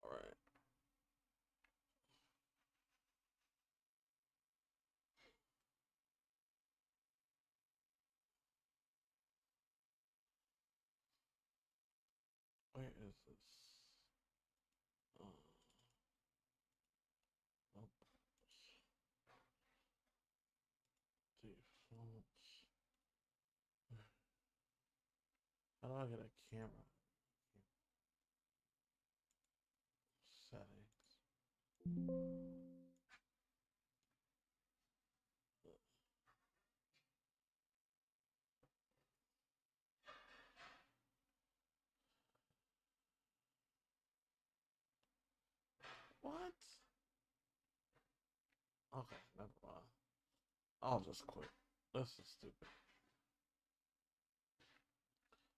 All right. Where is this? Uh, oh, defaults. How do I get a camera? Settings. What? Okay, never mind. I'll just quit. This is stupid.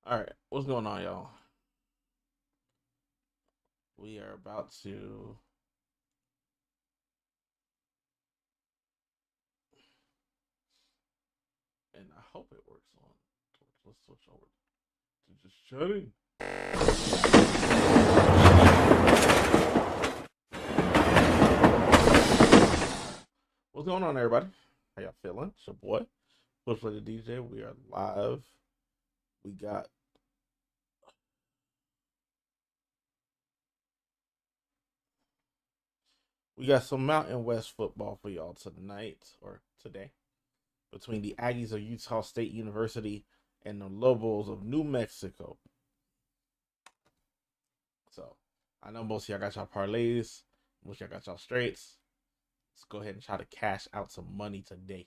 All right, what's going on, y'all? We are about to. And I hope it works on. Let's switch over to just chatting. What's going on, everybody? How y'all feeling? It's your boy, Push the DJ. We are live. We got some Mountain West football for y'all tonight or today between the Aggies of Utah State University and the Lobos of New Mexico. So I know most of y'all got y'all parlays. Wish I got y'all straights. Let's go ahead and try to cash out some money today.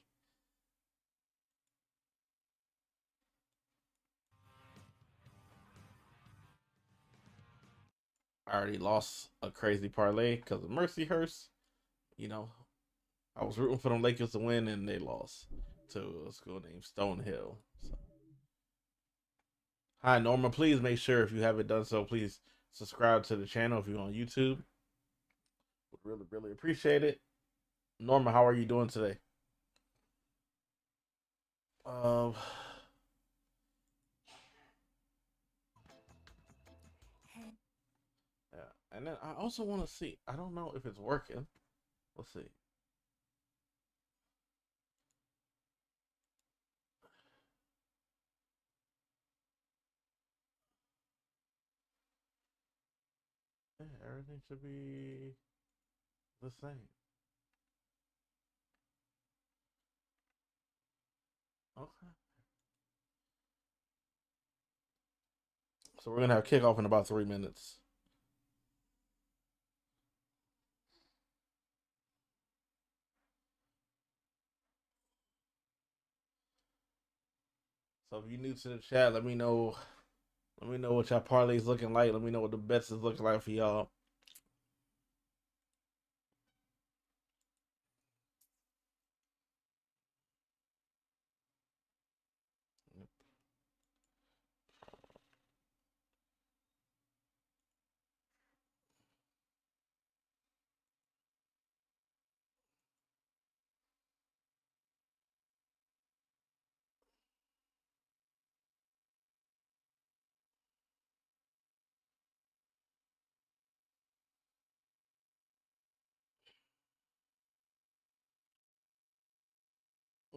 I already lost a crazy parlay because of Mercyhurst. You know, I was rooting for them Lakers to win and they lost to a school named Stonehill. So. Hi, Norma. Please make sure if you haven't done so, please subscribe to the channel if you're on YouTube. Would really, really appreciate it. Norma, how are you doing today? Um, yeah, and then I also want to see. I don't know if it's working. Let's see. Yeah, everything should be the same. Okay. So we're gonna have kickoff in about 3 minutes. So if you're new to the chat, let me know. Let me know what y'all parlays looking like. Let me know what the bets is looking like for y'all.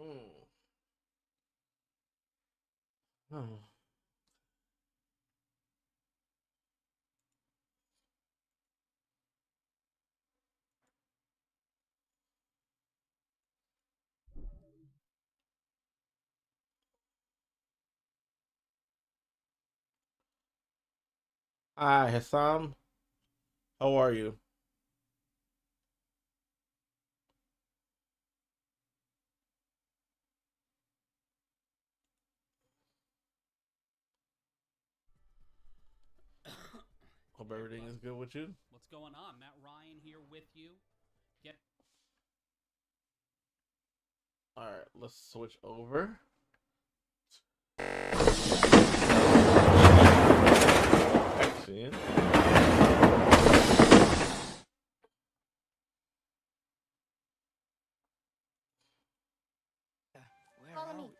Mm. Hmm. Hi, Hassan. How are you? Hope everything is good with you. What's going on? Matt Ryan here with you. Get All right, let's switch over. Action. Follow me.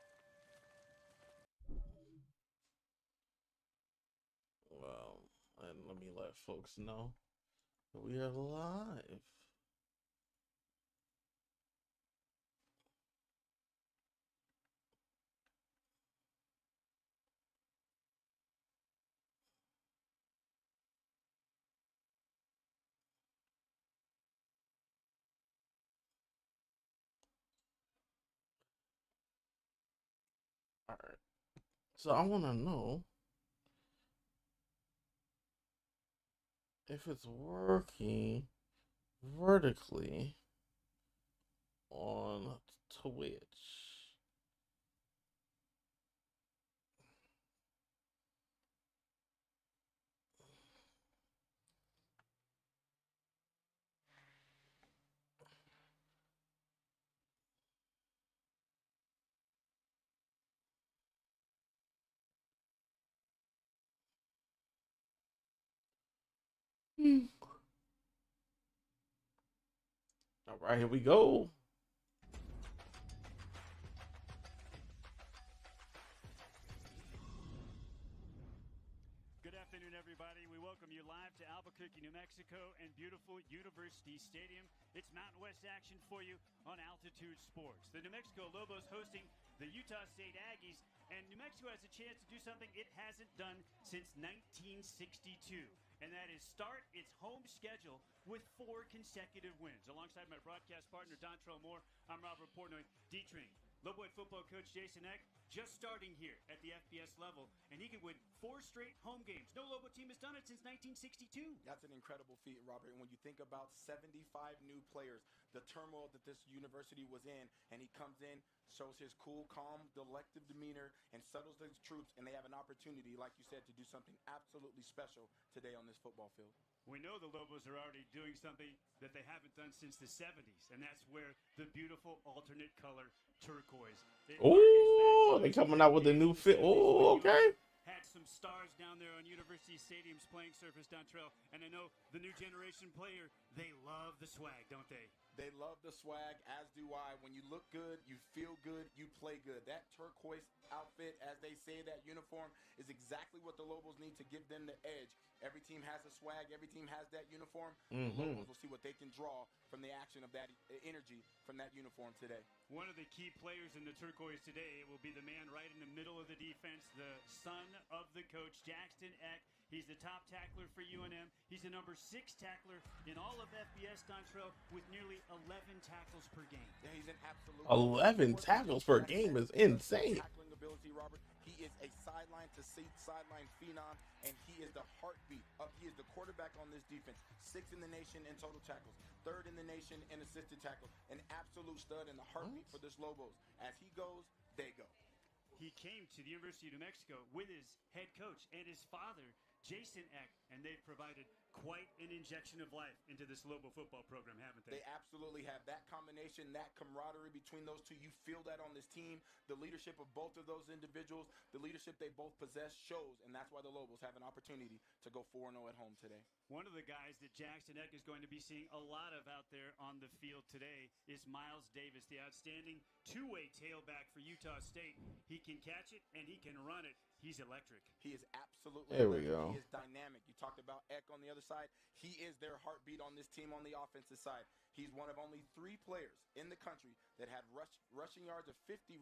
Well, and let me let folks know that we are live. All right. So I want to know if it's working vertically on Twitch. All right, here we go. Good afternoon, everybody. We welcome you live to Albuquerque, New Mexico, and beautiful University Stadium. It's Mountain West action for you on Altitude Sports. The New Mexico Lobos hosting the Utah State Aggies, and New Mexico has a chance to do something it hasn't done since 1962, and that is start its home schedule with 4 consecutive wins. Alongside my broadcast partner, Dontrell Moore, I'm Robert Portnoy. D-Train, Lobo head football coach Jason Eck just starting here at the FBS level, and he could win 4 straight home games. No Lobo team has done it since 1962. That's an incredible feat, Robert. And when you think about 75 new players, the turmoil that this university was in, and he comes in, shows his cool, calm, collective demeanor, and settles his troops, and they have an opportunity, like you said, to do something absolutely special today on this football field. We know the Lobos are already doing something that they haven't done since the 70s, and that's where the beautiful alternate color turquoise. Oh, they coming out with a new fit. Oh, okay. Had some stars down there on University Stadium's playing surface, Dontrell, and I know the new generation player, they love the swag, don't they? They love the swag, as do I. When you look good, you feel good, you play good. That turquoise outfit, as they say, that uniform, is exactly what the Lobos need to give them the edge. Every team has a swag. Every team has that uniform. The Lobos will see what they can draw from the action of that energy from that uniform today. One of the key players in the turquoise today will be the man right in the middle of the defense, the son of the coach, Jackson Eck. He's the top tackler for UNM. He's the number 6 tackler in all of FBS, Dontrell, with nearly 11 tackles per game. Yeah, he's an absolute 11 tackles per game is insane. Tackling ability, Robert. He is a sideline to sideline phenom, and he is the heartbeat of. He is the quarterback on this defense. 6th in the nation in total tackles, 3rd in the nation in assisted tackles. An absolute stud and the heartbeat for this Lobos. As he goes, they go. He came to the University of New Mexico with his head coach and his father, Jason Eck, and they've provided quite an injection of life into this Lobo football program, haven't they? They absolutely have. That combination, that camaraderie between those two, you feel that on this team. The leadership of both of those individuals, the leadership they both possess shows, and that's why the Lobos have an opportunity to go 4-0 at home today. One of the guys that Jackson Eck is going to be seeing a lot of out there on the field today is Miles Davis, the outstanding two-way tailback for Utah State. He can catch it and he can run it. He's electric. He is absolutely There we electric. go. He is dynamic. You talked about Eck on the other side. He is their heartbeat on this team on the offensive side. He's one of only 3 players in the country that had rushing yards of 50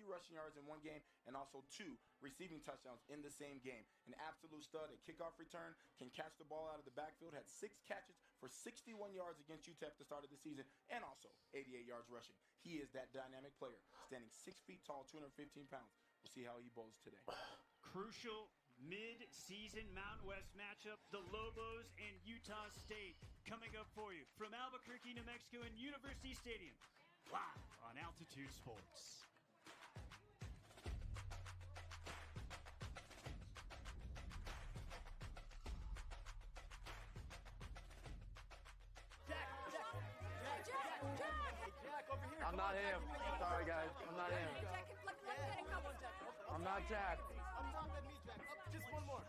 rushing yards in one game, and also 2 receiving touchdowns in the same game. An absolute stud at kickoff return, can catch the ball out of the backfield, had 6 catches for 61 yards against UTEP at the start of the season, and also 88 yards rushing. He is that dynamic player, standing 6 feet tall, 215 pounds. We'll see how he bowls today. Crucial mid-season Mountain West matchup, the Lobos and Utah State, coming up for you from Albuquerque, New Mexico, and University Stadium, live on Altitude Sports. I'm not him. Sorry, guys. I'm not him. I'm not Jack. Just one more.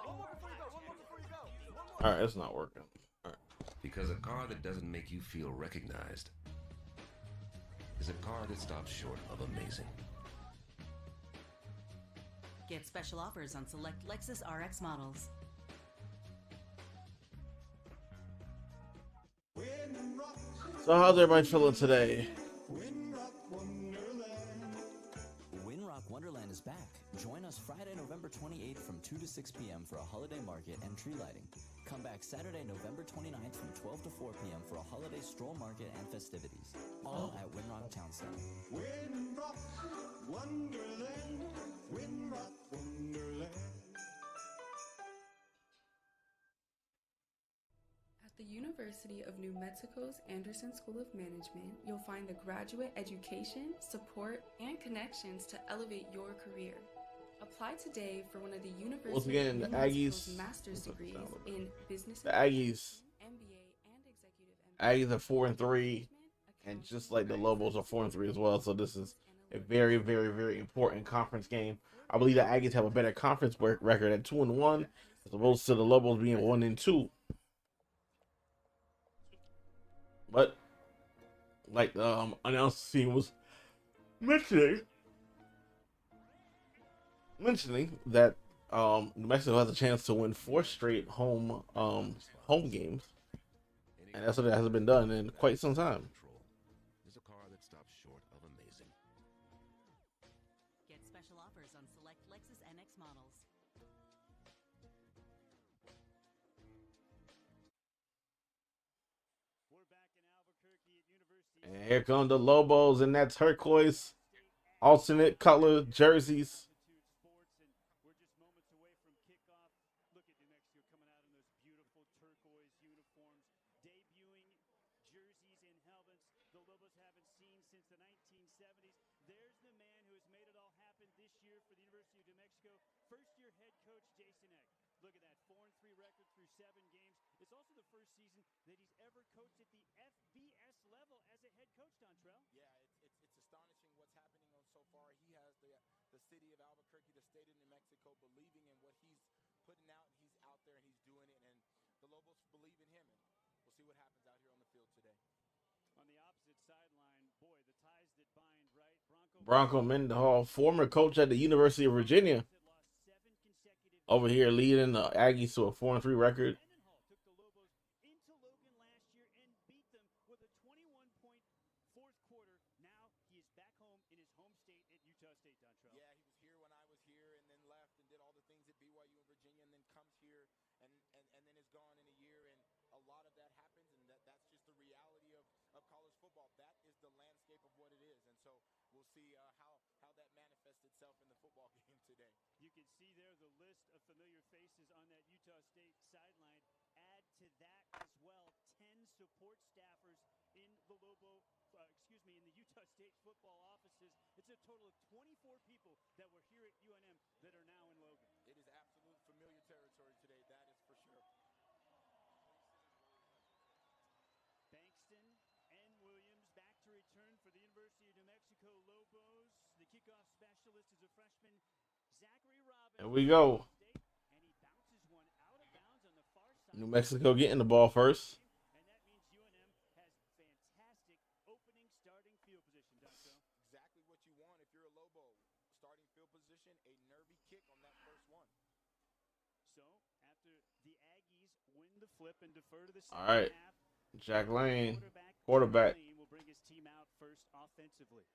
One more before you go. One more before you go. All right, it's not working. All right. Because a car that doesn't make you feel recognized is a car that stops short of amazing. Get special offers on select Lexus RX models. So how's everybody feeling today? Windrock Wonderland is back. Join us Friday, November 28th from 2 to 6 p.m. for a holiday market and tree lighting. Come back Saturday, November 29th from 12 to 4 p.m. for a holiday stroll market and festivities. All at Windrock Town Center. Windrock Wonderland. Windrock Wonderland. At the University of New Mexico's Anderson School of Management, you'll find the graduate education, support, and connections to elevate your career. Apply today for one of the University Once again, of the New Mexico's Aggies- master's degrees in business, The Aggies, MBA, and executive Aggies are 4-3, and just like the Lobos are 4-3 as well. So this is a very, very, very important conference game. I believe the Aggies have a better conference record at 2-1, as opposed to the Lobos being 1-2. But like the announcer was mentioning that New Mexico has a chance to win 4 straight home games, and that's something that hasn't been done in quite some time. Is a car that stops short of amazing. Get special offers on select Lexus NX models. We're back in Albuquerque at University. And here come the Lobos in that turquoise. alternate color jerseys. Altitude Sports, and we're just moments away from kickoff. Look at New Mexico coming out in those beautiful turquoise uniforms, debuting jerseys and helmets the Lobos haven't seen since the 1970s. There's the man who has made it all happen this year for the University of New Mexico, first-year head coach Jason Eck. Look at that, 4-3 record through 7 games. It's also the first season that he's ever coached at the FBS level as a head coach, Dontrell. Yeah, it's astonishing what's happening so far. He has the city of Albuquerque, the state of New Mexico, believing in what he's putting out, and he's out there and he's doing it, and the Lobos believe in him, and we'll see what happens out here on the field today. On the opposite sideline, boy, the ties that bind, right? Bronco Mendenhall, former coach at the University of Virginia, over here leading the Aggies to a 4-3 record. Mendenhall took the Lobos into Logan last year and beat them with a 21-point fourth quarter. Now he is back home in his home state at Utah State, Dontrell. Yeah, he was here when I was here and then left and did all the things at BYU in Virginia and then comes here and then is gone in a year, and a lot of that happens, and that's just the reality of college football. That is the landscape of what it is, and so we'll see how that manifests itself in the football game today. You can see there the list of familiar faces on that Utah State sideline. Add to that as well 10 support staffers in the in the Utah State football offices. It's a total of 24 people that were here at UNM that are now in Logan. It is absolute familiar territory today, that is for sure. Bankston and Williams back to return for the University of New Mexico Lobos. The kickoff specialist is a freshman, Zachary Robbins. There we go. And he bounces one out of bounds on the far side. New Mexico getting the ball first. And that means UNM has fantastic opening starting field position, Dontrell. Exactly what you want if you're a Lobo. Starting field position, a nervy kick on that first one. So, after the Aggies win the flip and defer to the All right. second half, Jack Lane, quarterback quarterback. Jack Lane will bring his team out first offensively.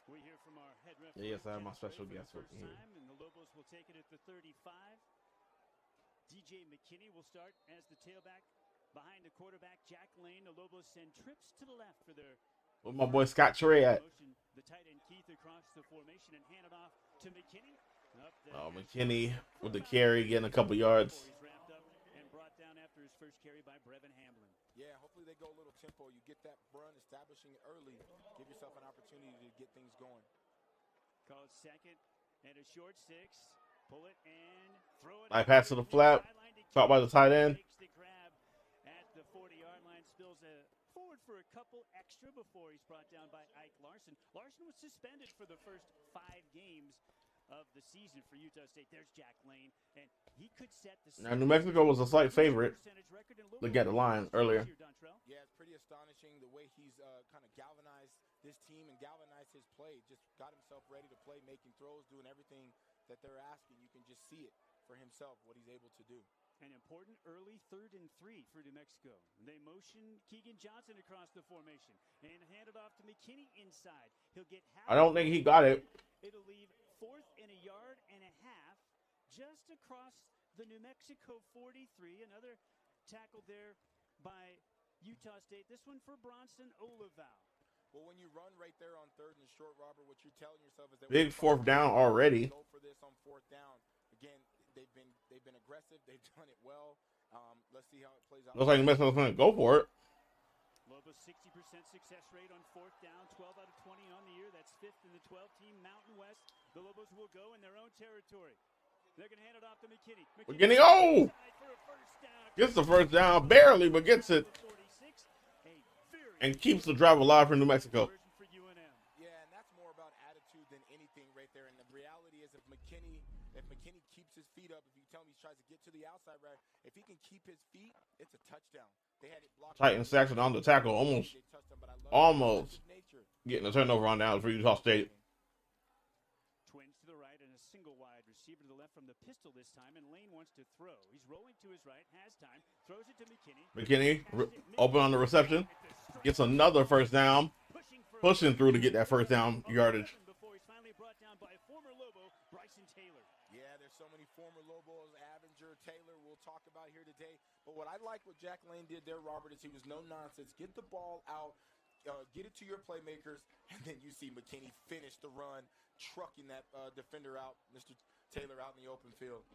We hear from our head referee. Yes, I have my Jeff special Gray guest for with the me first here. time, and the Lobos will take it at the 35. DJ McKinney will start as the tailback. Behind the quarterback, Jack Lane. The Lobos send trips to the left for their Where my boy Scott Trey at? motion. The tight end Keith across the formation and hand it off to McKinney. Up the Oh, McKinney with the carry, getting a couple yards. He's wrapped up and brought down after his first carry by Brevin Hamlin. Yeah, hopefully they go a little tempo. You get that run, establishing it early. Give yourself an opportunity to get things going. Call it second and a short 6. Pull it and throw it. High pass to the flat. Caught by the tight end. Makes the grab at the 40-yard line. Spills forward for a couple extra before he's brought down by Ike Larson. Larson was suspended for the first 5 games of the season for Utah State. There's Jack Lane, and he could set the. Now, New Mexico was a slight favorite. Look at the line earlier. Yeah, it's pretty astonishing the way he's kind of galvanized this team and galvanized his play. Just got himself ready to play, making throws, doing everything that they're asking. You can just see it for himself, what he's able to do. An important early 3rd and 3 for New Mexico. They motion Keegan Johnson across the formation and hand it off to McKinney inside. He'll get half. I don't think he got it. It'll leave 4th and a yard and a half just across the New Mexico 43. Another tackle there by Utah State. This one for Bronson Olival. Well, when you run right there on 3rd and short, Robert, what you're telling yourself is that Big 4th down already. Go for this on 4th down. Again, they've been aggressive. They've done it well. Let's see how it plays out. Looks like New Mexico's going to go for it. Lobos 60% success rate on 4th down, 12 out of 20 on the year. That's 5th in the 12-team Mountain West. The Lobos will go in their own territory. They're going to hand it off to McKinney. McKinney, oh! Gets the first down, barely, but gets it. And keeps the drive alive for New Mexico. Yeah, and that's more about attitude than anything right there. And the reality is if McKinney keeps his feet up, if you tell me he tries to get to the outside right, if he can keep his feet, it's a touchdown. They had it blocked. Titan Saxon on the tackle, almost getting a turnover on down for Utah State. Twins to the right and a single wide receiver to the left from the pistol this time, and Lane wants to throw. He's rolling to his right, has time, throws it to McKinney. McKinney open on the reception, gets another first down, pushing through to get that first down yardage. Before he's finally brought down by Lobo, Bryson Taylor. Yeah, there's so many former Lobos, Avenger, Taylor, we'll talk about here today. But what I like what Jack Lane did there, Robert, is he was no nonsense. Get the ball out, get it to your playmakers, and then you see McKinney finish the run, trucking that defender out, Mr. Taylor out in the open field.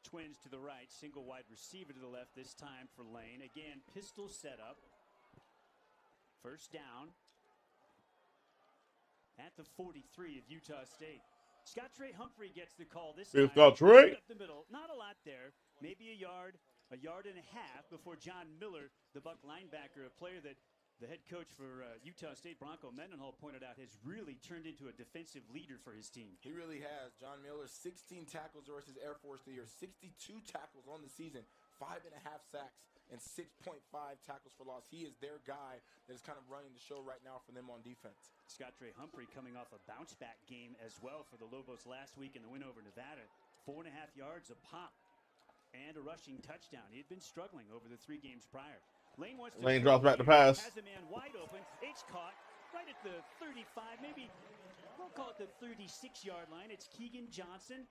Twins to the right, single wide receiver to the left this time for Lane. Again, pistol setup. First down at the 43 of Utah State. Scott Trey Humphrey gets the call this time. Scott Trey. Up the middle. Not a lot there. Maybe a yard and a half before John Miller, the Buck linebacker, a player that the head coach for Utah State, Bronco Mendenhall, pointed out has really turned into a defensive leader for his team. He really has. John Miller, 16 tackles versus Air Force the year, 62 tackles on the season, 5.5 sacks, and 6.5 tackles for loss. He is their guy that is kind of running the show right now for them on defense. Scott Trey Humphrey coming off a bounce-back game as well for the Lobos last week in the win over Nevada. 4.5 yards a pop and a rushing touchdown. He had been struggling over the 3 games prior. Lane drops back to pass. Has a man wide open. It's caught right at the 35, maybe we'll call it the 36-yard line. It's Keegan Johnson.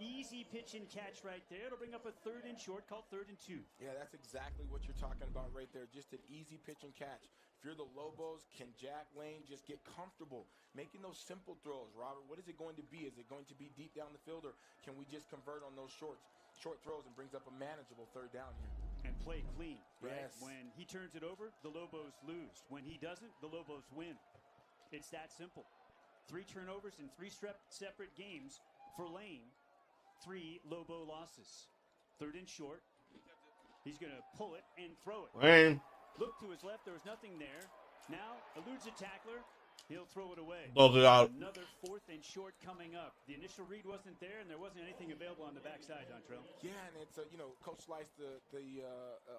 Easy pitch and catch right there. It'll bring up a 3rd and short, called 3rd and 2. Yeah, that's exactly what you're talking about right there. Just an easy pitch and catch. If you're the Lobos, can Jack Lane just get comfortable making those simple throws? Robert, what is it going to be? Is it going to be deep down the field, or can we just convert on those short throws and brings up a manageable 3rd down here? And play clean, right? Yes. When he turns it over, the Lobos lose. When he doesn't, the Lobos win. It's that simple. 3 turnovers in 3 separate games for Lane. 3 Lobo losses. 3rd and short. He's going to pull it and throw it. Lane. Look to his left. There was nothing there. Now eludes a tackler. He'll throw it away. Throws it out. Another 4th and short coming up. The initial read wasn't there, and there wasn't anything available on the backside, Dontrell. Yeah, and it's, Coach Slice, the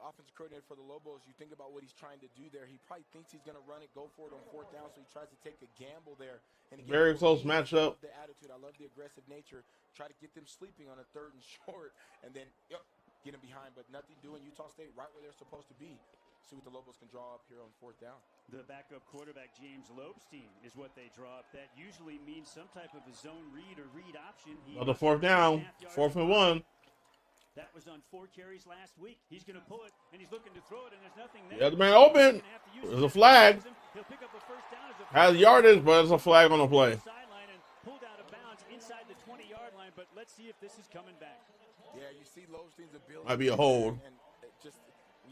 offensive coordinator for the Lobos, you think about what he's trying to do there. He probably thinks he's going to run it, go for it on 4th down, so he tries to take a gamble there. And again, very close matchup. The attitude, I love the aggressive nature. Try to get them sleeping on a 3rd and short, and then get them behind, but nothing doing. Utah State right where they're supposed to be. See what the Lobos can draw up here on 4th down. The backup quarterback, James Lobstein, is what they draw up. That usually means some type of a zone read or read option. Another 4th down, 4th and 1. That was on 4 carries last week. He's going to pull it, and he's looking to throw it, and there's nothing there. The other man open. There's a flag. He'll pick up a 1st down. Has yardage, but it's a flag on the play. Sideline and pulled out of bounds inside the 20-yard line, but let's see if this is coming back. Yeah, you see Lobstein's ability. Might be a hold. And just,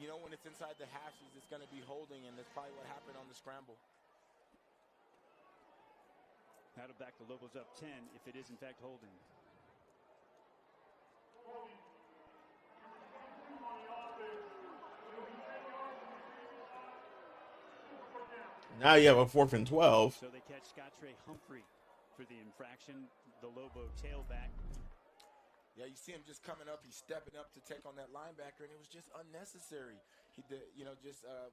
when it's inside the hashes, it's going to be holding, and that's probably what happened on the scramble. That'll back the Lobos up 10 if it is, in fact, holding. Now you have a 4th and 12. So they catch Scott Trey Humphrey for the infraction, the Lobo tailback. Yeah, you see him just coming up. He's stepping up to take on that linebacker, and it was just unnecessary. He did,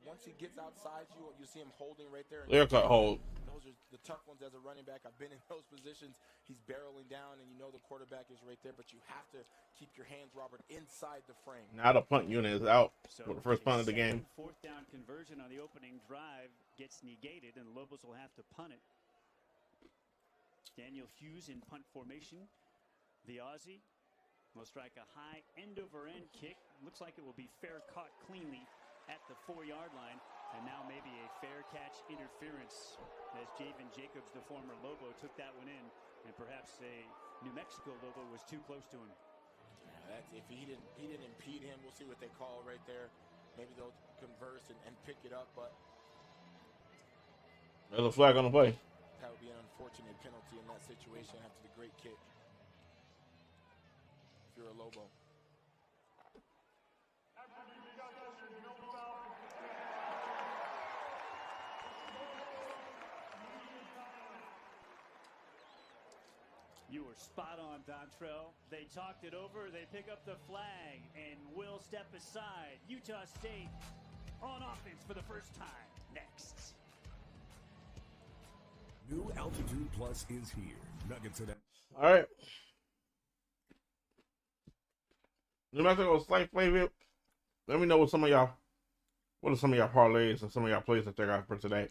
once he gets outside you see him holding right there. Clear-cut hold. Those are the tough ones as a running back. I've been in those positions. He's barreling down, and the quarterback is right there, but you have to keep your hands, Robert, inside the frame. Now the punt unit is out So for the first punt of the game. 4th down conversion on the opening drive gets negated, and the Lobos will have to punt it. Daniel Hughes in punt formation. The Aussie will strike a high end-over-end kick. Looks like it will be fair, caught cleanly at the 4-yard line. And now maybe a fair catch interference as Javen Jacobs, the former Lobo, took that one in. And perhaps a New Mexico Lobo was too close to him. Yeah, if he didn't impede him, we'll see what they call right there. Maybe they'll converse and pick it up, but there's a flag on the play. That would be an unfortunate penalty in that situation after the great kick. If you're a Lobo. You were spot on, Dontrell. They talked it over. They pick up the flag and will step aside. Utah State on offense for the first time. Next. New Altitude Plus is here. Nuggets and all right. New Mexico slight flavor. Let me know what are some of y'all parlays and some of y'all plays that they got for today.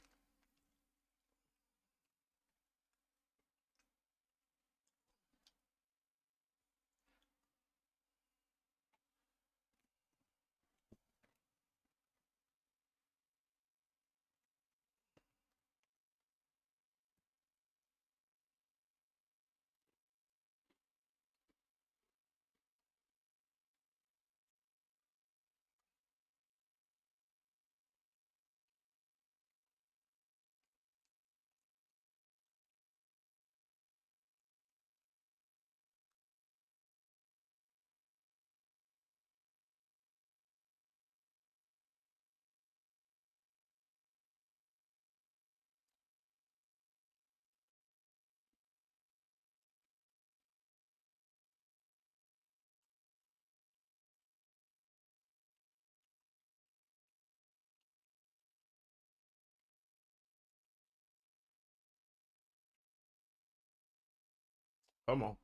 Come on.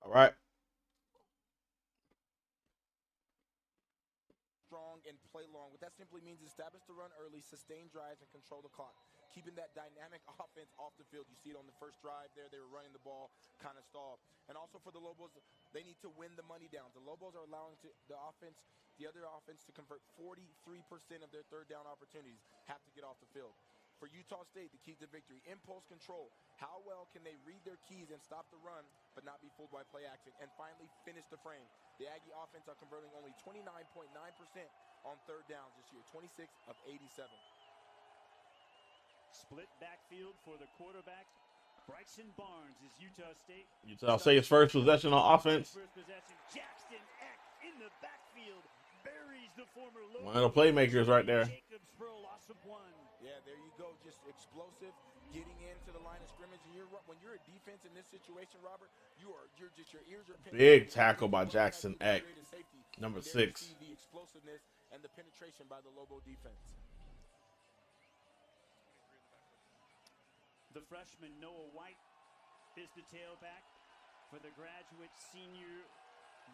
All right. Strong and play long. What that simply means is establish the run early, sustain drives, and control the clock. Keeping that dynamic offense off the field. You see it on the first drive there. They were running the ball, kind of stalled. And also for the Lobos, they need to win the money down. The Lobos are allowing the other offense to convert 43% of their third down opportunities. Have to get off the field. For Utah State, the key to victory, impulse control. How well can they read their keys and stop the run, but not be fooled by play action? And finally, finish the frame. The Aggie offense are converting only 29.9% on third downs this year, 26 of 87. Split backfield for the quarterback. Bryson Barnes is Utah State. Utah State's first possession on offense. First possession, Jackson Eck in the backfield. Buries the former One of the playmakers right there. Jacobs for a loss of 1. Yeah, there you go. Just explosive, getting into the line of scrimmage. And when you're a defense in this situation, Robert, your ears are pinned. Big tackle by Jackson Eck, number 6. The explosiveness and the penetration by the Lobo defense. The freshman Noah White is the tailback for the graduate senior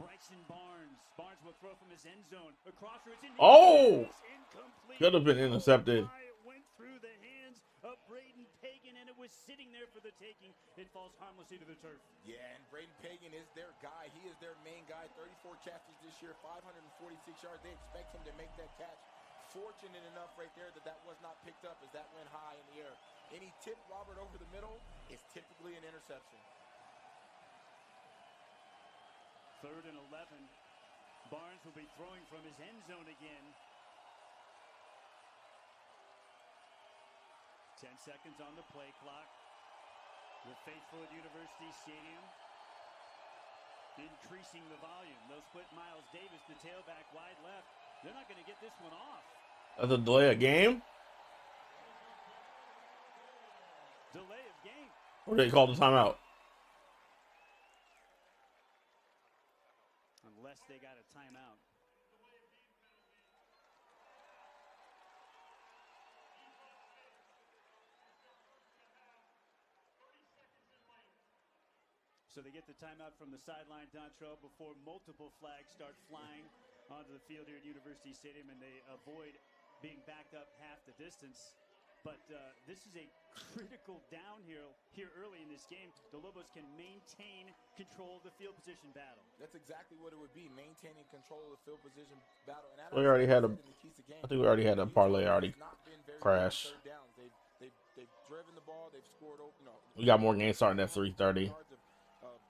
Bryson Barnes. Barnes will throw from his end zone. Across routes in incomplete. Could have been intercepted. Went through the hands of Braden Pagan, and it was sitting there for the taking. It falls harmlessly to the turf. Yeah, and Braden Pagan is their guy. He is their main guy. 34 catches this year, 546 yards. They expect him to make that catch. Fortunate enough right there that was not picked up as that went high in the air. Any tip, Robert, over the middle is typically an interception. 3rd and 11. Barnes will be throwing from his end zone again. 10 seconds on the play clock. The faithful at University Stadium increasing the volume. They'll split Miles Davis, the tailback, wide left. They're not going to get this one off. That's a delay of game? Delay of game. Or they called the timeout? Unless they got a timeout. So they get the timeout from the sideline, Dontrell, before multiple flags start flying onto the field here at University Stadium, and they avoid being backed up half the distance. But this is a critical downhill here early in this game. The Lobos can maintain control of the field position battle. That's exactly what it would be, maintaining control of the field position battle. And we already had I think we already had a parlay already crash. They've driven the ball. They've scored. We got more games starting at 3:30.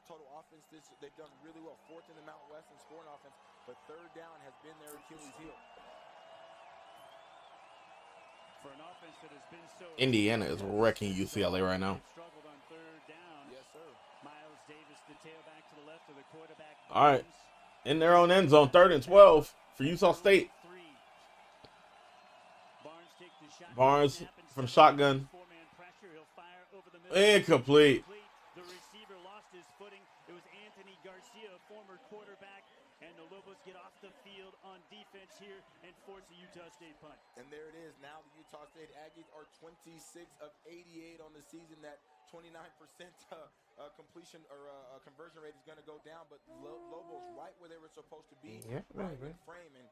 Total offense, they've done really well. 4th in the Mountain West in scoring offense, but third down has been their Achilles heel. For an offense that has been so Indiana is wrecking UCLA right now. Struggled on 3rd down. Yes, sir. Miles Davis, the tailback to the left of the quarterback. All right, in their own end zone, 3rd and 12 for Utah State. Barnes from shotgun. Incomplete. The receiver lost his footing. It was Anthony Garcia, a former quarterback, and the Lobos get off the field on defense here and force a Utah State punt. And there it is. Now the Utah State Aggies are 26 of 88 on the season. That 29% completion or conversion rate is going to go down, but Lobos right where they were supposed to be, right in frame, and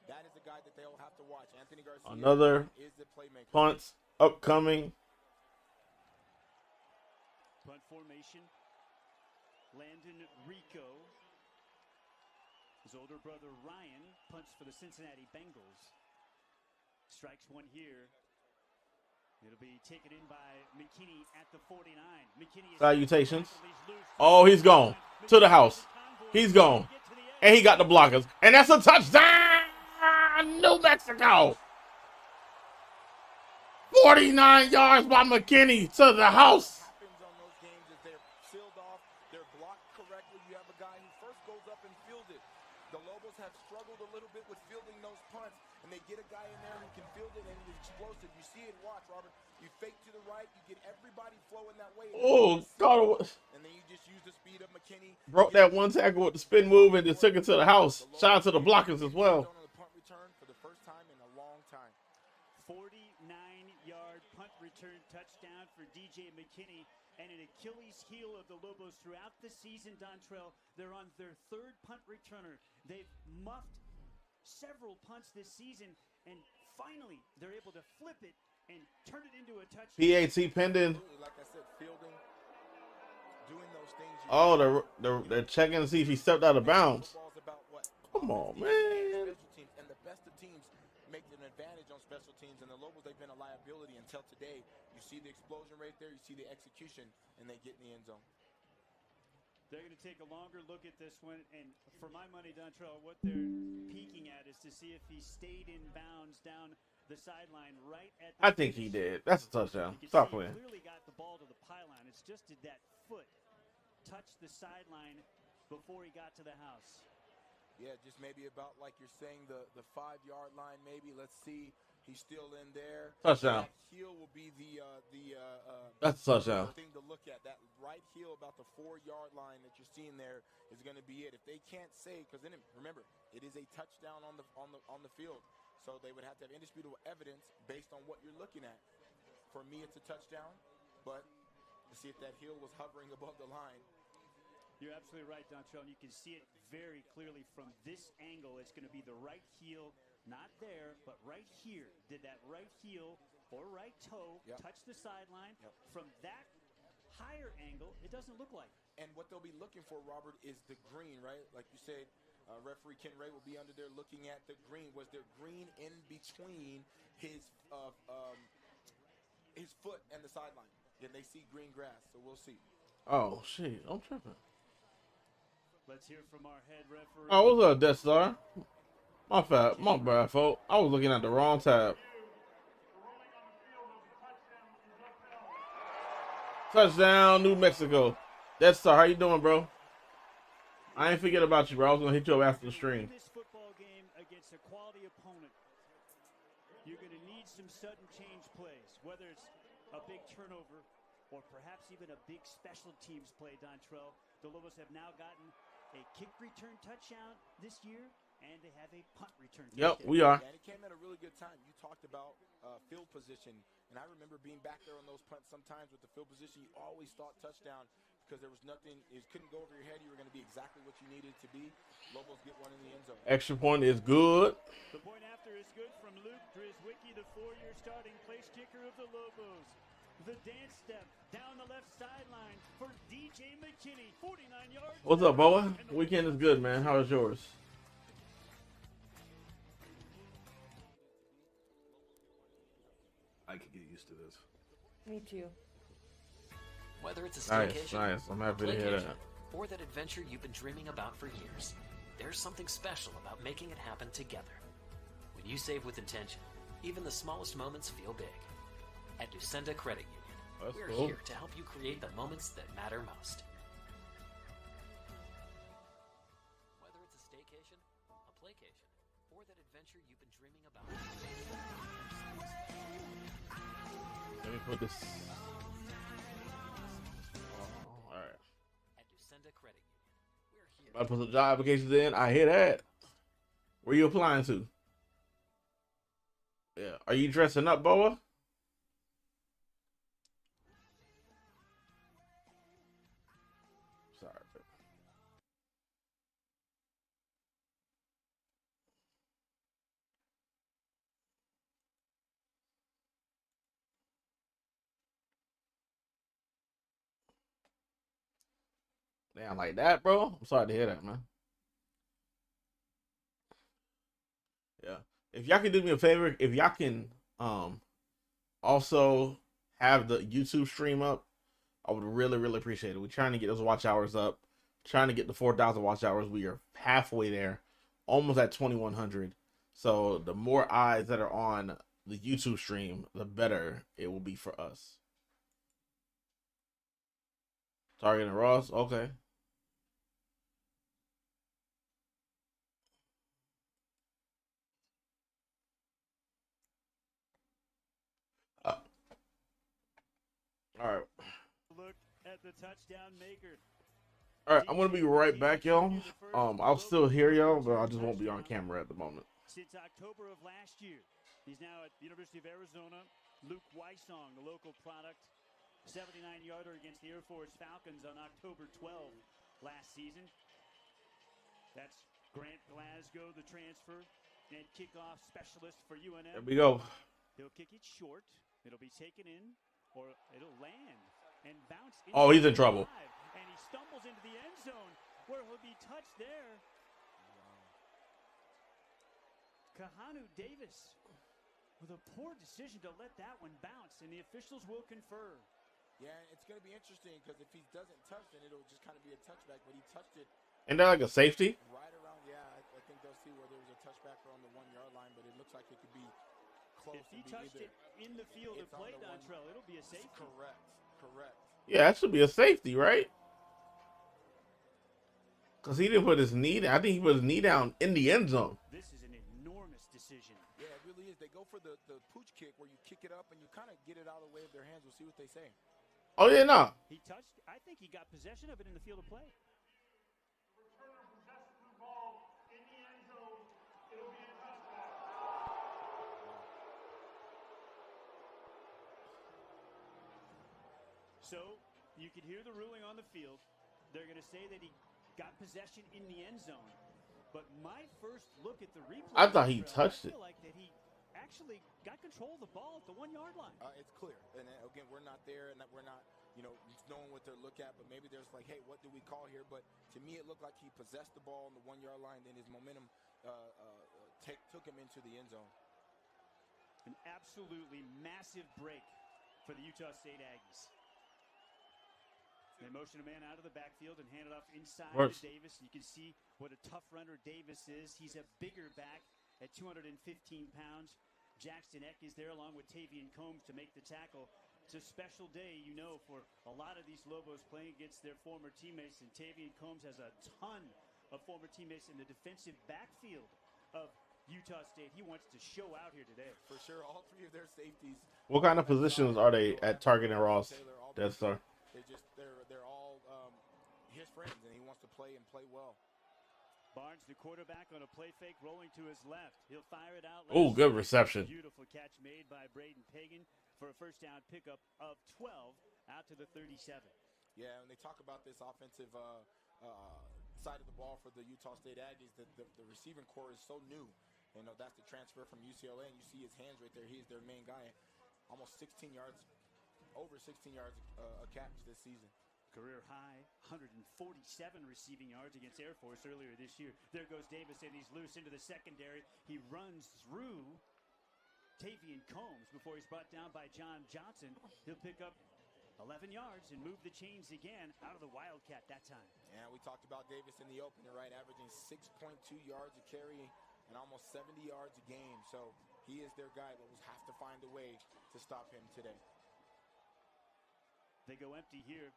that is the guy that they'll have to watch. Anthony Garcia Another is the playmaker. Punts upcoming. Punt formation. Landon Rico. His older brother Ryan punts for the Cincinnati Bengals. Strikes one here. It'll be taken in by McKinney at the 49. McKinney. Salutations. Oh, he's gone. To the house. He's gone. And he got the blockers. And that's a touchdown! New Mexico! 49 yards by McKinney to the house. The Lobos have struggled a little bit with fielding those punts, and they get a guy in there who can field it and is explosive. You see it, watch, Robert. You fake to the right, you get everybody flowing that way. Oh, God. And then you just use the speed of McKinney. Broke that one tackle with the spin move and just took it to the house. Shout out to the blockers as well. On the punt return for the first time in a long time. 49-yard punt return touchdown for DJ McKinney, and an Achilles heel of the Lobos throughout the season, Dontrell. They're on their third punt returner. They've muffed several punts this season, and finally they're able to flip it and turn it into a touchdown. PAT pending. Like I said, fielding, doing those things. Oh, they're checking to see if he stepped out of bounds. Come on, man. And the best of teams make an advantage on special teams, and the Lobos, they've been a liability until today. You see the explosion right there, you see the execution, and they get in the end zone. They're going to take a longer look at this one, and for my money, Dontrell, what they're peeking at is to see if he stayed in bounds down the sideline right at the I think he did. That's a touchdown. Stop playing. He clearly got the ball to the pylon. It's just did that foot touch the sideline before he got to the house. Yeah, just maybe about like you're saying the 5-yard line maybe. Let's see. He's still in there. Touchdown. That heel will be That's a touchdown. thing to look at. That right heel about the 4-yard line that you're seeing there is going to be it. If they can't say, because then remember, it is a touchdown on the field, so they would have to have indisputable evidence based on what you're looking at. For me, it's a touchdown, but to see if that heel was hovering above the line. You're absolutely right, Dontrell. You can see it very clearly from this angle. It's going to be the right heel, not there, but right here. Did that right heel or right toe touch the sideline? From that higher angle, it doesn't look like. And what they'll be looking for, Robert, is the green, right? Like you said, referee Ken Ray will be under there looking at the green. Was there green in between his foot and the sideline? Then they see green grass, so we'll see. Oh, shit. I'm tripping. Let's hear from our head referee. Oh, what's up, Death Star? My bad, folks. I was looking at the wrong tab. Touchdown, New Mexico. Death Star, how you doing, bro? I ain't forget about you, bro. I was gonna hit you up after the stream. This football game against a quality opponent, you're going to need some sudden change plays, whether it's a big turnover or perhaps even a big special teams play, Dontrell. The Lobos have now gotten a kick return touchdown this year, and they have a punt return touchdown. Yep, we are. And it came at a really good time. You talked about field position, and I remember being back there on those punts sometimes with the field position. You always thought touchdown because there was nothing. It couldn't go over your head. You were going to be exactly what you needed to be. Lobos get one in the end zone. Extra point is good. The point after is good from Luke Drizwicki, the 4-year starting place kicker of the Lobos. The dance step down the left sideline for DJ McKinney, 49 yards. What's up, Boa? Weekend is good, man. How is yours? I could get used to this. Me too. Whether it's a staycation, nice. I'm happy to hear that. or that adventure you've been dreaming about for years, there's something special about making it happen together. When you save with intention, even the smallest moments feel big. At Ducenda Credit Union, we're here to help you create the moments that matter most. Whether it's a staycation, a playcation, or that adventure you've been dreaming about. Let me put this. All right. At Ducenda Credit Union, we're here. I put some job applications in. I hear that. Where you applying to? Yeah. Are you dressing up, Boa? Sorry. Damn, like that, bro? I'm sorry to hear that, man. Yeah. If y'all can do me a favor, if y'all can also have the YouTube stream up, I would really, really appreciate it. We're trying to get those watch hours up, trying to get the 4,000 watch hours. We are halfway there, almost at 2,100. So the more eyes that are on the YouTube stream, the better it will be for us. Target and Ross, okay. All right. Look at the touchdown maker. All right, I'm gonna be right back, y'all. I'll still hear y'all, but I just won't be on camera at the moment. Since October of last year, he's now at the University of Arizona. Luke Weissong, the local product, 79-yarder against the Air Force Falcons on October 12 last season. That's Grant Glasgow, the transfer and kickoff specialist for UNM. There we go. He'll kick it short. It'll be taken in, or it'll land and bounce. Oh, he's in trouble. And he stumbles into the end zone where he'll be touched there. Kahanu Davis with a poor decision to let that one bounce, and the officials will confer. Yeah, it's going to be interesting because if he doesn't touch, then it'll just kind of be a touchback, but he touched it. Ain't that like a safety? Right around, yeah, I think they'll see where there was a touchback around the 1-yard line, but it looks like it could be close. If he touched it in the field and played on Trell, it'll be a safety. Correct. Yeah, that should be a safety, right? Because he didn't put his knee down. I think he put his knee down in the end zone. This is an enormous decision. Yeah, it really is. They go for the pooch kick where you kick it up and you kind of get it out of the way of their hands. We'll see what they say. Oh, yeah, no. He touched. I think he got possession of it in the field of play. So you can hear the ruling on the field. They're going to say that he got possession in the end zone. But my first look at the replay, I thought he touched it. I feel like that he actually got control of the ball at the 1-yard line. It's clear. And again, we're not there, and we're not, knowing what to look at. But maybe there's like, hey, what do we call here? But to me, it looked like he possessed the ball on the 1-yard line. Then his momentum took him into the end zone. An absolutely massive break for the Utah State Aggies. They motion a man out of the backfield and hand it off inside to Davis. You can see what a tough runner Davis is. He's a bigger back at 215 pounds. Jackson Eck is there along with Tavian Combs to make the tackle. It's a special day, for a lot of these Lobos playing against their former teammates. And Tavian Combs has a ton of former teammates in the defensive backfield of Utah State. He wants to show out here today. For sure, all three of their safeties. What kind of positions are they at Target and Ross? Death Star. They're all his friends, and he wants to play and play well. Barnes, the quarterback, on a play fake, rolling to his left. He'll fire it out. Oh, good reception. Beautiful catch made by Braden Pagan for a first down pickup of 12 out to the 37. Yeah, when they talk about this offensive side of the ball for the Utah State Aggies, the receiving core is so new. That's the transfer from UCLA, and you see his hands right there. He's their main guy. Almost 16 yards. Over 16 yards a catch this season. Career high, 147 receiving yards against Air Force earlier this year. There goes Davis, and he's loose into the secondary. He runs through Tavian Combs before he's brought down by John Johnson. He'll pick up 11 yards and move the chains again out of the Wildcat that time. Yeah, we talked about Davis in the opener, right? Averaging 6.2 yards a carry and almost 70 yards a game. So he is their guy, but we'll have to find a way to stop him today. They go empty here.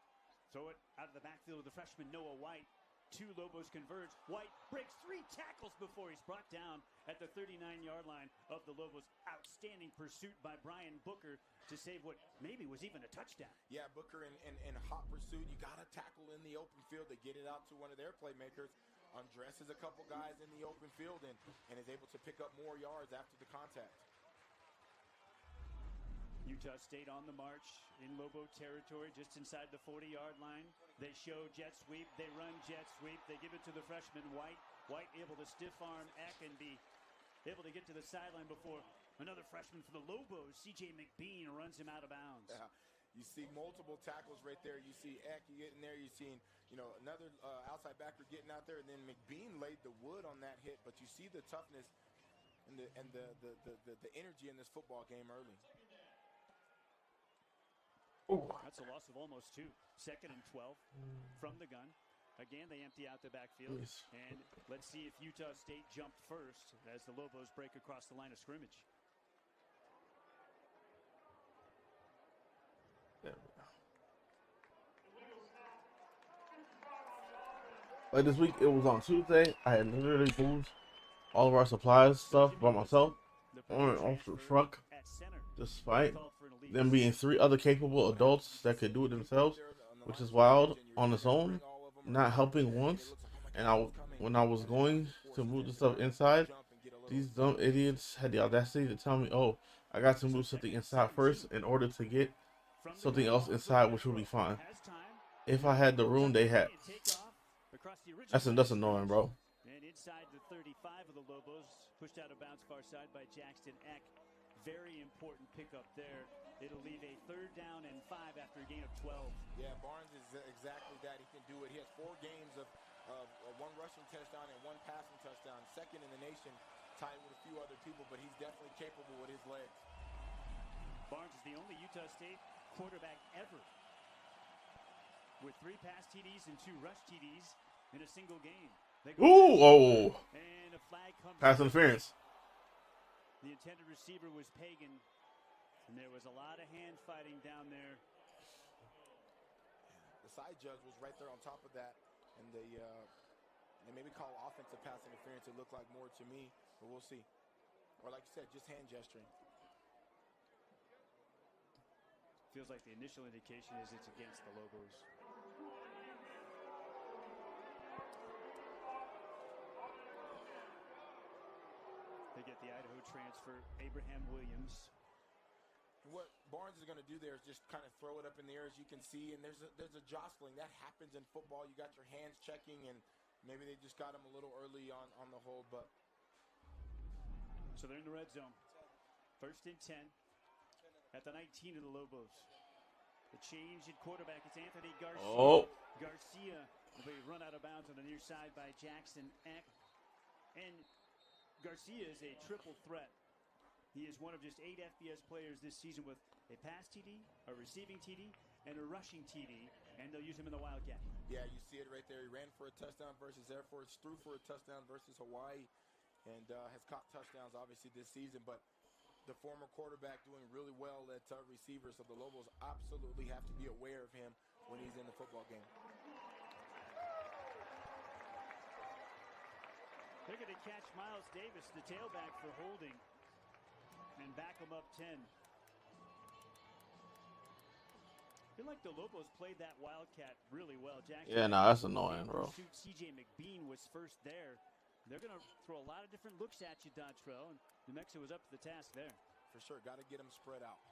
Throw it out of the backfield of the freshman Noah White. Two Lobos converge. White breaks 3 tackles before he's brought down at the 39-yard line of the Lobos. Outstanding pursuit by Brian Booker to save what maybe was even a touchdown. Yeah, Booker in hot pursuit. You got to tackle in the open field to get it out to one of their playmakers. Undresses a couple guys in the open field and is able to pick up more yards after the contact. Utah State on the march in Lobo territory, just inside the 40-yard line. They show jet sweep. They run jet sweep. They give it to the freshman White. White able to stiff arm Eck and be able to get to the sideline before another freshman for the Lobos, C.J. McBean, runs him out of bounds. Yeah. You see multiple tackles right there. You see Eck getting there. You've seen, another outside backer getting out there, and then McBean laid the wood on that hit. But you see the toughness and the energy in this football game early. Ooh. That's a loss of almost 2. 2nd and 12 from the gun. Again, they empty out the backfield. Yes. And let's see if Utah State jumped first as the Lobos break across the line of scrimmage. There we go. Like this week, it was on Tuesday. I had literally moved all of our supplies stuff by myself on and off the truck. Despite them being 3 other capable adults that could do it themselves, which is wild on its own, not helping once. And when I was going to move the stuff inside, these dumb idiots had the audacity to tell me, "Oh, I got to move something inside first in order to get something else inside, which will be fine." If I had the room they had, that's annoying, bro. And inside the 35 of the Lobos, pushed out of bounds far side by Jackson Eck. Very important pickup there. It'll leave a 3rd down and 5 after a gain of 12. Yeah, Barnes is exactly that. He can do it. He has 4 games of 1 rushing touchdown and 1 passing touchdown. 2nd in the nation, tied with a few other people, but he's definitely capable with his legs. Barnes is the only Utah State quarterback ever with 3 pass TDs and 2 rush TDs in a single game. Ooh, oh. And a flag comes Pass interference. The intended receiver was Pagan, and there was a lot of hand fighting down there. The side judge was right there on top of that, and they maybe call offensive pass interference. It looked like more to me, but we'll see. Or like you said, just hand gesturing. Feels like the initial indication is it's against the Lobos. They get the Idaho transfer, Abraham Williams. What Barnes is going to do there is just kind of throw it up in the air, as you can see, and there's a jostling. That happens in football. You got your hands checking, and maybe they just got him a little early on the hold. But so they're in the red zone. 1st and 10 at the 19 of the Lobos. The change at quarterback, it's Anthony Garcia. Oh. Garcia will be run out of bounds on the near side by Jackson Eck. And Garcia is a triple threat. He is one of just 8 FBS players this season with a pass TD, a receiving TD, and a rushing TD, and they'll use him in the Wildcat. Yeah, you see it right there. He ran for a touchdown versus Air Force, threw for a touchdown versus Hawaii, and has caught touchdowns obviously this season. But the former quarterback doing really well at receiver, so the Lobos absolutely have to be aware of him when he's in the football game. They're going to catch Miles Davis, the tailback, for holding, and back him up 10. I feel like the Lobos played that Wildcat really well. Jackson, Yeah, no, that's annoying, bro. CJ McBean was first there. They're going to throw a lot of different looks at you, Dontrell, and New Mexico was up to the task there. For sure, got to get them spread out.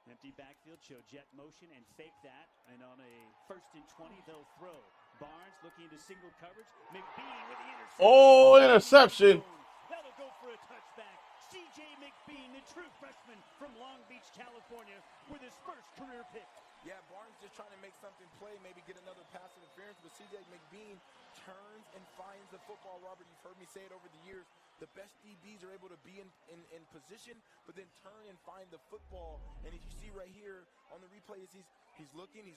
Empty backfield, show jet motion and fake that. And on a 1st and 20, they'll throw. Barnes looking into single coverage. McBean with the interception. Oh, interception. That'll go for a touchback. CJ McBean, the true freshman from Long Beach, California, with his first career pick. Yeah, Barnes just trying to make something play, maybe get another pass interference, but CJ McBean turns and finds the football. Robert, you've heard me say it over the years. The best DBs are able to be in position, but then turn and find the football. And as you see right here on the replay, is he's looking, he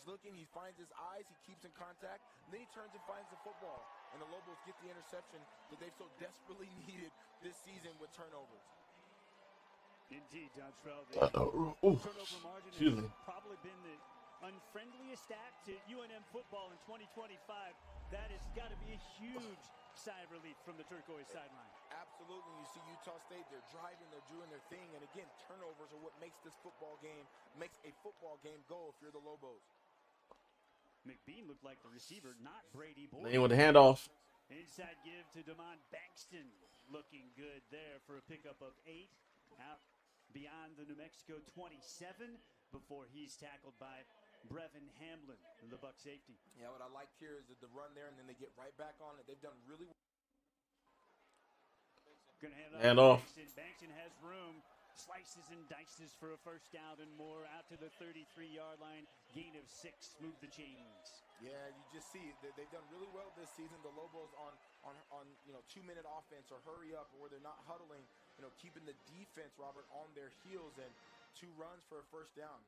finds his eyes, he keeps in contact, and then he turns and finds the football. And the Lobos get the interception that they've so desperately needed this season with turnovers. Indeed, Dontrell. The turnover margin has probably been the unfriendliest act to UNM football in 2025. That has got to be a huge sigh of relief from the turquoise sideline. Absolutely. You see Utah State, they're driving, they're doing their thing. And again, turnovers are what makes this football game, makes a football game go if you're the Lobos. McBean looked like the receiver, not Brady Boyd. They with the handoff. Inside give to Damon Bankston. Looking good there for a pickup of 8. Out beyond the New Mexico 27 before he's tackled by Brevin Hamlin, the Buck safety. Yeah, what I liked here is that the run there, and then they get right back on it. They've done really well. Gonna hand off. Bankston has room. Slices and dices for a first down and more. Out to the 33-yard line. Gain of 6. Move the chains. Yeah, you just see they've done really well this season. The Lobos on 2-minute offense or hurry up, or they're not huddling. Keeping the defense, Robert, on their heels, and 2 runs for a first down.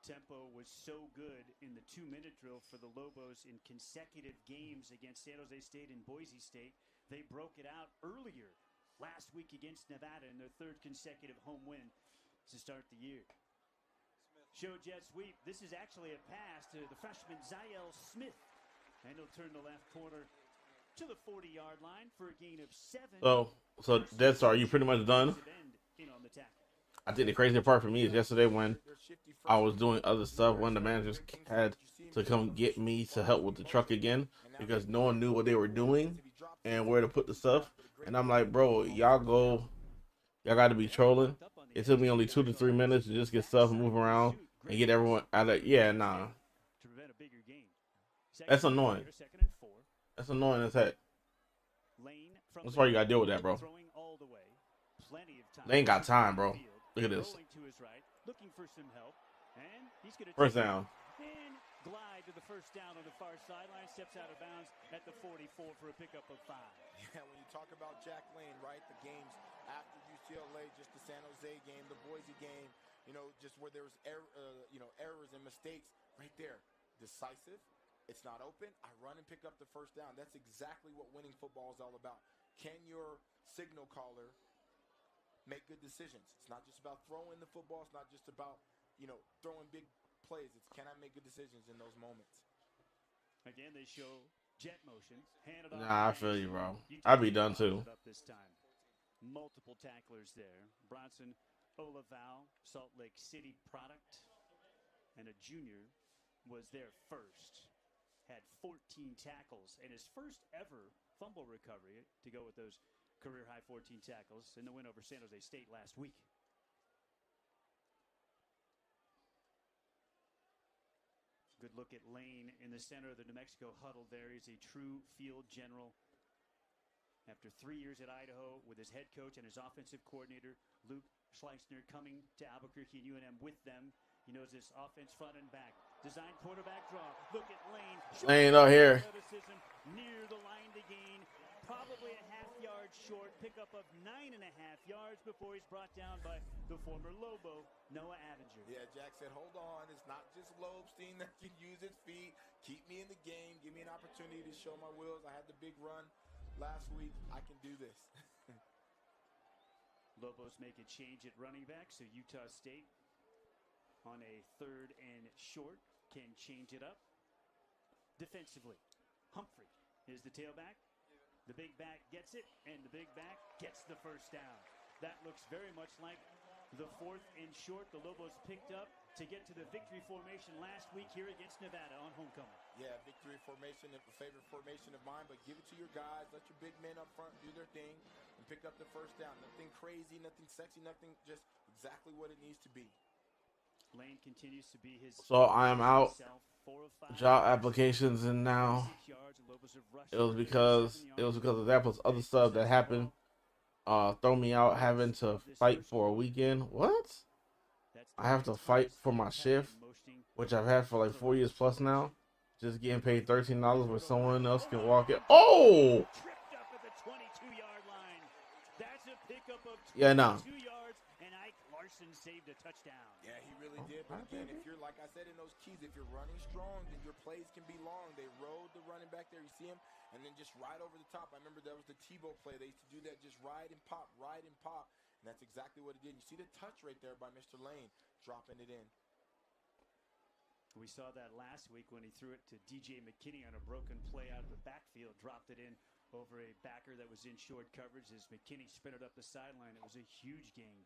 Tempo was so good in the 2-minute drill for the Lobos in consecutive games against San Jose State and Boise State. They broke it out earlier last week against Nevada in their 3rd consecutive home win to start the year. Show jet sweep. This is actually a pass to the freshman Ziel Smith. And he'll turn the left corner to the 40-yard line for a gain of 7. So Dead Star, you pretty much done? I think the crazy part for me is yesterday when I was doing other stuff, when the managers had to come get me to help with the truck again because no one knew what they were doing and where to put the stuff. And I'm like, bro, y'all got to be trolling. It took me only 2 to 3 minutes to just get stuff and move around and get everyone out of. Yeah, nah. That's annoying. That's annoying as heck. That's why you gotta deal with that, bro. They ain't got time, bro. Look at this. First down. Glide to the first down on the far sideline, steps out of bounds at the 44 for a pickup of 5. Yeah, when you talk about Jack Lane, right, the games after UCLA, just the San Jose game, the Boise game, just where there's errors and mistakes, right there, decisive. It's not open. I run and pick up the first down. That's exactly what winning football is all about. Can your signal caller make good decisions? It's not just about throwing the football. It's not just about throwing big plays. It's can I make good decisions in those moments? Again, they show jet motion. Handed off. Nah, I feel you, bro. I'd be done too. This time. Multiple tacklers there. Bronson Olaval, Salt Lake City product, and a junior was there first. Had 14 tackles and his first ever fumble recovery to go with those career high 14 tackles in the win over San Jose State last week. Good look at Lane in the center of the New Mexico huddle there. He's a true field general. After 3 years at Idaho with his head coach and his offensive coordinator, Luke Schleissner, coming to Albuquerque and UNM with them. He knows this offense front and back. Design quarterback draw. Look at Lane. Lane out here. Near the line to gain. Probably a half-yard short. Pickup of 9.5 yards before he's brought down by the former Lobo, Noah Avenger. Yeah, Jack said, hold on. It's not just Lobstein that can use his feet. Keep me in the game. Give me an opportunity to show my wheels. I had the big run last week. I can do this. Lobos make a change at running back, so Utah State on a 3rd and short can change it up. Defensively, Humphrey is the tailback. The big back gets it, and the big back gets the first down. That looks very much like the 4th and short the Lobos picked up to get to the victory formation last week here against Nevada on homecoming. Yeah, victory formation, a favorite formation of mine, but give it to your guys. Let your big men up front do their thing and pick up the first down. Nothing crazy, nothing sexy, nothing, just exactly what it needs to be. Lane continues to be his. So I am out. Job applications in now. It was because of that plus other stuff that happened. Throw me out having to fight for a weekend. What? I have to fight for my shift, which I've had for like 4 years plus now. Just getting paid $13 where someone else can walk it. Oh! Yeah, no. Saved a touchdown. Yeah, he really did. But again, if you're, like I said in those keys, if you're running strong, then your plays can be long. They rode the running back there. You see him, and then just ride over the top. I remember that was the Tebow play. They used to do that, just ride and pop, ride and pop. And that's exactly what it did. You see the touch right there by Mr. Lane, dropping it in. We saw that last week when he threw it to DJ McKinney on a broken play out of the backfield, dropped it in over a backer that was in short coverage as McKinney sprinted up the sideline. It was a huge gain.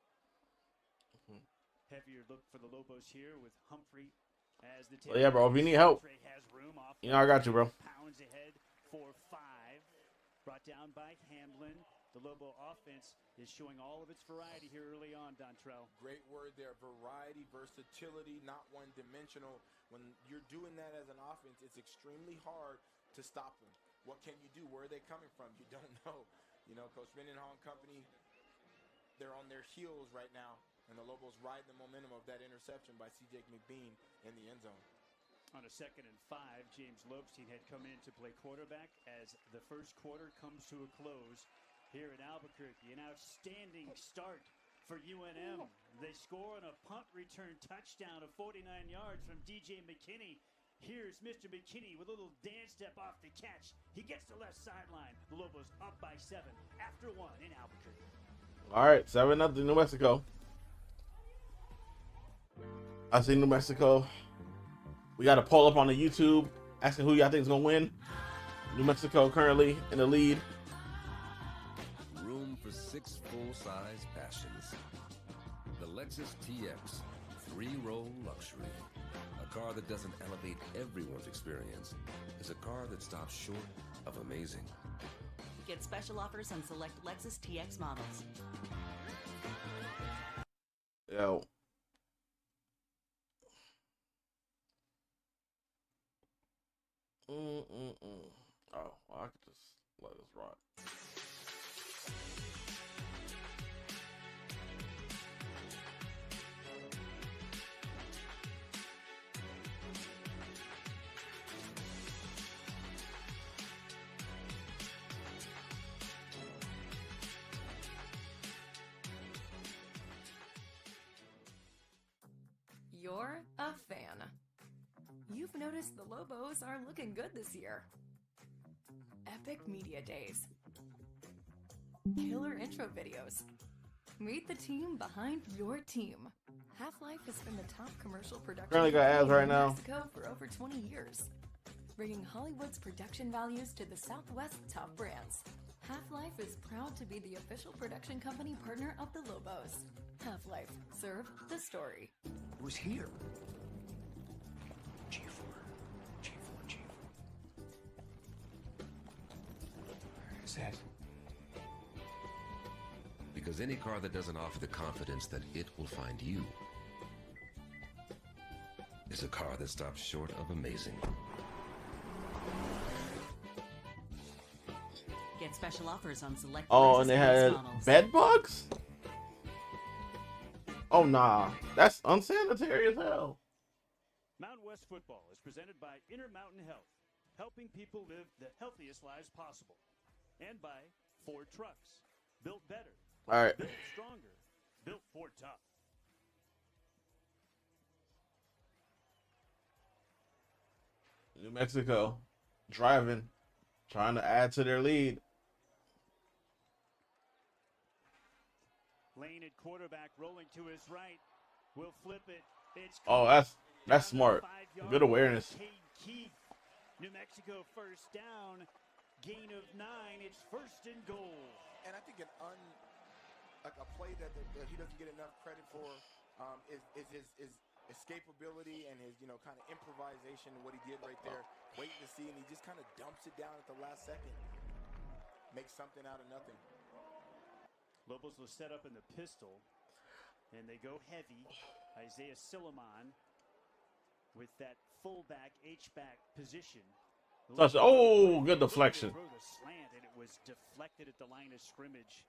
Heavier look for the Lobos here with Humphrey as the well, yeah, bro. If you need help, you know I got you, bro. Pounds ahead for 5. Brought down by Hamlin. The Lobo offense is showing all of its variety here early on, Dontrell. Great word there. Variety, versatility, not one-dimensional. When you're doing that as an offense, it's extremely hard to stop them. What can you do? Where are they coming from? You don't know. Coach Mendenhall and company, they're on their heels right now. And the Lobos ride the momentum of that interception by C.J. McBean in the end zone. On a 2nd and 5, James Lobstein had come in to play quarterback as the first quarter comes to a close here in Albuquerque. An outstanding start for UNM. They score on a punt return touchdown of 49 yards from DJ McKinney. Here's Mr. McKinney with a little dance step off the catch. He gets the left sideline. The Lobos up by 7 after 1 in Albuquerque. All right, 7-0 New Mexico. I see New Mexico. We got a poll up on the YouTube asking who y'all think is going to win. New Mexico currently in the lead. Room for 6 full-size passions. The Lexus TX 3-row luxury. A car that doesn't elevate everyone's experience is a car that stops short of amazing. Get special offers on select Lexus TX models. Yo. Oh, well, I could just let this rock. You're a fan. You've noticed the Lobos are looking good this year. Epic media days. Killer intro videos. Meet the team behind your team. Half-Life has been the top commercial production Currently got ads right in now. Mexico for over 20 years, bringing Hollywood's production values to the Southwest's top brands. Half-Life is proud to be the official production company partner of the Lobos. Half-Life, serve the story. Who's here? G4. Is that? Because any car that doesn't offer the confidence that it will find you is a car that stops short of amazing. Get special offers on select Oh, Lexus and they TX had models. bed bugs? Oh, nah. That's unsanitary as hell. Mountain West Football is presented by Intermountain Health, helping people live the healthiest lives possible. And by Ford Trucks, built better, All right. built stronger, built Ford tough. New Mexico driving, trying to add to their lead. Lane at quarterback rolling to his right. Will flip it. It's Oh, that's smart. Good awareness. Keith. New Mexico first down. Gain of 9. It's first and goal. And I think a play that he doesn't get enough credit for is his escapability and his kind of improvisation and what he did right there. Waiting to see, and he just kind of dumps it down at the last second. Makes something out of nothing. Lobos will set up in the pistol, and they go heavy. Isaiah Silliman with that fullback H-back position. Touch. Oh, good deflection. Throw the slant, and it was deflected at the line of scrimmage.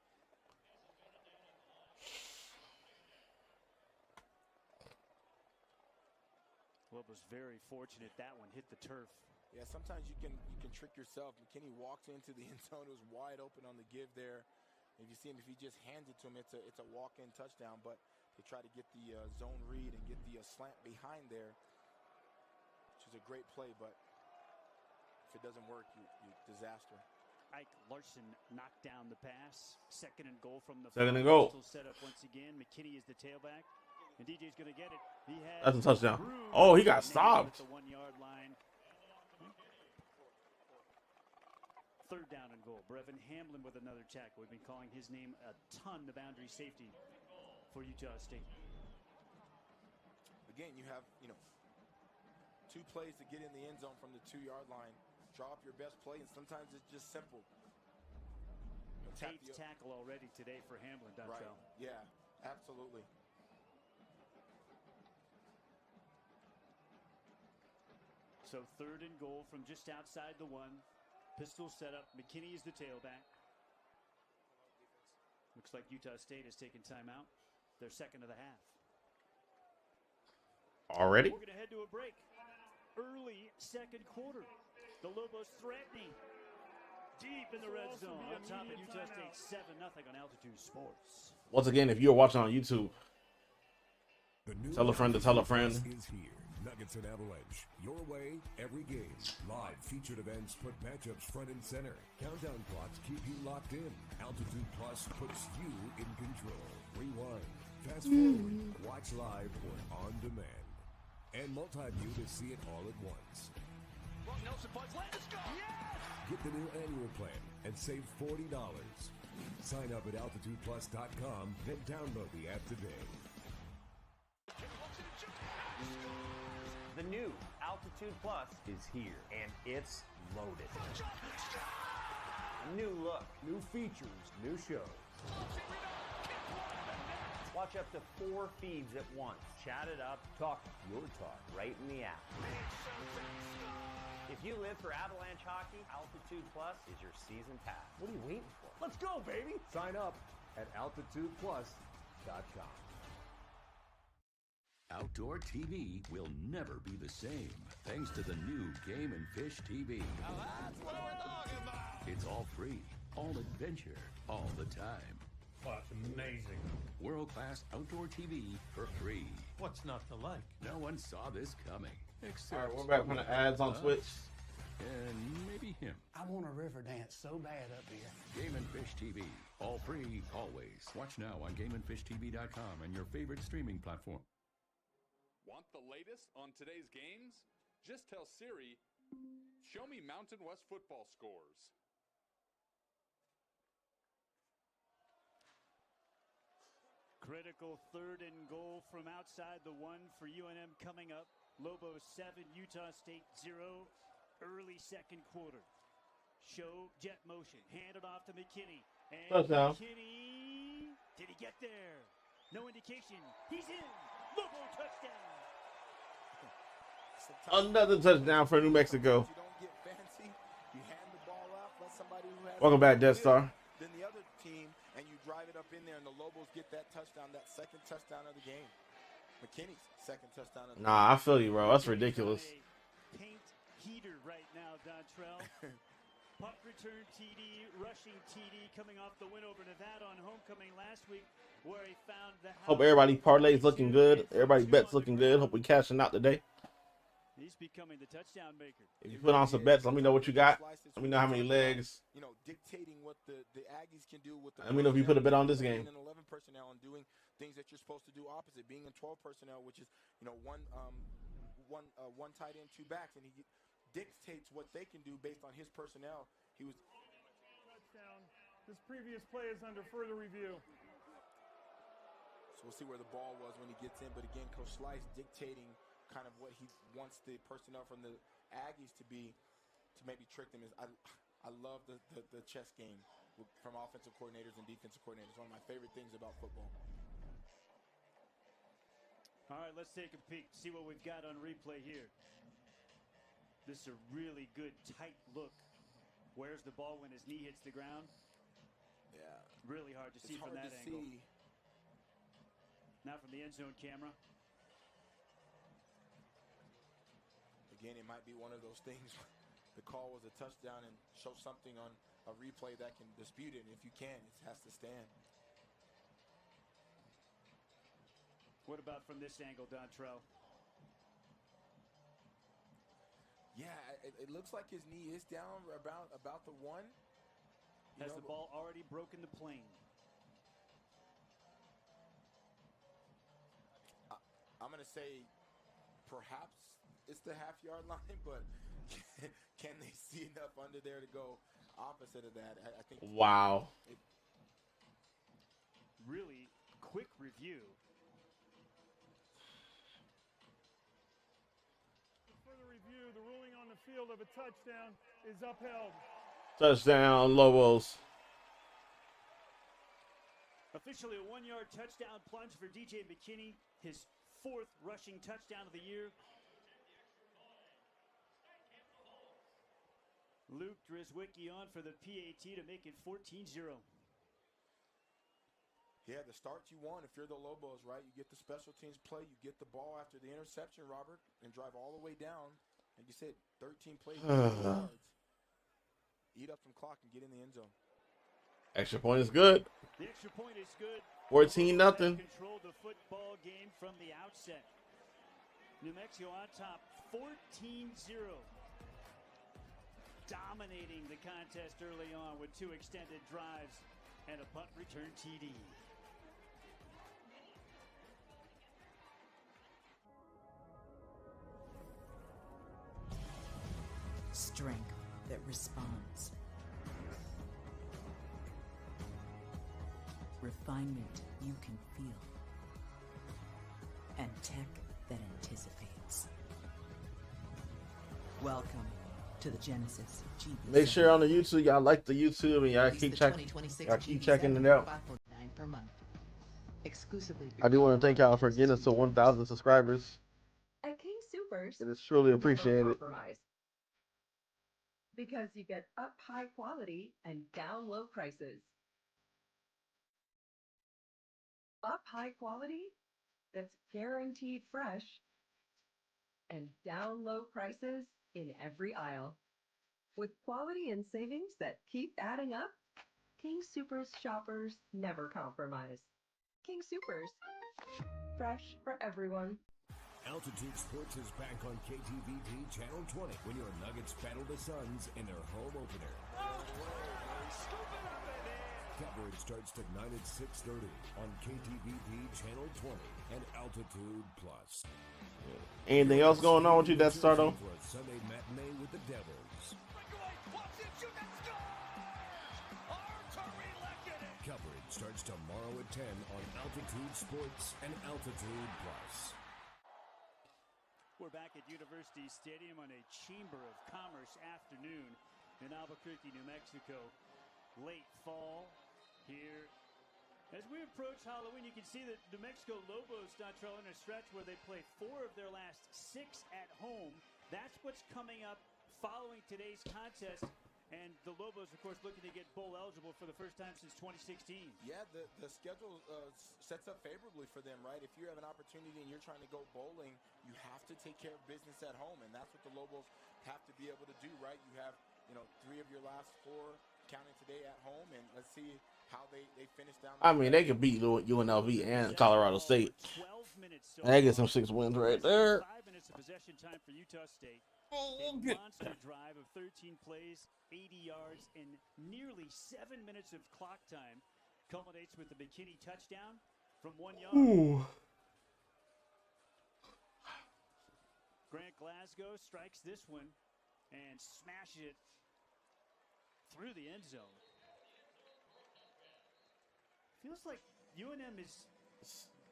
Lobos very fortunate that one hit the turf. Yeah, sometimes you can trick yourself. McKinney walked into the end zone. It was wide open on the give there. If you see him, if he just hands it to him, it's a walk-in touchdown. But they try to get the zone read and get the slant behind there, which is a great play. But if it doesn't work, you disaster. Ike Larson knocked down the pass. Second and goal from the second and goal. Set up once again. McKinney is the tailback, and DJ's going to get it. He has That's a touchdown. Oh, he got stopped. the 1-yard line. Third down and goal. Brevin Hamlin with another tackle. We've been calling his name a ton, the boundary safety for Utah State. Again, you have 2 plays to get in the end zone from the 2-yard line. Draw up your best play, and sometimes it's just simple. 8th tackle already today for Hamlin, Duntrell. Right. Yeah, absolutely. So third and goal from just outside the 1. Pistol set up. McKinney is the tailback. Looks like Utah State has taken timeout. Their second of the half. Already? We're going to head to a break. Early second quarter. The Lobos threatening. Deep in the red zone. On top of Utah State 7-0 on Altitude Sports. Once again, if you're watching on YouTube, tell a friend to tell a friend. Is here. Nuggets and Avalanche. Your way, every game. Live featured events put matchups front and center. Countdown clocks keep you locked in. Altitude Plus puts you in control. Rewind, fast forward, watch live or on demand. And multi-view to see it all at once. Nelson Budge, Landis, go! Yes! Get the new annual plan and save $40. Sign up at altitudeplus.com, then download the app today. The new Altitude Plus is here, and it's loaded. A new look, new features, new shows. Watch up to 4 feeds at once. Chat it up, talk your talk right in the app. If you live for Avalanche hockey, Altitude Plus is your season pass. What are you waiting for? Let's go, baby! Sign up at altitudeplus.com. Outdoor TV will never be the same thanks to the new Game & Fish TV. Now that's what we're talking about. It's all free, all adventure, all the time. Wow, it's amazing. World-class outdoor TV for free. What's not to like? No one saw this coming, except... All right, we're back from the ads on us. Twitch. And maybe him. I want a river dance so bad up here. Game & Fish TV. All free, always. Watch now on GameandFishTV.com and your favorite streaming platform. Want the latest on today's games? Just tell Siri, show me Mountain West football scores. Critical 3rd and goal from outside the 1 for UNM coming up. Lobos 7, Utah State 0. Early second quarter. Show jet motion. Handed off to McKinney. And Touchdown. McKinney, did he get there? No indication. He's in. Lobo touchdown. Another touchdown for New Mexico. You don't get fancy. You hand the ball off. Let somebody who has. Welcome back, Death Star. Then the other team, and you drive it up in there, and the Lobos get that touchdown, that second touchdown of the game. McKinney's second touchdown of the game. Nah, I feel you, bro. That's ridiculous. Paint heater right now, Dontrell. Punt return TD, rushing TD, coming off the win over Nevada on homecoming last week, where he found the. Hope everybody parlays looking good. Everybody bets looking good. Hope we cashing out today. He's becoming the touchdown maker. If you put on some bets, let me know what you got. Let me know how many legs. You know, dictating what the Aggies can do with the. Let me know if you put a bet on this game. Being in 11 personnel and doing things that you're supposed to do opposite. Being in 12 personnel, which is one tight end, 2 backs, and he dictates what they can do based on his personnel. He was touchdown. This previous play is under further review. So we'll see where the ball was when he gets in. But again, Coach Slice dictating kind of what he wants the personnel from the Aggies to be, to maybe trick them. Is I love the chess game from offensive coordinators and defensive coordinators. One of my favorite things about football. All right, let's take a peek, see what we've got on replay here. This is a really good tight look. Where's the ball when his knee hits the ground? Yeah. Really hard to see from that angle. Now from the end zone camera. Again, it might be one of those things. The call was a touchdown and show something on a replay that can dispute it. And if you can, it has to stand. What about from this angle, Dontrell? Yeah, it looks like his knee is down about the 1. Has the ball already broken the plane? I'm going to say perhaps it's the half-yard line, but can they see enough under there to go opposite of that? I think. Wow. Really quick review. Further review, the ruling on the field of a touchdown is upheld. Touchdown, Lobos. Officially a 1-yard touchdown plunge for DJ McKinney, his 4th rushing touchdown of the year. Luke Drizwicki on for the PAT to make it 14-0. Yeah, the start you want if you're the Lobos, right? You get the special teams play, you get the ball after the interception, Robert, and drive all the way down. Like you said, 13 plays, yards. Eat up some clock and get in the end zone. Extra point is good. The extra point is good. 14-0. Controlled the football game from the outset. New Mexico on top, 14-0. Dominating the contest early on with 2 extended drives and a punt return TD. Strength that responds. Refinement you can feel. And tech that anticipates. Welcome to the Genesis GP. Make sure on the YouTube y'all like the YouTube and y'all keep checking it out. $5.49 per month. Exclusively. I do want to thank y'all for getting us to 1,000 subscribers. At King Supers, It is truly appreciated. compromise. Because you get up high quality and down low prices. Up high quality that's guaranteed fresh and down low prices in every aisle. With quality and savings that keep adding up, King Supers shoppers never compromise. King Supers, fresh for everyone. Altitude Sports is back on KTVT Channel 20 when your Nuggets battle the Suns in their home opener. Coverage starts tonight at 6:30 on KTVT Channel 20 and Altitude Plus. Anything else going on with you that start on? For a Sunday matinee with the Devils. Coverage starts tomorrow at 10 on Altitude Sports and Altitude Plus. We're back at University Stadium on a Chamber of Commerce afternoon in Albuquerque, New Mexico. Late fall here. As we approach Halloween, you can see that New Mexico Lobos, Dontrell, in a stretch where they play 4 of their last 6 at home. That's what's coming up following today's contest. And the Lobos, of course, looking to get bowl eligible for the first time since 2016. Yeah, the schedule sets up favorably for them, right? If you have an opportunity and you're trying to go bowling, you have to take care of business at home, and that's what the Lobos have to be able to do, right? You have, 3 of your last 4 counting today at home, and let's see how they finish down. I mean, they could beat UNLV and Colorado State. And they get some 6 wins right there. 5 minutes of possession time for Utah State. A monster drive of 13 plays, 80 yards, and nearly 7 minutes of clock time culminates with the McKinney touchdown from 1 yard. Ooh. Grant Glasgow strikes this one and smashes it through the end zone. Feels like UNM is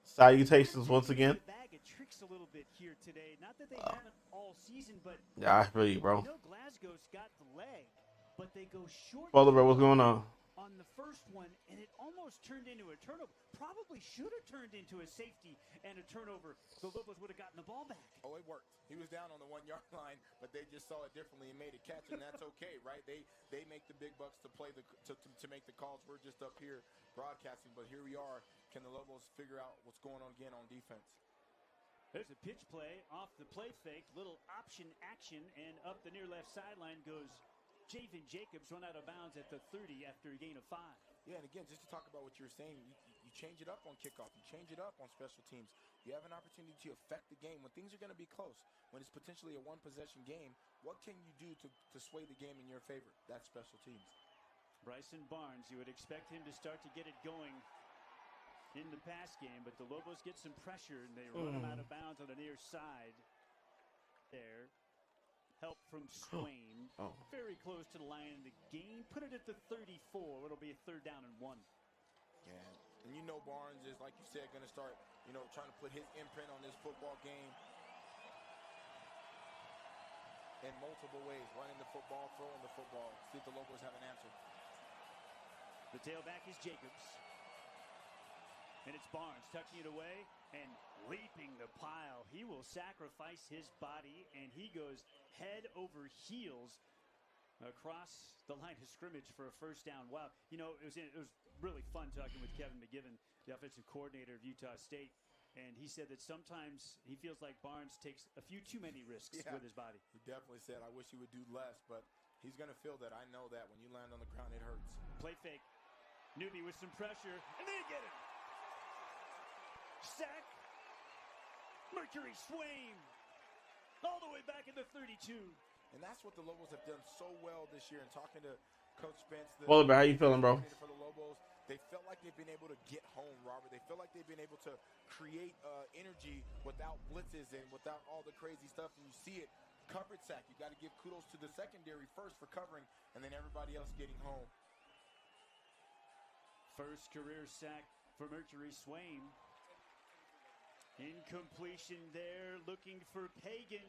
Salutations once again. bag of tricks a little bit here today. Not that they haven't all season, but Yeah, I feel you, bro. Glasgow's got the leg, but they go short. Father, bro, what's going on? On the first one, and it almost turned into a turnover. Probably should have turned into a safety and a turnover. The Lobos would have gotten the ball back. Oh, it worked. He was down on the 1 yard line, but they just saw it differently and made a catch, and that's okay, right? They make the big bucks to play to make the calls. We're just up here broadcasting, but here we are. Can the Lobos figure out what's going on again on defense? There's a pitch play off the play fake, little option action, and up the near left sideline goes Javen Jacobs, run out of bounds at the 30 after a gain of 5. Yeah, and again, just to talk about what you're saying, you change it up on kickoff, you change it up on special teams. You have an opportunity to affect the game when things are going to be close, when it's potentially a one-possession game. What can you do to sway the game in your favor? That's special teams. Bryson Barnes, you would expect him to start to get it going in the pass game, but the Lobos get some pressure, and they run him out of bounds on the near side there. Help from Swain. Very close to the line of the game. Put it at the 34. It'll be a 3rd down and 1. Yeah, and Barnes is, like you said, going to start, trying to put his imprint on this football game in multiple ways. Running the football, throwing the football. See if the Lobos have an answer. The tailback is Jacobs. And it's Barnes tucking it away and leaping the pile. He will sacrifice his body, and he goes head over heels across the line of scrimmage for a 1st down. Wow. It was really fun talking with Kevin McGivern, the offensive coordinator of Utah State. And he said that sometimes he feels like Barnes takes a few too many risks with his body. He definitely said, I wish he would do less, but he's going to feel that. I know that when you land on the ground, it hurts. Play fake. Newby with some pressure, and they get it. Sack. Mercury Swain. All the way back in the 32. And that's what the Lobos have done so well this year. And talking to Coach Spence, Well, how you feeling, bro? For the Lobos, they felt like they've been able to get home, Robert. They feel like they've been able to create energy without blitzes and without all the crazy stuff. And you see it, covered sack. You got to give kudos to the secondary first for covering, and then everybody else getting home. First career sack for Mercury Swain. Incompletion there, looking for Pagan.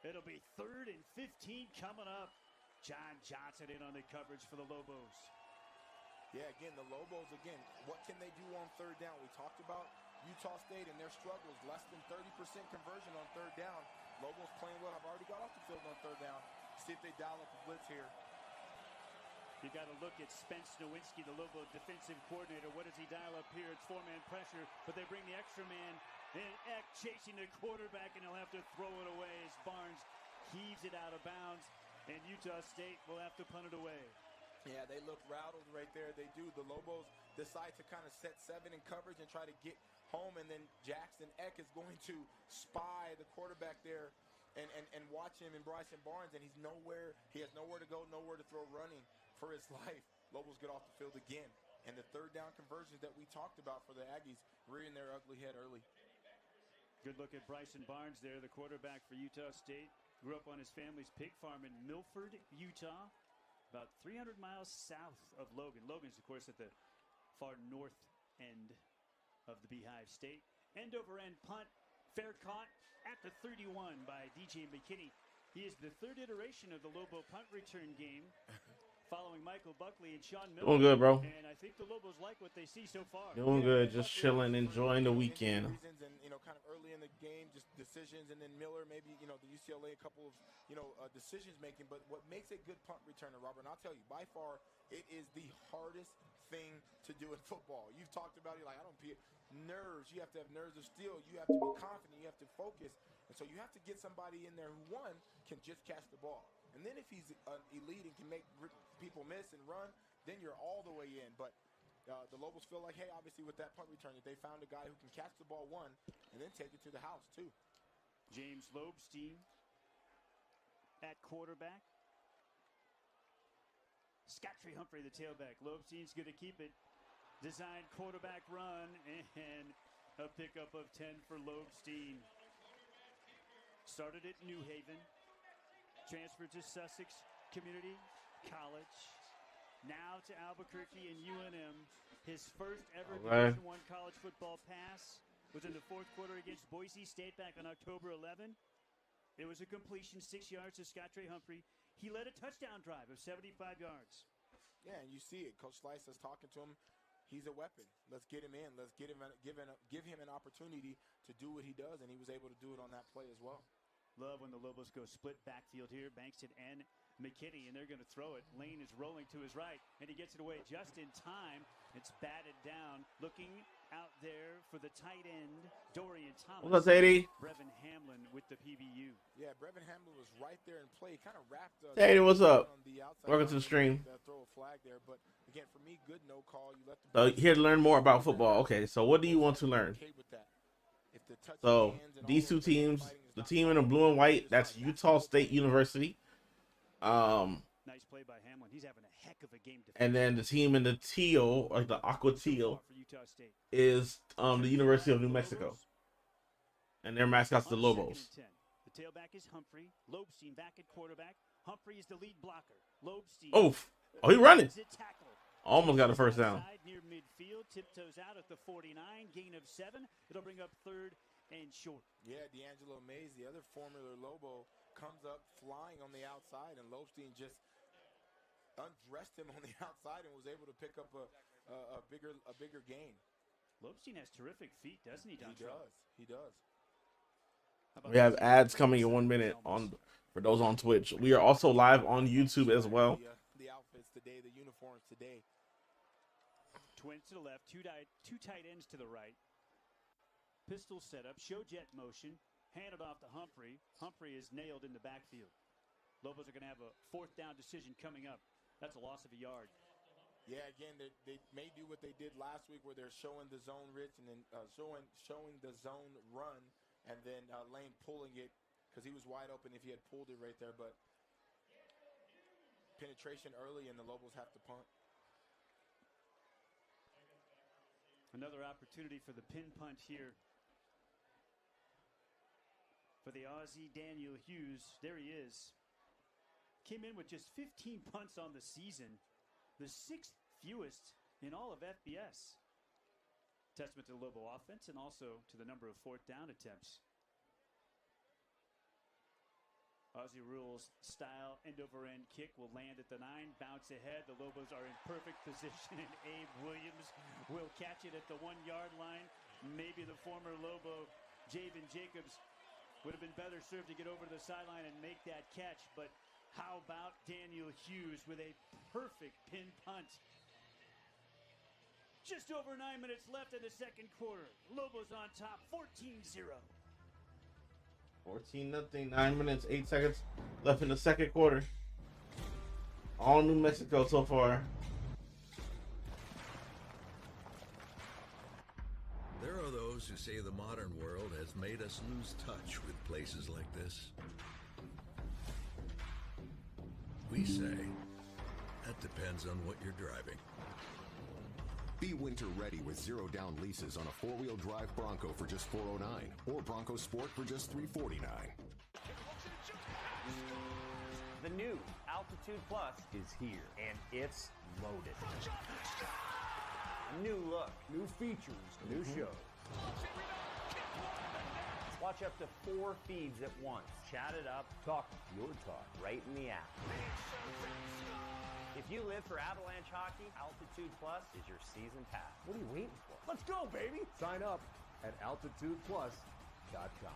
It'll be 3rd and 15 coming up. John Johnson in on the coverage for the Lobos. Yeah, again, the Lobos, what can they do on 3rd down? We talked about Utah State and their struggles, less than 30% conversion on 3rd down. Lobos playing well. I've already got off the field on 3rd down. See if they dial up a blitz here. You got to look at Spence Nowinski, the Lobo defensive coordinator. What does he dial up here? It's 4-man pressure, but they bring the extra man. And Eck chasing the quarterback, and he'll have to throw it away as Barnes heaves it out of bounds. And Utah State will have to punt it away. Yeah, they look rattled right there. They do. The Lobos decide to kind of set 7 in coverage and try to get home, and then Jackson Eck is going to spy the quarterback there and watch him and Bryson Barnes, and he has nowhere to go, nowhere to throw running for his life. Lobos get off the field again. And the 3rd down conversions that we talked about for the Aggies rearing their ugly head early. Good look at Bryson Barnes there, the quarterback for Utah State. Grew up on his family's pig farm in Milford, Utah, about 300 miles south of Logan. Logan's, of course, at the far north end of the Beehive State. End over end punt, fair caught at the 31 by DJ McKinney. He is the 3rd iteration of the Lobo punt return game, following Michael Buckley and Sean Miller. Doing good, bro. And I think the Lobos like what they see so far. Doing good, just chilling, enjoying the weekend. Reasons and, kind of early in the game, just decisions, and then Miller, maybe, the UCLA, a couple of, decisions making. But what makes a good punt returner, Robert, and I'll tell you, by far, it is the hardest thing to do in football. You've talked about it, like, nerves. You have to have nerves of steel. You have to be confident. You have to focus. And so you have to get somebody in there who, one, can just catch the ball. And then if he's elite and can make people miss and run, then you're all the way in. But the Lobos feel like, hey, obviously with that punt return, that they found a guy who can catch the ball, one, and then take it to the house, too. James Lobstein at quarterback. Scottrey Humphrey, the tailback. Lobstein's going to keep it. Designed quarterback run and a pickup of 10 for Lobstein. Started at New Haven. Transferred to Sussex Community College. Now to Albuquerque and UNM. His first ever Division I college football pass was in the 4th quarter against Boise State back on October 11. It was a completion, 6 yards to Scottrey Humphrey. He led a touchdown drive of 75 yards. Yeah, and you see it. Coach Slice is talking to him. He's a weapon. Let's get him in. Let's give him an opportunity to do what he does, and he was able to do it on that play as well. Love when the Lobos go split backfield here. Bankston and McKinney, and they're going to throw it. Lane is rolling to his right, and he gets it away just in time. It's batted down. Looking out there for the tight end, Dorian Thomas. What's up, Sadie? Brevin Hamlin with the PBU. Yeah, Brevin Hamlin was right there in play. Kind of wrapped up. Sadie, what's up? Welcome to the stream. Throw a flag there, but again, for me, good no call. You let So here to learn more about football. Okay, so what do you want to learn? So these two teams, the team in the blue and white, that's Utah State University. Nice play by Hamlin. He's having a heck of a game. And then the team in the teal, like the aqua teal, is the University of New Mexico. And their mascot's the Lobos. The tailback is Humphrey. Lobstein back at quarterback. Humphrey is the lead blocker. Lobstein. Oh, he running. Almost got a first down. Near midfield, tiptoes out at the 49, gain of 7. It'll bring up 3rd and short. Yeah, D'Angelo Mays, the other former Lobo, comes up flying on the outside, and Lobstein just undressed him on the outside and was able to pick up a bigger gain. Lobstein has terrific feet, doesn't he, Don? He does. We have ads coming in 1 minute for those on Twitch. We are also live on YouTube as well. The outfits today, the uniforms today. Twins to the left, two tight ends to the right. Pistol setup, show jet motion, handed off to Humphrey. Humphrey is nailed in the backfield. Lobos are going to have a 4th down decision coming up. That's a loss of a yard. Yeah, again, they may do what they did last week, where they're showing the zone rich and then showing the zone run, and then Lane pulling it because he was wide open if he had pulled it right there. But penetration early, and the Lobos have to punt. Another opportunity for the pin punt here for the Aussie Daniel Hughes. There he is. Came in with just 15 punts on the season, the 6th fewest in all of FBS. Testament to the Lobo offense and also to the number of 4th down attempts. Aussie rules style end-over-end kick will land at the 9, bounce ahead. The Lobos are in perfect position, and Abe Williams will catch it at the 1-yard line. Maybe the former Lobo, Javen Jacobs, would have been better served to get over to the sideline and make that catch, but how about Daniel Hughes with a perfect pin punt? Just over 9 minutes left in the second quarter. Lobos on top, 14-0. 14-0, 9 minutes, 8 seconds left in the second quarter. All New Mexico so far. There are those who say the modern world has made us lose touch with places like this. We say, that depends on what you're driving. Be winter ready with 0 down leases on a 4-wheel drive Bronco for just $409 or Bronco Sport for just $349. The new Altitude Plus is here, and it's loaded. A new look, new features, new shows. Watch up to 4 feeds at once. Chat it up, talk your talk right in the app. If you live for Avalanche hockey, Altitude Plus is your season pass. What are you waiting for? Let's go, baby! Sign up at altitudeplus.com.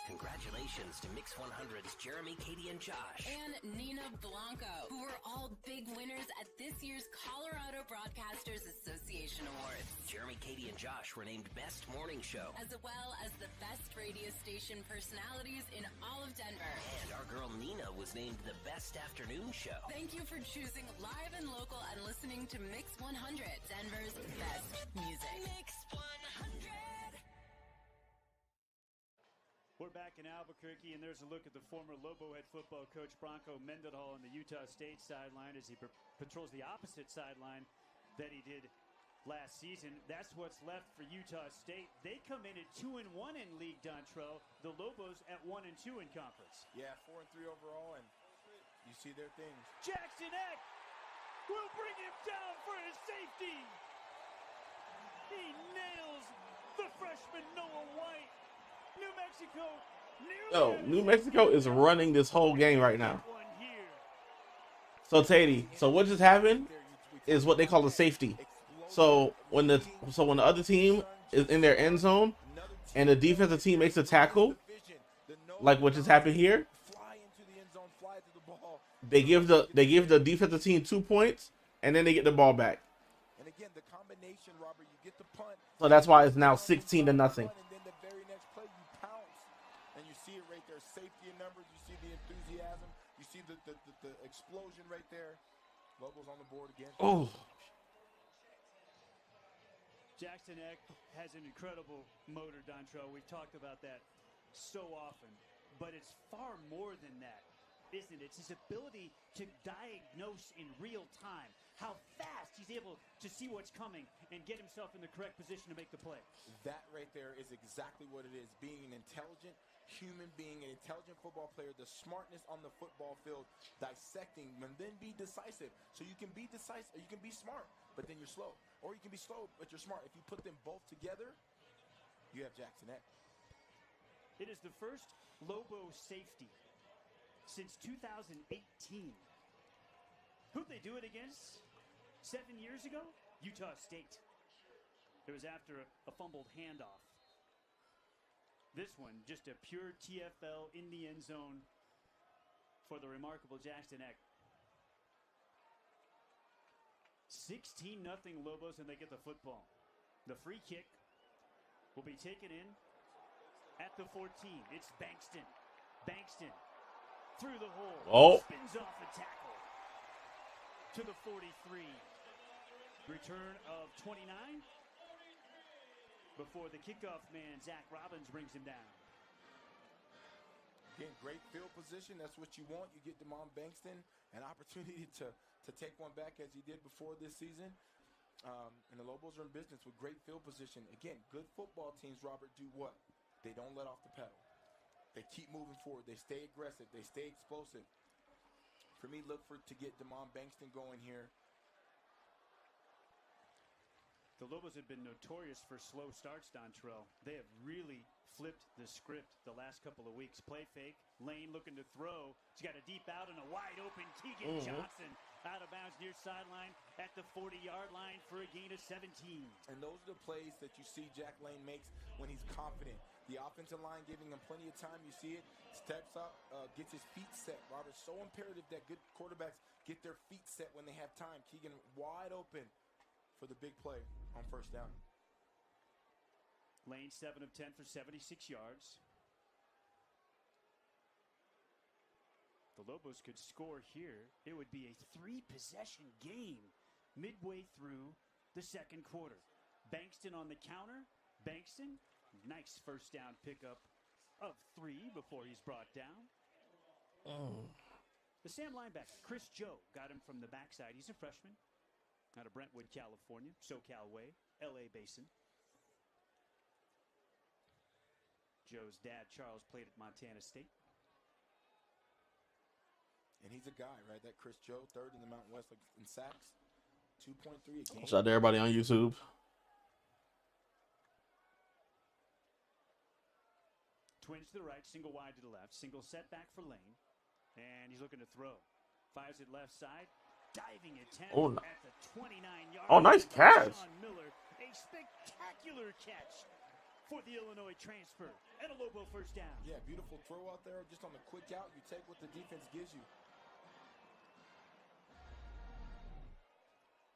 Congratulations to Mix 100's Jeremy, Katie, and Josh. And Nina Blanco, who were all big winners at this year's Colorado Broadcasters Association Awards. Jeremy, Katie, and Josh were named Best Morning Show. As well as the best radio station personalities in all of Denver. And our girl Nina was named the Best Afternoon Show. Thank you for choosing live and local and listening to Mix 100, Denver's best music. Mix 100. We're back in Albuquerque, and there's a look at the former Lobo head football coach Bronco Mendenhall on the Utah State sideline as he patrols the opposite sideline that he did last season. That's what's left for Utah State. They come in at 2-1 in league, Dontrell. The Lobos at 1-2 in conference. Yeah, 4-3 overall, and you see their things. Jackson Eck will bring him down for his safety. He nails the freshman Noah White. New Mexico. New Mexico is running this whole game right now. So Tady, so what just happened is what they call a safety. So when the other team is in their end zone and the defensive team makes a tackle, like what just happened here, they give the defensive team 2 points and then they get the ball back. And again, the combination, Robert, you get the punt. So that's why it's now 16-0. And then the very next play, you pounce. And you see it right there, safety in numbers. You see the enthusiasm. You see the explosion right there. Lobos on the board again. Oh. Jackson Eck has an incredible motor, Dontrell. We've talked about that so often. But it's far more than that, isn't it? It's his ability to diagnose in real time how fast he's able to see what's coming and get himself in the correct position to make the play. That right there is exactly what it is. Being an intelligent human being, an intelligent football player, the smartness on the football field, dissecting, and then be decisive. So you can be decisive, you can be smart, but then you're slow. Or you can be slow, but you're smart. If you put them both together, you have Jackson Eck. It is the first Lobo safety since 2018. Who'd they do it against 7 years ago? Utah State. It was after a fumbled handoff. This one, just a pure TFL in the end zone for the remarkable Jackson Eck. 16-0 Lobos, and they get the football. The free kick will be taken in at the 14. It's Bankston. Bankston through the hole. Oh. Spins off the tackle to the 43. Return of 29. Before the kickoff man, Zach Robbins, brings him down. Again, great field position. That's what you want. You get DeMond Bankston an opportunity to take one back as he did before this season. And the Lobos are in business with great field position. Again, good football teams, Robert, do what? They don't let off the pedal. They keep moving forward. They stay aggressive. They stay explosive. For me, look to get DeMond Bankston going here. The Lobos have been notorious for slow starts, Dontrell. They have really flipped the script the last couple of weeks. Play fake. Lane looking to throw. He's got a deep out and a wide open Keegan Johnson out of bounds near sideline at the 40-yard line for a gain of 17. And those are the plays that you see Jack Lane makes when he's confident. The offensive line giving him plenty of time. You see it. Steps up, gets his feet set. Robert, so imperative that good quarterbacks get their feet set when they have time. Keegan wide open for the big play on first down. Lane 7 of 10 for 76 yards. The Lobos could score here. It would be a 3-possession game midway through the second quarter. Bankston on the counter. Bankston, nice first down pickup of 3 before he's brought down. The Sam linebacker, Chris Joe, got him from the backside. He's a freshman out of Brentwood, California, SoCal Way, LA Basin. Joe's dad, Charles, played at Montana State. And he's a guy, right? That Chris Joe, third in the Mountain West in sacks, 2.3 a game. Shout out to everybody on YouTube. Twins to the right, single wide to the left, single setback for Lane. And he's looking to throw. Fires it left side. Diving attempt at the 29-yard line. Oh, nice catch. Sean Miller, a spectacular catch for the Illinois transfer. And a Lobo first down. Yeah, beautiful throw out there. Just on the quick out, you take what the defense gives you.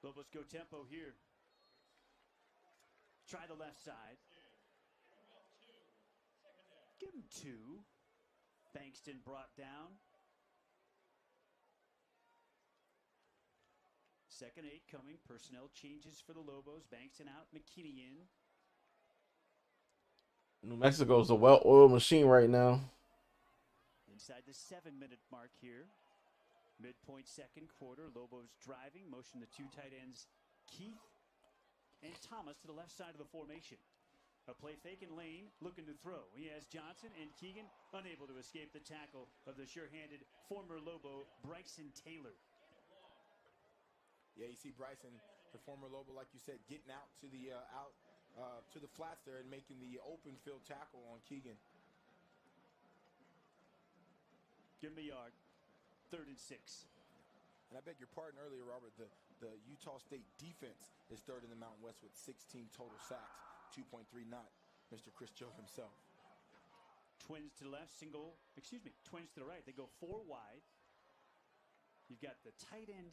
Lobos go tempo here. Try the left side. Give him 2. Bankston brought down. Second 8 coming. Personnel changes for the Lobos. Bankston out. McKinney in. New Mexico is a well-oiled machine right now. Inside the 7-minute mark here. Midpoint second quarter. Lobos driving. Motion the 2 tight ends, Keith and Thomas, to the left side of the formation. A play fake in Lane, looking to throw. He has Johnson and Keegan unable to escape the tackle of the sure-handed former Lobo, Bryson Taylor. Yeah, you see Bryson, the former Lobo, like you said, getting out to the to the flats there and making the open field tackle on Keegan. Give him a yard. 3rd and 6. And I beg your pardon earlier, Robert. The Utah State defense is 3rd in the Mountain West with 16 total sacks. 2.3 not Mr. Chris Joe himself. Twins to the left, twins to the right. They go 4 wide. You've got the tight end,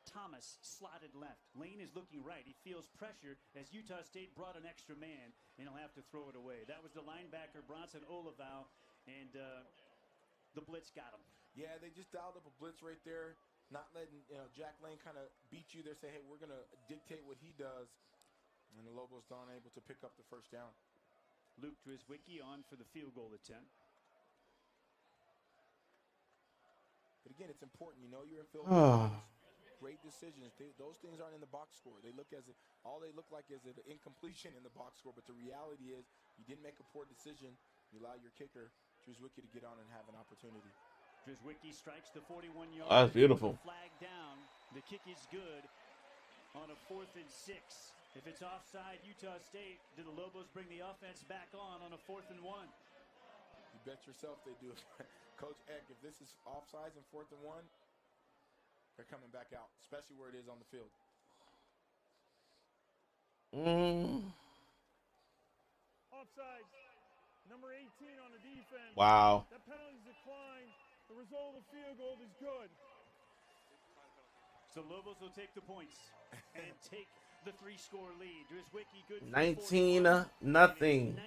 Thomas, slotted left. Lane is looking right. He feels pressure as Utah State brought an extra man, and he'll have to throw it away. That was the linebacker, Bronson Olavow, and the blitz got him. Yeah, they just dialed up a blitz right there, not letting Jack Lane kind of beat you there, say, hey, we're going to dictate what he does. And the Lobos unable to pick up the first down. Luke Drizwicki on for the field goal attempt. But again, it's important. You know you're in field goal. Great decisions. Those things aren't in the box score. They look all they look like is an incompletion in the box score. But the reality is you didn't make a poor decision. You allow your kicker, Drizwicki, to get on and have an opportunity. Drizwicki strikes the 41-yard. Oh, that's beautiful. Flag down. The kick is good on a 4th and 6. If it's offside, Utah State, do the Lobos bring the offense back on a 4th and 1? You bet yourself they do. Coach Eck, if this is offsides and 4th and 1, they're coming back out, especially where it is on the field. Offside. Number 18 on the defense. Wow. That penalty's declined. The result of the field goal is good. So Lobos will take the points and take the 3-score lead. Drizwicki good for 19-0. 19-0,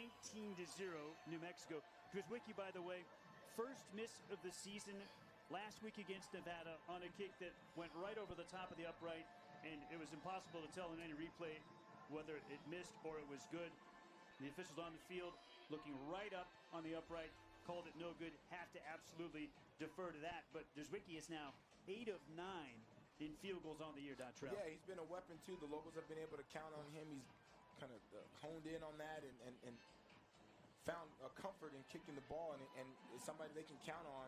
New Mexico. Drizwicki, by the way, first miss of the season last week against Nevada on a kick that went right over the top of the upright, and it was impossible to tell in any replay whether it missed or it was good. The officials on the field looking right up on the upright, called it no good. Have to absolutely defer to that. But Drizwicki is now 8 of 9 in field goals on the year, Dontrell. Yeah, he's been a weapon, too. The Lobos have been able to count on him. He's kind of honed in on that and found a comfort in kicking the ball and is somebody they can count on.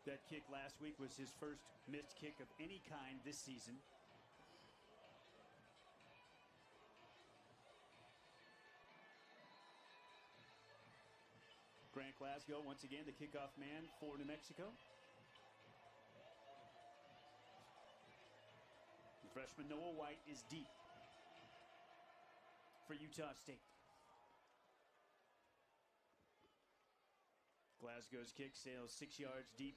That kick last week was his first missed kick of any kind this season. Grant Glasgow, once again, the kickoff man for New Mexico. The freshman Noah White is deep for Utah State. Glasgow's kick sails 6 yards deep.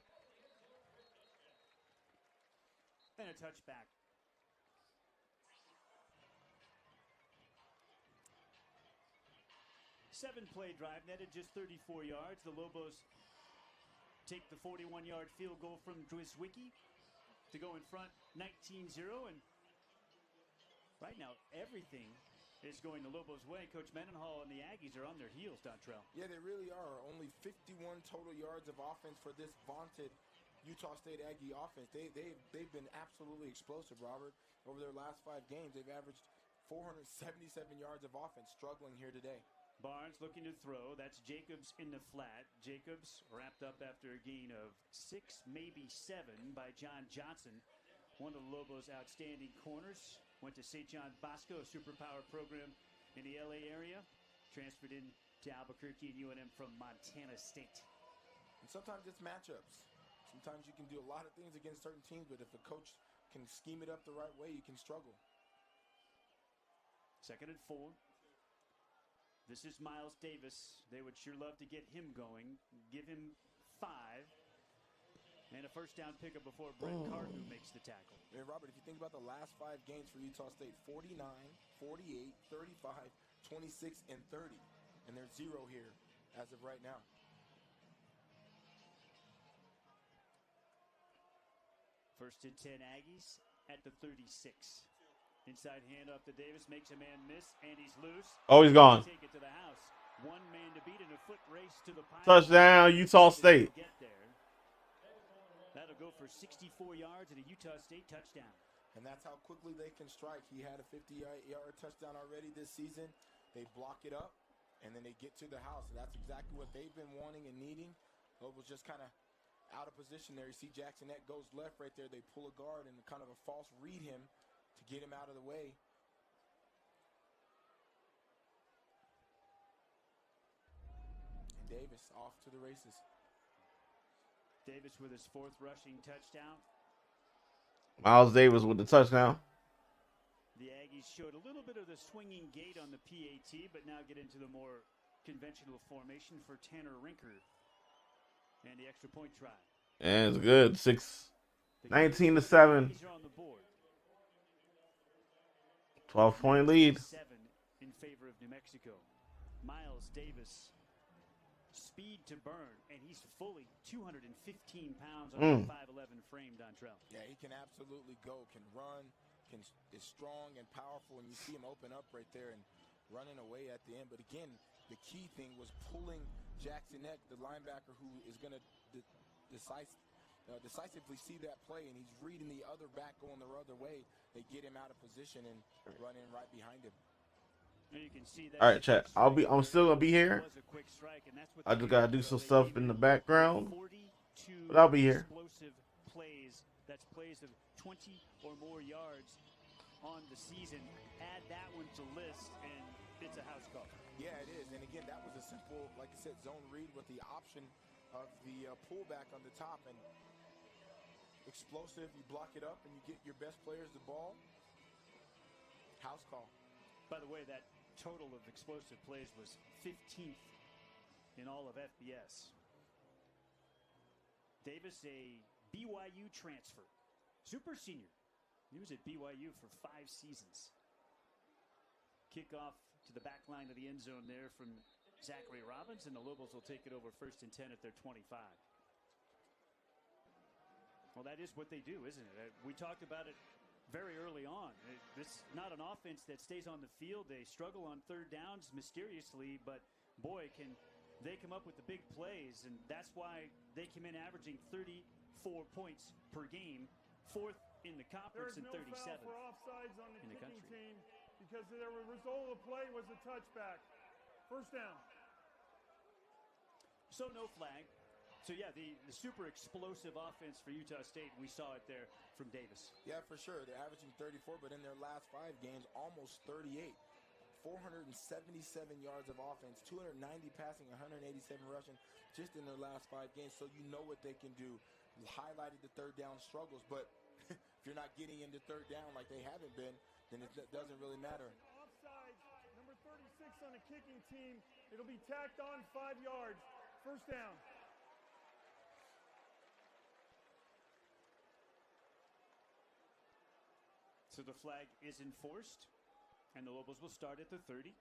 And a touchback. Seven-play drive netted just 34 yards. The Lobos take the 41-yard field goal from Dwiswicki to go in front 19-0. And right now, everything is going the Lobos' way. Coach Mendenhall and the Aggies are on their heels, Dontrell. Yeah, they really are. Only 51 total yards of offense for this vaunted Utah State Aggie offense. They've been absolutely explosive, Robert. Over their last 5 games, they've averaged 477 yards of offense, struggling here today. Barnes looking to throw. That's Jacobs in the flat. Jacobs wrapped up after a gain of 6, maybe 7 by John Johnson, one of the Lobos' outstanding corners. Went to St. John Bosco, a superpower program in the LA area. Transferred in to Albuquerque and UNM from Montana State. And sometimes it's matchups. Sometimes you can do a lot of things against certain teams, but if a coach can scheme it up the right way, you can struggle. 2nd and 4. This is Miles Davis. They would sure love to get him going. Give him 5. And a first down pickup before Brent Cardew makes the tackle. Yeah, Robert, if you think about the last 5 games for Utah State, 49, 48, 35, 26, and 30. And they're 0 here as of right now. First and 10 Aggies at the 36. Inside handoff to Davis, makes a man miss, and he's loose. Oh, he's gone. Take it to the house. One man to beat in a foot race to the pile. Touchdown, Utah State. Get there. That'll go for 64 yards and a Utah State touchdown. And that's how quickly they can strike. He had a 50-yard touchdown already this season. They block it up, and then they get to the house. And that's exactly what they've been wanting and needing. Lobos just kind of out of position there. You see Jackson Eck goes left right there. They pull a guard and kind of a false read him to get him out of the way. And Davis off to the races. Davis with his 4th rushing touchdown. Miles Davis with the touchdown. The Aggies showed a little bit of the swinging gait on the PAT, but now get into the more conventional formation for Tanner Rinker and the extra point try. And it's good. 19-7. 12-point lead. 7 in favor of New Mexico. Miles Davis, speed to burn, and he's fully 215 pounds on a 5'11" frame, Dontrell. Yeah, he can absolutely go, can run, is strong and powerful, and you see him open up right there and running away at the end. But again, the key thing was pulling Jackson Eck, the linebacker who is going to decisively see that play, and he's reading the other back going the other way. They get him out of position and run in right behind him. You can see that. All right, chat. I'm still gonna be here. I just gotta do some stuff in the background, but I'll be here. Explosive plays. That's plays of 20 or more yards on the season. Add that one to list, and it's a house call. Yeah, it is. And again, that was a simple, like I said, zone read with the option of the pullback on the top, and explosive. You block it up, and you get your best players the ball. House call. By the way, that total of explosive plays was 15th in all of FBS. Davis, a BYU transfer, super senior. He was at BYU for 5 seasons. Kickoff to the back line of the end zone there from Zachary Robbins, and the Lobos will take it over 1st and 10 at their 25. Well, that is what they do, isn't it? We talked about it very early on. It's not an offense that stays on the field. They struggle on 3rd downs mysteriously, but boy, can they come up with the big plays, and that's why they came in averaging 34 points per game, 4th in the conference and 37th for offsides on the in the kicking country. team because the result of the play was a touchback. 1st down. So no flag. So, yeah, the super explosive offense for Utah State, we saw it there from Davis. Yeah, for sure. They're averaging 34, but in their last 5 games, almost 38. 477 yards of offense, 290 passing, 187 rushing just in their last 5 games. So you know what they can do. You highlighted the third down struggles, but if you're not getting into third down like they haven't been, then it doesn't really matter. Offside, number 36 on the kicking team. It'll be tacked on 5 yards. First down. So the flag is enforced, and the Lobos will start at the 30.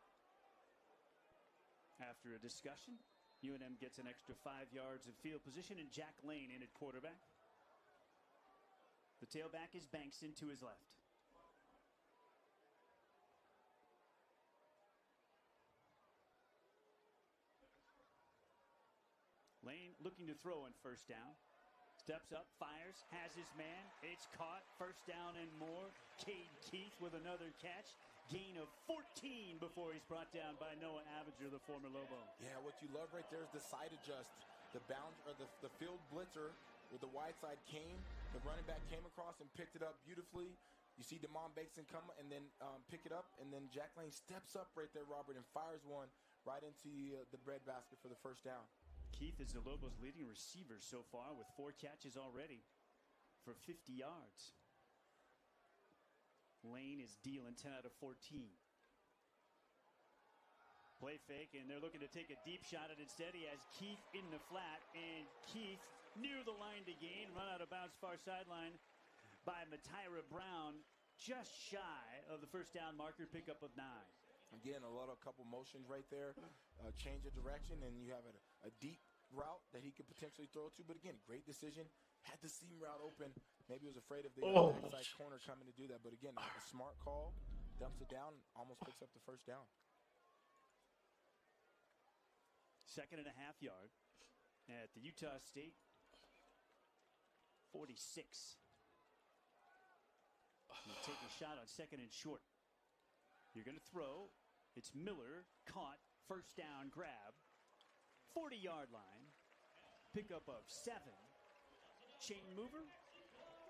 After a discussion, UNM gets an extra 5 yards of field position, and Jack Lane in at quarterback. The tailback is Bankston to his left. Lane looking to throw on first down. Steps up, fires, has his man. It's caught. First down and more. Cade Keith with another catch. Gain of 14 before he's brought down by Noah Abinger, the former Lobo. Yeah, what you love right there is the side adjust. The bound or the field blitzer with the wide side came. The running back came across and picked it up beautifully. You see Damon Bakeson come and then pick it up, and then Jack Lane steps up right there, Robert, and fires one right into the breadbasket for the first down. Keith is the Lobos' leading receiver so far with 4 catches already for 50 yards. Lane is dealing 10 out of 14. Play fake, and they're looking to take a deep shot, and instead he has Keith in the flat, and Keith near the line to gain, run out of bounds far sideline by Matyra Brown, just shy of the first down marker, pickup of 9. Again, a couple motions right there, change of direction, and you have a deep route that he could potentially throw to. But again, great decision. Had the seam route open. Maybe he was afraid of the backside corner coming to do that. But again, a smart call, dumps it down, almost picks up the first down. 2.5 yard at the Utah State 46. You take a shot on 2nd and short. You're going to throw. It's Miller, caught, first down grab, 40-yard line, pickup of 7. Chain mover,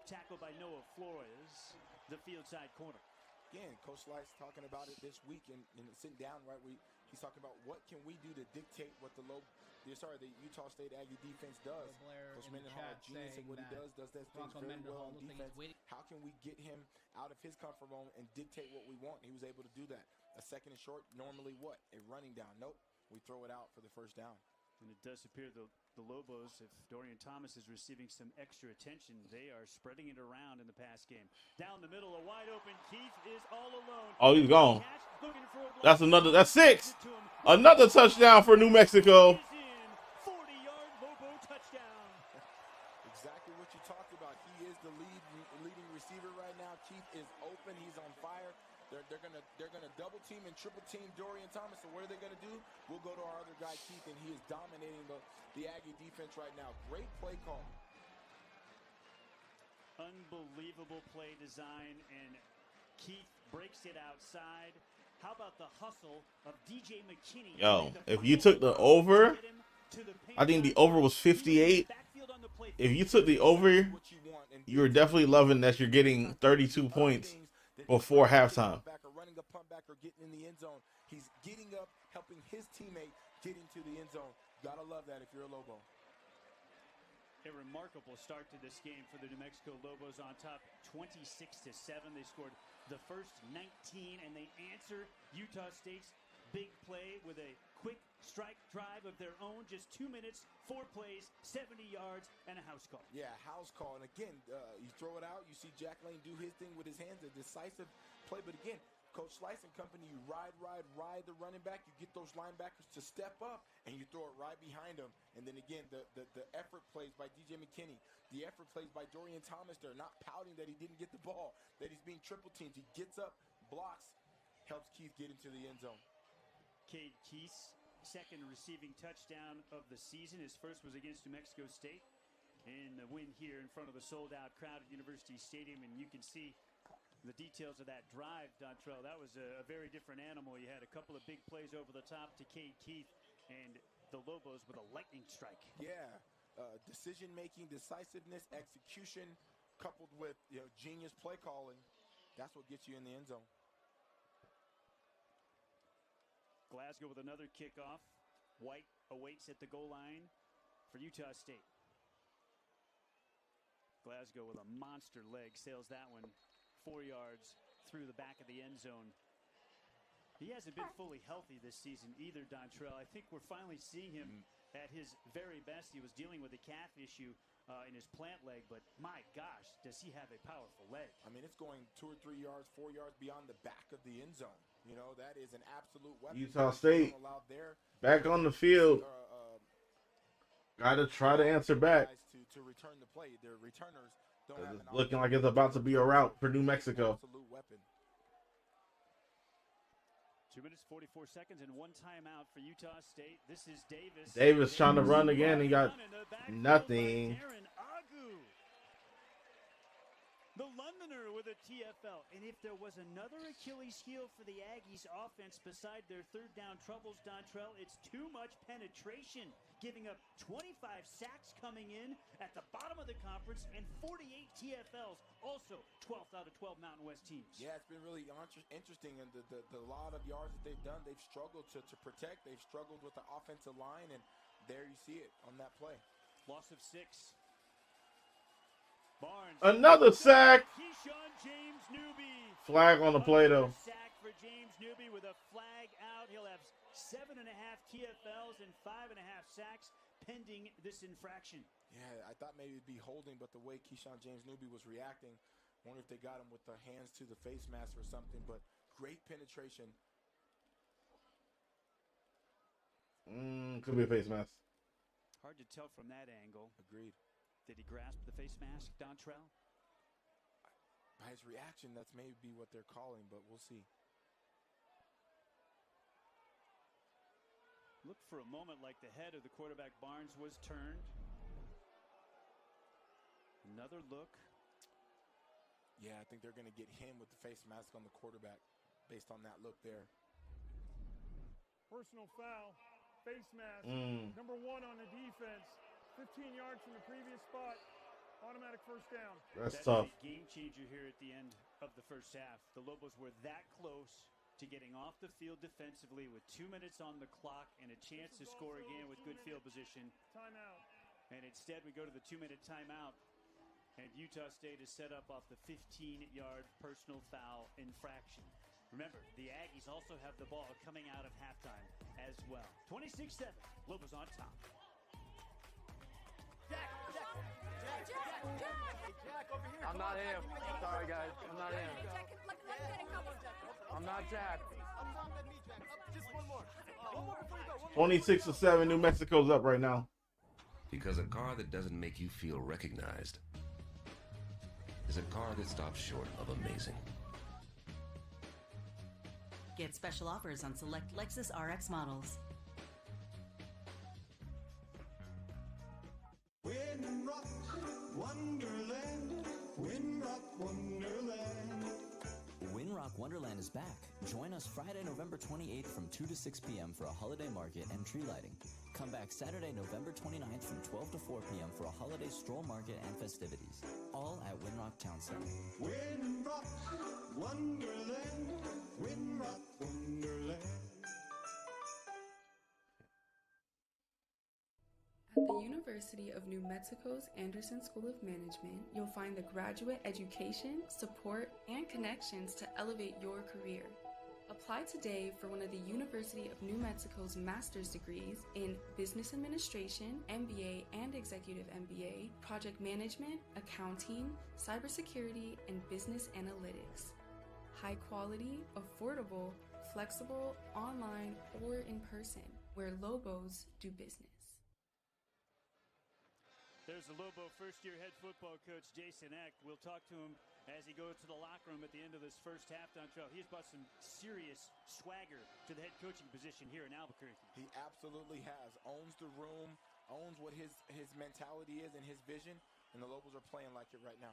tackled by Noah Flores, the field side corner. Again, Coach Slice talking about it this week and sitting down, right? He's talking about what can we do to dictate what the Utah State Aggie defense does. Coach Mendenhall, a genius at what he does that things very well on defense. How can we get him out of his comfort zone and dictate what we want? He was able to do that. A 2nd and short, normally what? A running down. Nope. We throw it out for the first down. And it does appear the Lobos, if Dorian Thomas is receiving some extra attention, they are spreading it around in the pass game. Down the middle, a wide open Keith is all alone. Oh, he's gone. That's 6. Another touchdown for New Mexico. 40-yard Lobo touchdown. Exactly what you talked about. He is the leading receiver right now. Keith is open. He's on fire. They're gonna double team and triple team Dorian Thomas. So what are they gonna do? We'll go to our other guy Keith, and he is dominating the Aggie defense right now. Great play call. Unbelievable play design, and Keith breaks it outside. How about the hustle of DJ McKinney? Yo, if you took the over, I think the over was 58. If you took the over, you were definitely loving that you're getting 32 points before halftime. Running a punt back or getting in the end zone. He's getting up, helping his teammate get into the end zone. Gotta love that if you're a Lobo. A remarkable start to this game for the New Mexico Lobos, on top 26-7. They scored the first 19, and they answer Utah State's big play with a quick strike drive of their own. Just 2 minutes, 4 plays, 70 yards, and a house call. Yeah, house call. And again, you throw it out. You see Jack Lane do his thing with his hands, a decisive play. But again, Coach Slice and company, you ride the running back. You get those linebackers to step up, and you throw it right behind them. And then again, the effort plays by DJ McKinney. The effort plays by Dorian Thomas. They're not pouting that he didn't get the ball, that he's being triple teamed. He gets up, blocks, helps Keith get into the end zone. Cade Keith's 2nd receiving touchdown of the season. His first was against New Mexico State in the win here in front of a sold-out crowd at University Stadium. And you can see the details of that drive, Dontrell. That was a very different animal. You had a couple of big plays over the top to Cade Keith, and the Lobos with a lightning strike. Yeah, decision making, decisiveness, execution, coupled with genius play calling. That's what gets you in the end zone. Glasgow with another kickoff. White awaits at the goal line for Utah State. Glasgow with a monster leg sails that one 4 yards through the back of the end zone. He hasn't been fully healthy this season either, Dontrell. I think we're finally seeing him at his very best. He was dealing with a calf issue in his plant leg, but my gosh, does he have a powerful leg. I mean, it's going 2 or 3 yards, 4 yards beyond the back of the end zone. You know, that is an absolute weapon. Utah State back on the field. Got to try to answer back. To return the play. Their returners don't have it's looking like it's about to be a rout for New Mexico. 2 minutes, 44 seconds, and 1 timeout for Utah State. This is Davis. Davis trying to run again. He got nothing. The Londoner with a TFL. And if there was another Achilles heel for the Aggies offense beside their third down troubles, Dontrell, it's too much penetration, giving up 25 sacks coming in at the bottom of the conference and 48 TFLs, also 12th out of 12 Mountain West teams. Yeah, it's been really interesting, and the lot of yards that they've done, they've struggled to protect. They've struggled with the offensive line, and there you see it on that play. Loss of 6. Barnes. Another sack. Keyshawn James Newby. Flag on the play, though. Sack for James Newby with a flag out. He'll have 7.5 TFLs and 5.5 sacks pending this infraction. Yeah, I thought maybe it'd be holding, but the way Keyshawn James Newby was reacting, I wonder if they got him with the hands to the face mask or something, but great penetration. Could be a face mask. Hard to tell from that angle. Agreed. Did he grasp the face mask, Dontrell? By his reaction, that's maybe what they're calling, but we'll see. Looked for a moment like the head of the quarterback, Barnes, was turned. Another look. Yeah, I think they're going to get him with the face mask on the quarterback based on that look there. Personal foul, face mask, number 1 on the defense. 15 yards from the previous spot. Automatic first down. That's tough. A game changer here at the end of the first half. The Lobos were that close to getting off the field defensively with 2 minutes on the clock and a chance to score again with good field position. Timeout. And instead we go to the 2-minute timeout. And Utah State is set up off the 15-yard personal foul infraction. Remember, the Aggies also have the ball coming out of halftime as well. 26-7, Lobos on top. Jack, over here. I'm not him. Sorry, guys. I'm not him. I'm not Jack. Just one more. One more before you go. 26-7, New Mexico's up right now. Because a car that doesn't make you feel recognized is a car that stops short of amazing. Get special offers on select Lexus RX models. Windrock Wonderland, Windrock Wonderland. Windrock Wonderland is back. Join us Friday, November 28th from 2 to 6 p.m. for a holiday market and tree lighting. Come back Saturday, November 29th from 12 to 4 p.m. for a holiday stroll market and festivities. All at Windrock Town Center. Windrock Wonderland, Windrock Wonderland. At the University of New Mexico's Anderson School of Management, you'll find the graduate education, support, and connections to elevate your career. Apply today for one of the University of New Mexico's master's degrees in Business Administration, MBA and Executive MBA, Project Management, Accounting, Cybersecurity, and Business Analytics. High quality, affordable, flexible, online, or in person, where Lobos do business. There's the Lobo first-year head football coach, Jason Eck. We'll talk to him as he goes to the locker room at the end of this first half, Dontrell. He's brought some serious swagger to the head coaching position here in Albuquerque. He absolutely has. Owns the room, owns what his mentality is and his vision, and the Lobos are playing like it right now.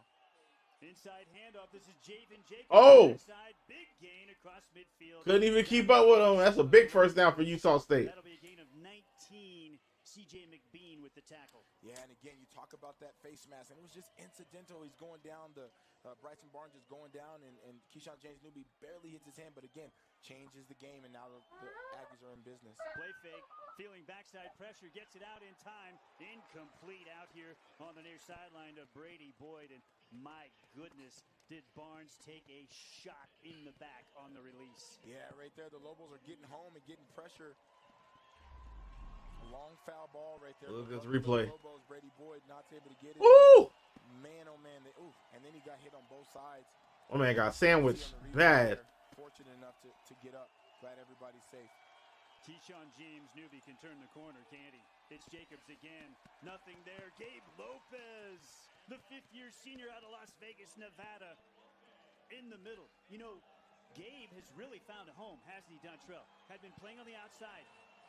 Inside handoff. This is Javen Jacobs. Oh! Inside, big gain across midfield. Couldn't even keep up with him. That's a big first down for Utah State. That'll be a gain of 19 C.J. McBean with the tackle. Yeah, and again, you talk about that face mask, and it was just incidental. He's going down, Bryson Barnes is going down, and Keyshawn James Newby barely hits his hand, but again, changes the game, and now the Aggies are in business. Play fake, feeling backside pressure, gets it out in time. Incomplete out here on the near sideline to Brady Boyd, and my goodness, did Barnes take a shot in the back on the release. Yeah, right there, the Lobos are getting home and getting pressure. Long foul ball right there. Look at the replay. Lobos, Brady Boyd not able to get it. Woo! Man, oh man. And then he got hit on both sides. Oh man, got sandwiched bad. Fortunate enough to get up. Glad everybody's safe. Keyshawn James Newby can turn the corner, can't he? It's Jacobs again. Nothing there. Gabe Lopez, the fifth-year senior out of Las Vegas, Nevada, in the middle. You know, Gabe has really found a home, hasn't he, Dontrell? Had been playing on the outside.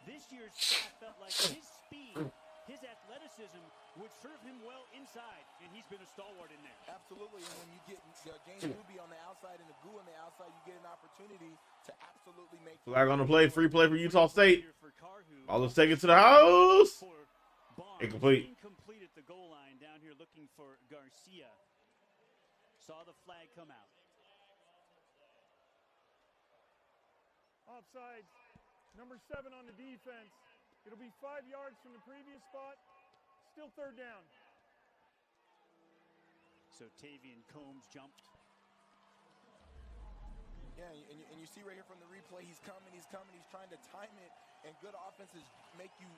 This year's staff felt like his speed, his athleticism would serve him well inside, and he's been a stalwart in there. Absolutely, and when you get James Newby on the outside and the goo on the outside, you get an opportunity to absolutely make... Flag on the play, free play for Utah State. All let's take it to the house. Incomplete. Incomplete at the goal line down here looking for Garcia. Saw the flag come out. Offside. Number 7 on the defense. It'll be 5 yards from the previous spot. Still third down. So Tavian Combs jumped. Yeah, and you see right here from the replay, he's coming, he's trying to time it, and good offenses make you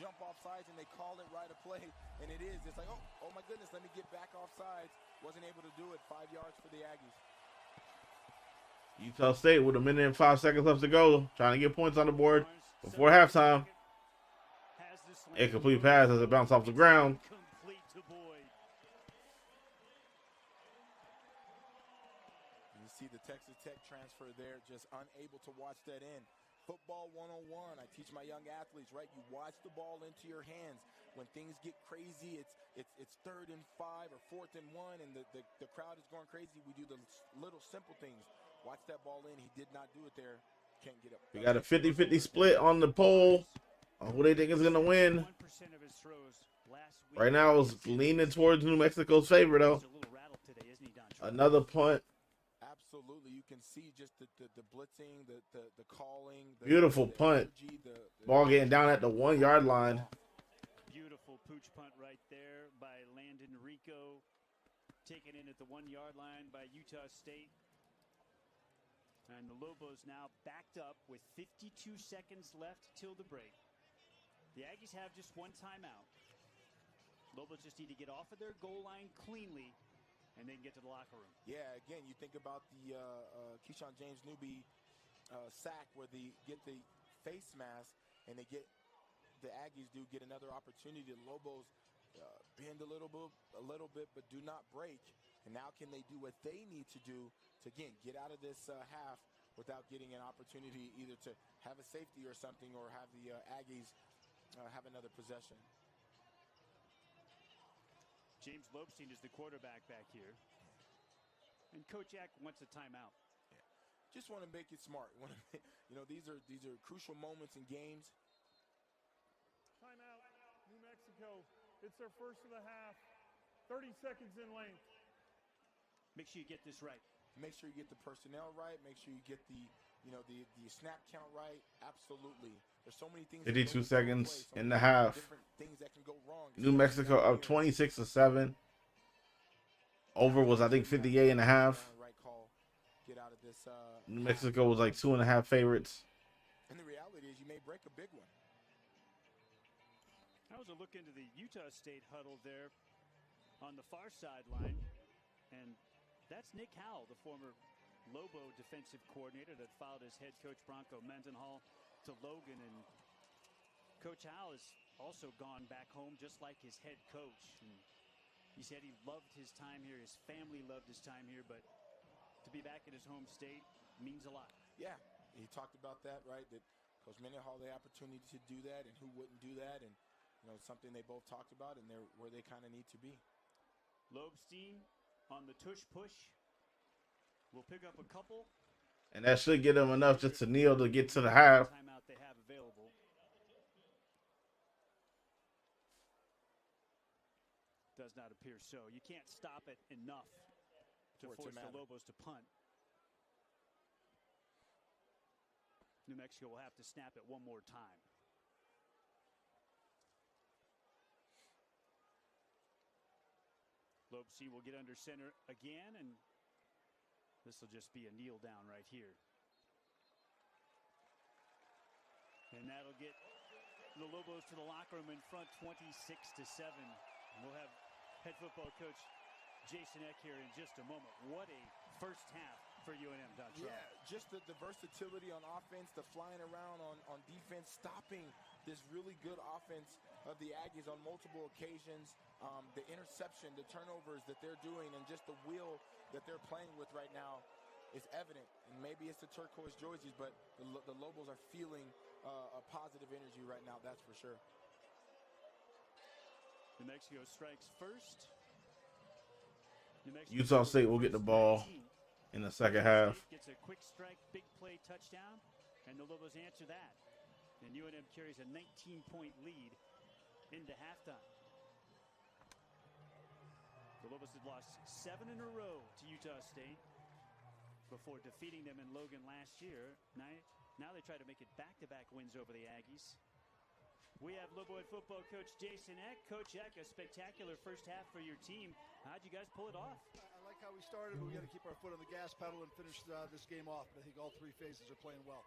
jump off sides, and they call it right of play, and it is. It's like, oh my goodness, let me get back off sides. Wasn't able to do it. 5 yards for the Aggies. Utah State with 1 minute and 5 seconds left to go, trying to get points on the board before halftime. Incomplete pass as it bounced off the ground. You see the Texas Tech transfer there, just unable to watch that in. Football 101. I teach my young athletes, right? You watch the ball into your hands. When things get crazy, it's 3rd and 5 or 4th and 1, and the crowd is going crazy. We do the little simple things. Watch that ball in. He did not do it there. Can't get up. We got a 50-50 split on the poll on who they think is going to win. Right now, it's leaning towards New Mexico's favor, though. Another punt. Absolutely. You can see just the blitzing, the calling. Beautiful punt. Ball getting down at the 1 yard line. Beautiful pooch punt right there by Landon Rico. Taken in at the 1 yard line by Utah State. And the Lobos now backed up with 52 seconds left till the break. The Aggies have just one timeout. Lobos just need to get off of their goal line cleanly and then get to the locker room. Yeah, again, you think about the Keyshawn James Newby sack where they get the face mask and the Aggies do get another opportunity. The Lobos bend a little bit, but do not break. And now can they do what they need to do to, again, get out of this half without getting an opportunity either to have a safety or something or have the Aggies have another possession. James Lobstein is the quarterback back here. And Coach Ack wants a timeout. Yeah. Just want to make it smart. These are crucial moments in games. Timeout, New Mexico. It's their first of the half. 30 seconds in length. Make sure you get this right. Make sure you get the personnel right. Make sure you get the snap count right. Absolutely. There's so many things. 52 seconds in the half. Things that can go wrong. New Mexico up 26-7. Over was, I think, 58 and a half. Right call. Get out of this. New Mexico was like 2.5 favorites. And the reality is you may break a big one. That was a look into the Utah State huddle there on the far sideline. And that's Nick Howell, the former Lobo defensive coordinator that followed his head coach Bronco Mendenhall to Logan. And Coach Howell has also gone back home just like his head coach. And he said he loved his time here. His family loved his time here. But to be back in his home state means a lot. Yeah, he talked about that, right? That Coach Mendenhall had the opportunity to do that, and who wouldn't do that? And something they both talked about, and they're where they kind of need to be. Lobstein on the tush push. We'll pick up a couple. And that should get them enough just to kneel to get to the half. Timeout they have available. does not appear so. You can't stop it enough to force the Lobos to punt. New Mexico will have to snap it one more time. Lopesy will get under center again, and this will just be a kneel down right here. And that'll get the Lobos to the locker room in front 26-7. We'll have head football coach Jason Eck here in just a moment. What a first half for UNM, Don Trump. Yeah, just the versatility on offense, the flying around on defense, stopping this really good offense of the Aggies on multiple occasions. The interception, the turnovers that they're doing, and just the will that they're playing with right now is evident. And maybe it's the turquoise jerseys, but the Lobos are feeling a positive energy right now, that's for sure. New Mexico strikes first. Utah State will get the ball in the second half. Gets a quick strike, big play touchdown, and the Lobos answer that. And UNM carries a 19-point lead into halftime. The Lobos had lost 7 in a row to Utah State before defeating them in Logan last year. Now they try to make it back-to-back wins over the Aggies. We have Lobo head football coach Jason Eck. Coach Eck, a spectacular first half for your team. How'd you guys pull it off? I like how we started, but we got to keep our foot on the gas pedal and finish this game off. But I think all 3 phases are playing well.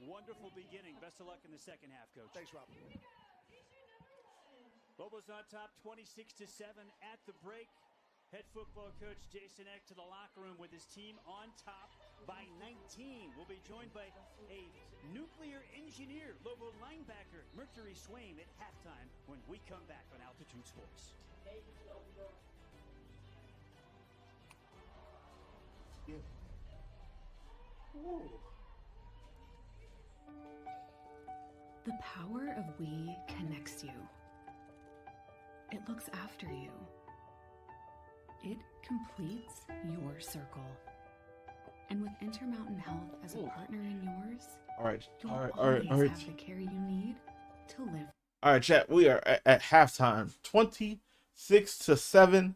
Wonderful beginning. Best of luck in the second half, coach. Thanks, Rob. Lobos on top 26-7 at the break. Head football coach Jason Eck to the locker room with his team on top by 19. We'll be joined by a nuclear engineer, Lobo linebacker Mercury Swain at halftime when we come back on Altitude Sports. The power of we connects you. It looks after you. It completes your circle. And with Intermountain Health as a partner in yours, All right. have the care you need to live. All right, chat. We are at halftime, 26-7.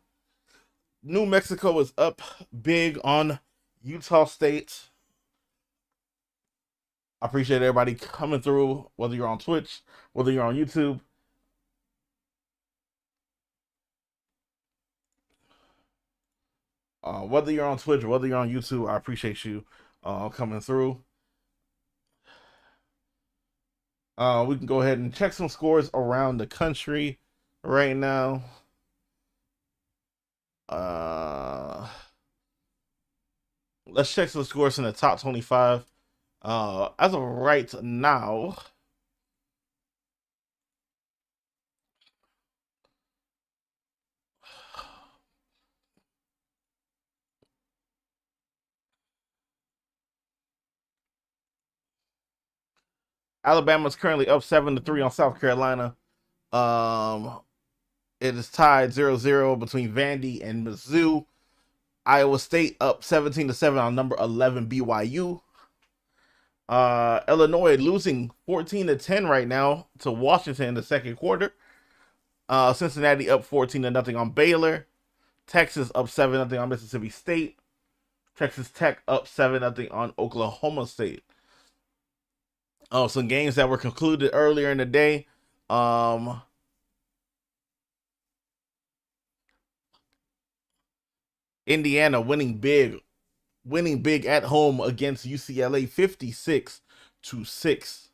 New Mexico is up big on Utah State. I appreciate everybody coming through, whether you're on Twitch, whether you're on YouTube. Whether you're on Twitch or whether you're on YouTube, I appreciate you coming through. We can go ahead and check some scores around the country right now. Let's check some scores in the top 25. As of right now, Alabama's currently up 7-3 on South Carolina. It is tied 0-0 between Vandy and Mizzou. Iowa State up 17-7 on number 11 BYU. Illinois losing 14-10 right now to Washington in the second quarter. Cincinnati up 14-0 on Baylor. Texas up 7-0 on Mississippi State. Texas Tech up 7-0 on Oklahoma State. Some games that were concluded earlier in the day. Indiana winning big at home against UCLA 56-6.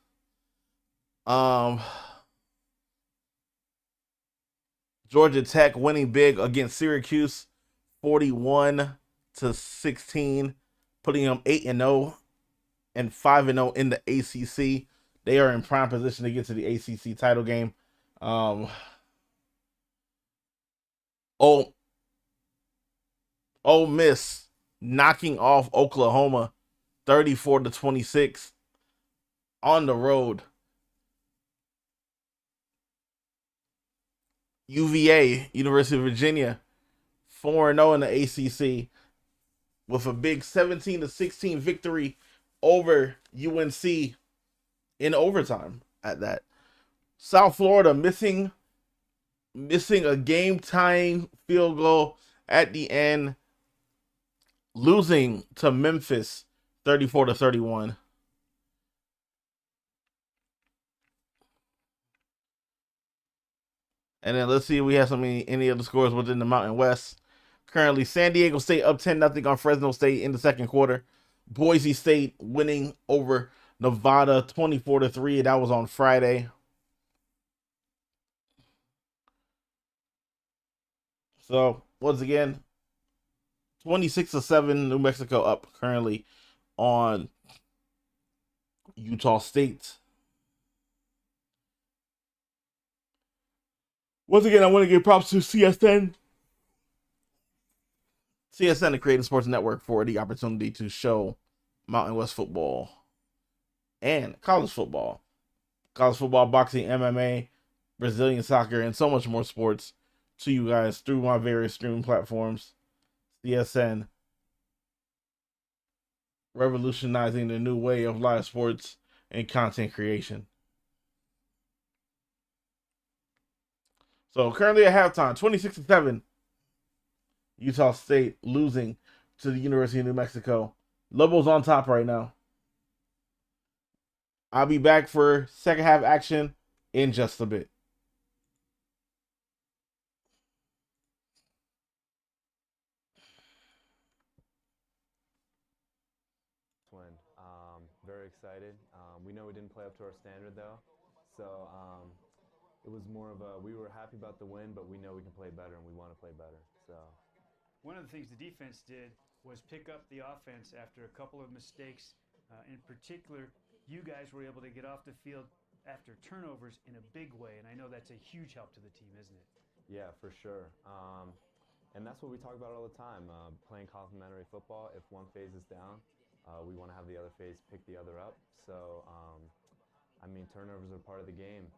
Georgia Tech winning big against Syracuse 41-16, putting them 8-0 and 5-0 in the ACC. They are in prime position to get to the ACC title game. Ole Miss knocking off Oklahoma 34-26 on the road. UVA, University of Virginia, 4-0 in the ACC with a big 17-16 victory over UNC in overtime at that. South Florida missing missing a game-tying field goal at the end, losing to Memphis 34-31. And then let's see if we have any other scores within the Mountain West. Currently, San Diego State up 10-0 on Fresno State in the second quarter. Boise State winning over Nevada 24-3. That was on Friday. So, once again, 26-7, New Mexico up currently on Utah State. Once again, I want to give props to CSN. CSN, the Creative Sports Network, for the opportunity to show Mountain West football and college football, boxing, MMA, Brazilian soccer, and so much more sports to you guys through my various streaming platforms. CSN, revolutionizing the new way of live sports and content creation. So currently at halftime, 26-7, Utah State losing to the University of New Mexico. Lobos on top right now. I'll be back for second half action in just a bit. Win. Very excited. We know we didn't play up to our standard though, so it was more of a, we were happy about the win, but we know we can play better and we want to play better. So one of the things the defense did was pick up the offense after a couple of mistakes. In particular, you guys were able to get off the field after turnovers in a big way, and I know that's a huge help to the team, isn't it? Yeah, for sure. And that's what we talk about all the time, playing complementary football. If one phase is down, we want to have the other phase pick the other up. So, I mean, turnovers are part of the game.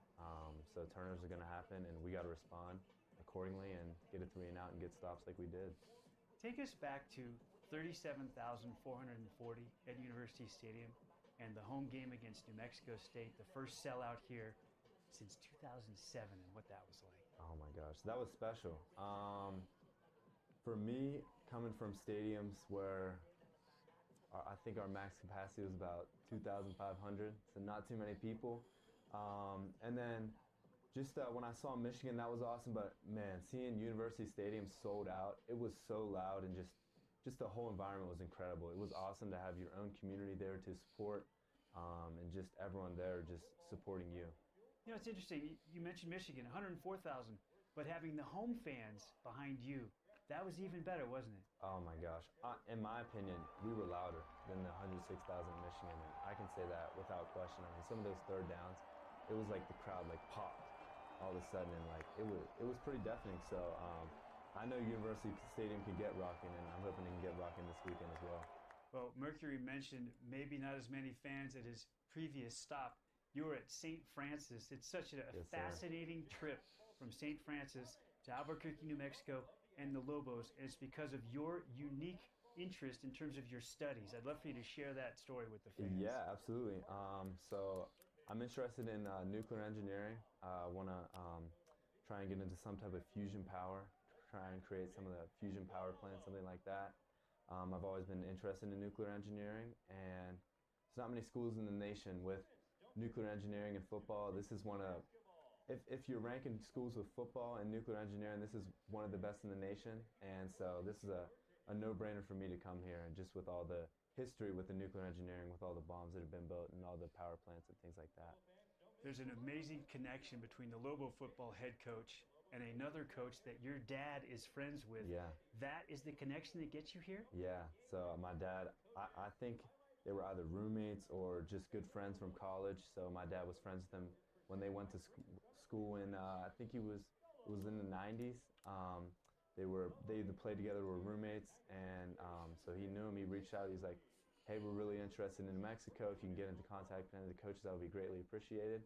So turnovers are going to happen, and we got to respond accordingly and get a 3 and out and get stops like we did. Take us back to 37,440 at University Stadium and the home game against New Mexico State, the first sellout here since 2007, and what that was like. Oh my gosh, that was special. For me, coming from stadiums where I think our max capacity was about 2,500, so not too many people. And then just when I saw Michigan, that was awesome. But man, seeing University Stadium sold out, it was so loud, and just the whole environment was incredible. It was awesome to have your own community there to support, and just everyone there just supporting you. You know, it's interesting. You mentioned Michigan, 104,000, but having the home fans behind you, that was even better, wasn't it? Oh my gosh. In my opinion, we were louder than the 106,000 in Michigan, and I can say that without question. I mean, some of those third downs, it was like the crowd like popped all of a sudden, and like it was pretty deafening. So I know University Stadium can get rocking, and I'm hoping it can get rocking this weekend as well. Well, Mercury mentioned maybe not as many fans at his previous stop. You were at St. Francis. It's such a fascinating trip from St. Francis to Albuquerque, New Mexico, and the Lobos. And it's because of your unique interest in terms of your studies. I'd love for you to share that story with the fans. Yeah, absolutely. So I'm interested in nuclear engineering. I want to try and get into some type of fusion power, try and create some of the fusion power plants, something like that. I've always been interested in nuclear engineering, and there's not many schools in the nation with nuclear engineering and football. This is one of, if you're ranking schools with football and nuclear engineering, this is one of the best in the nation. And so this is a no-brainer for me to come here, and just with all the history with the nuclear engineering, with all the bombs that have been built and all the power plants and things like that. There's an amazing connection between the Lobo football head coach and another coach that your dad is friends with. Yeah. That is the connection that gets you here? Yeah. So my dad, I think they were either roommates or just good friends from college. So my dad was friends with them when they went to school in, I think it was in the 90s. They either played together or were roommates, and so he knew him. He reached out. He's like, hey, we're really interested in New Mexico. If you can get into contact with any of the coaches, that would be greatly appreciated.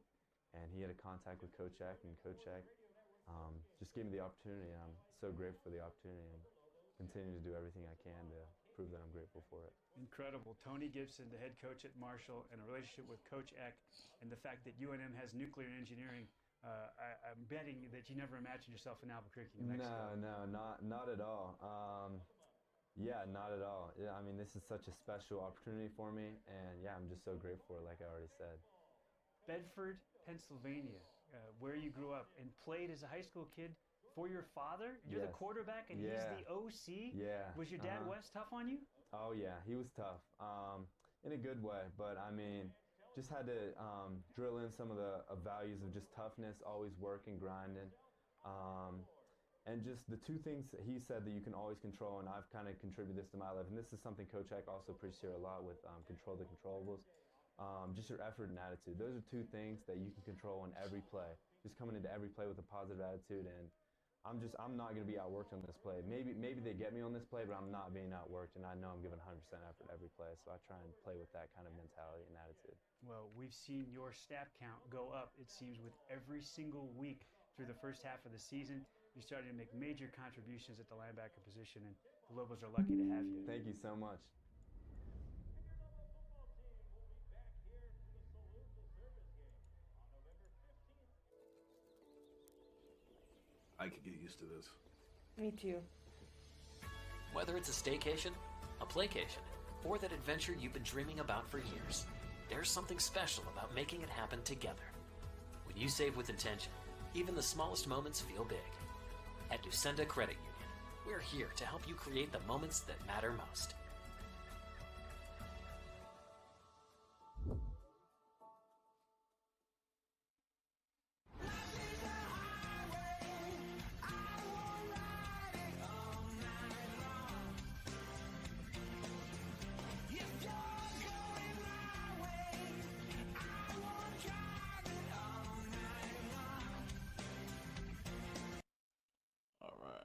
And he had a contact with Coach Eck, and Coach Eck just gave me the opportunity. And I'm so grateful for the opportunity, and continue to do everything I can to prove that I'm grateful for it. Incredible. Tony Gibson, the head coach at Marshall, and a relationship with Coach Eck, and the fact that UNM has nuclear engineering I'm betting that you never imagined yourself in Albuquerque, New Mexico. No, not at all. Yeah, not at all. Yeah, I mean, this is such a special opportunity for me, and yeah, I'm just so grateful for it, like I already said. Bedford, Pennsylvania, where you grew up and played as a high school kid for your father. You're the Yes. quarterback and Yeah. he's the OC. Yeah. Was your dad Wes tough on you? Oh yeah, he was tough, in a good way. But I mean, just had to drill in some of the values of just toughness, always working, grinding, and just the two things that he said that you can always control. And I've kind of contributed this to my life, and this is something Coach Eck also preached here a lot with control the controllables. Just your effort and attitude. Those are two things that you can control in every play. Just coming into every play with a positive attitude, and I'm not going to be outworked on this play. Maybe they get me on this play, but I'm not being outworked, and I know I'm giving 100% effort every play. So I try and play with that kind of mentality and attitude. Well, we've seen your snap count go up, it seems, with every single week through the first half of the season. You're starting to make major contributions at the linebacker position, and the Lobos are lucky to have you. Thank you so much. I could get used to this. Me too. Whether it's a staycation, a playcation, or that adventure you've been dreaming about for years, there's something special about making it happen together. When you save with intention, even the smallest moments feel big. At Ducenda Credit Union, we're here to help you create the moments that matter most. All right.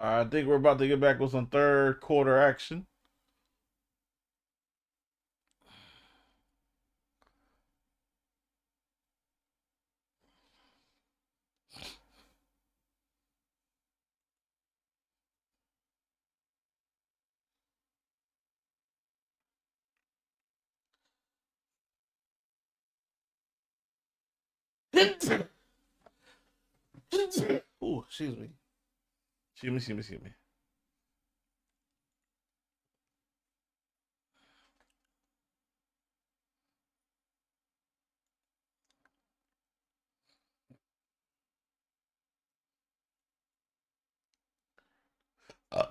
I think we're about to get back with some third quarter action. Oh, excuse me. Excuse me. Uh,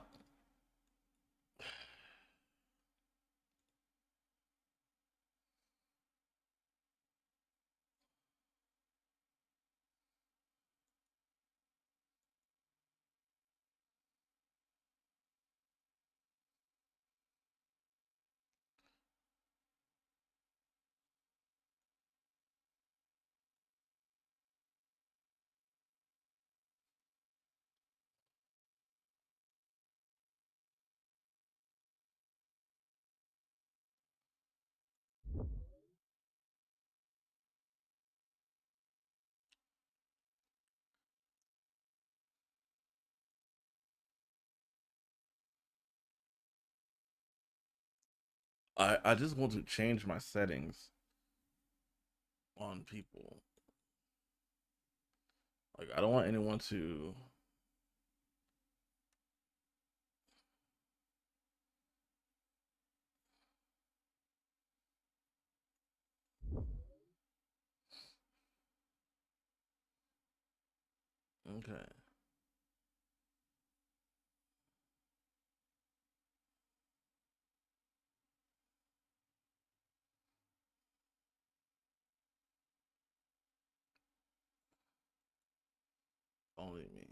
I just want to change my settings on people. Like I don't want anyone to. Okay. Only me.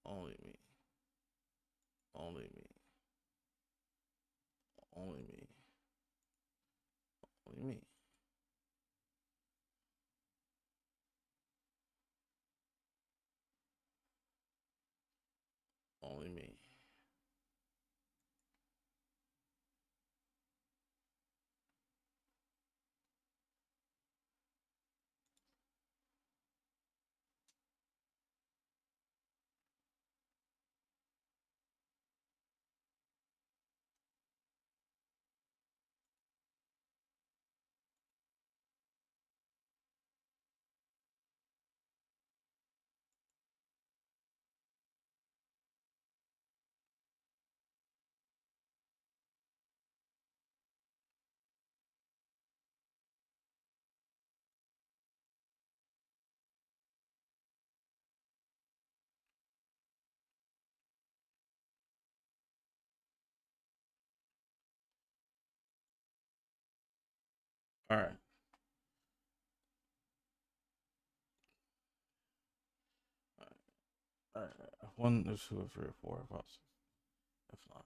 Only me. Only me. Only me. Only me. Only me. All right. All right. One, there's two, three, four, five, six. That's fine.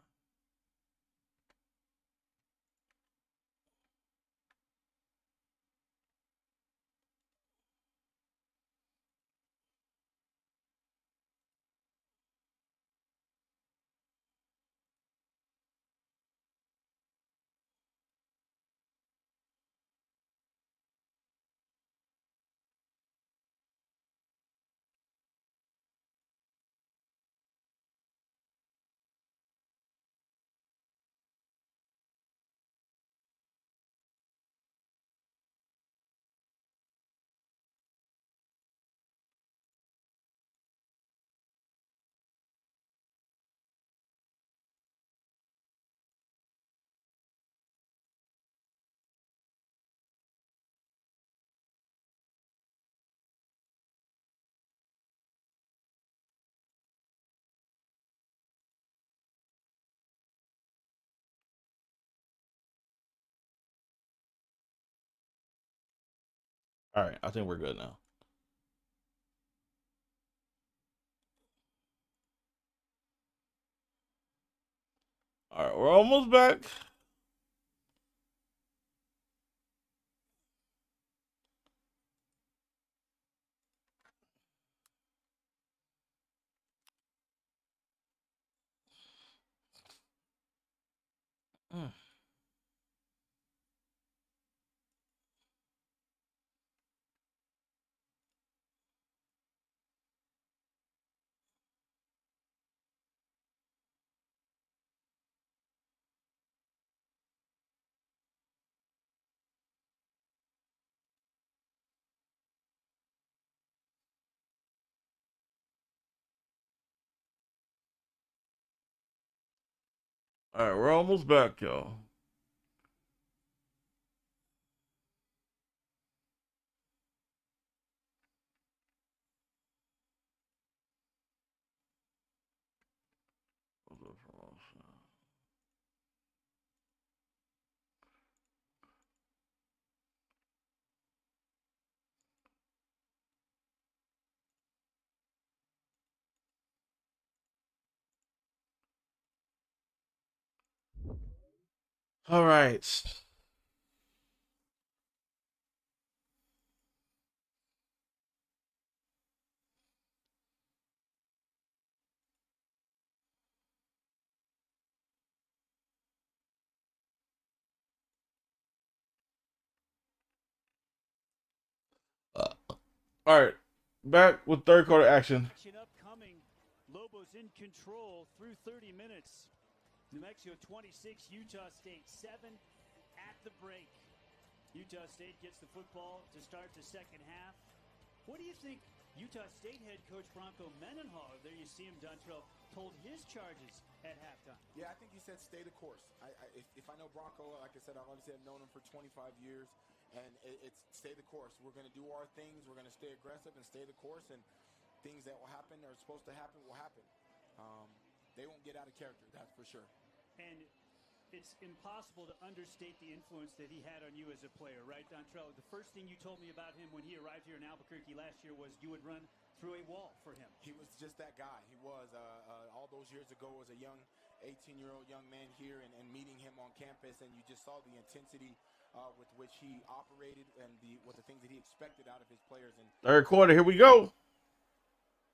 All right. I think we're good now. All right. We're almost back. All right, we're almost back, y'all. All right. All right, back with third quarter action. Upcoming, Lobos in control through 30 minutes. New Mexico 26, Utah State 7 at the break. Utah State gets the football to start the second half. What do you think Utah State head coach Bronco Mendenhall, there you see him, Dontrell, told his charges at halftime? Yeah, I think he said stay the course. If I know Bronco, like I said, I've known him for 25 years, and it's stay the course. We're going to do our things. We're going to stay aggressive and stay the course, and things that will happen or are supposed to happen will happen. They won't get out of character, that's for sure. And it's impossible to understate the influence that he had on you as a player, right, Dontrell? The first thing you told me about him when he arrived here in Albuquerque last year was you would run through a wall for him. He was just that guy. He was. All those years ago as a young 18-year-old young man here and meeting him on campus, and you just saw the intensity with which he operated and the things that he expected out of his players. And third quarter, here we go.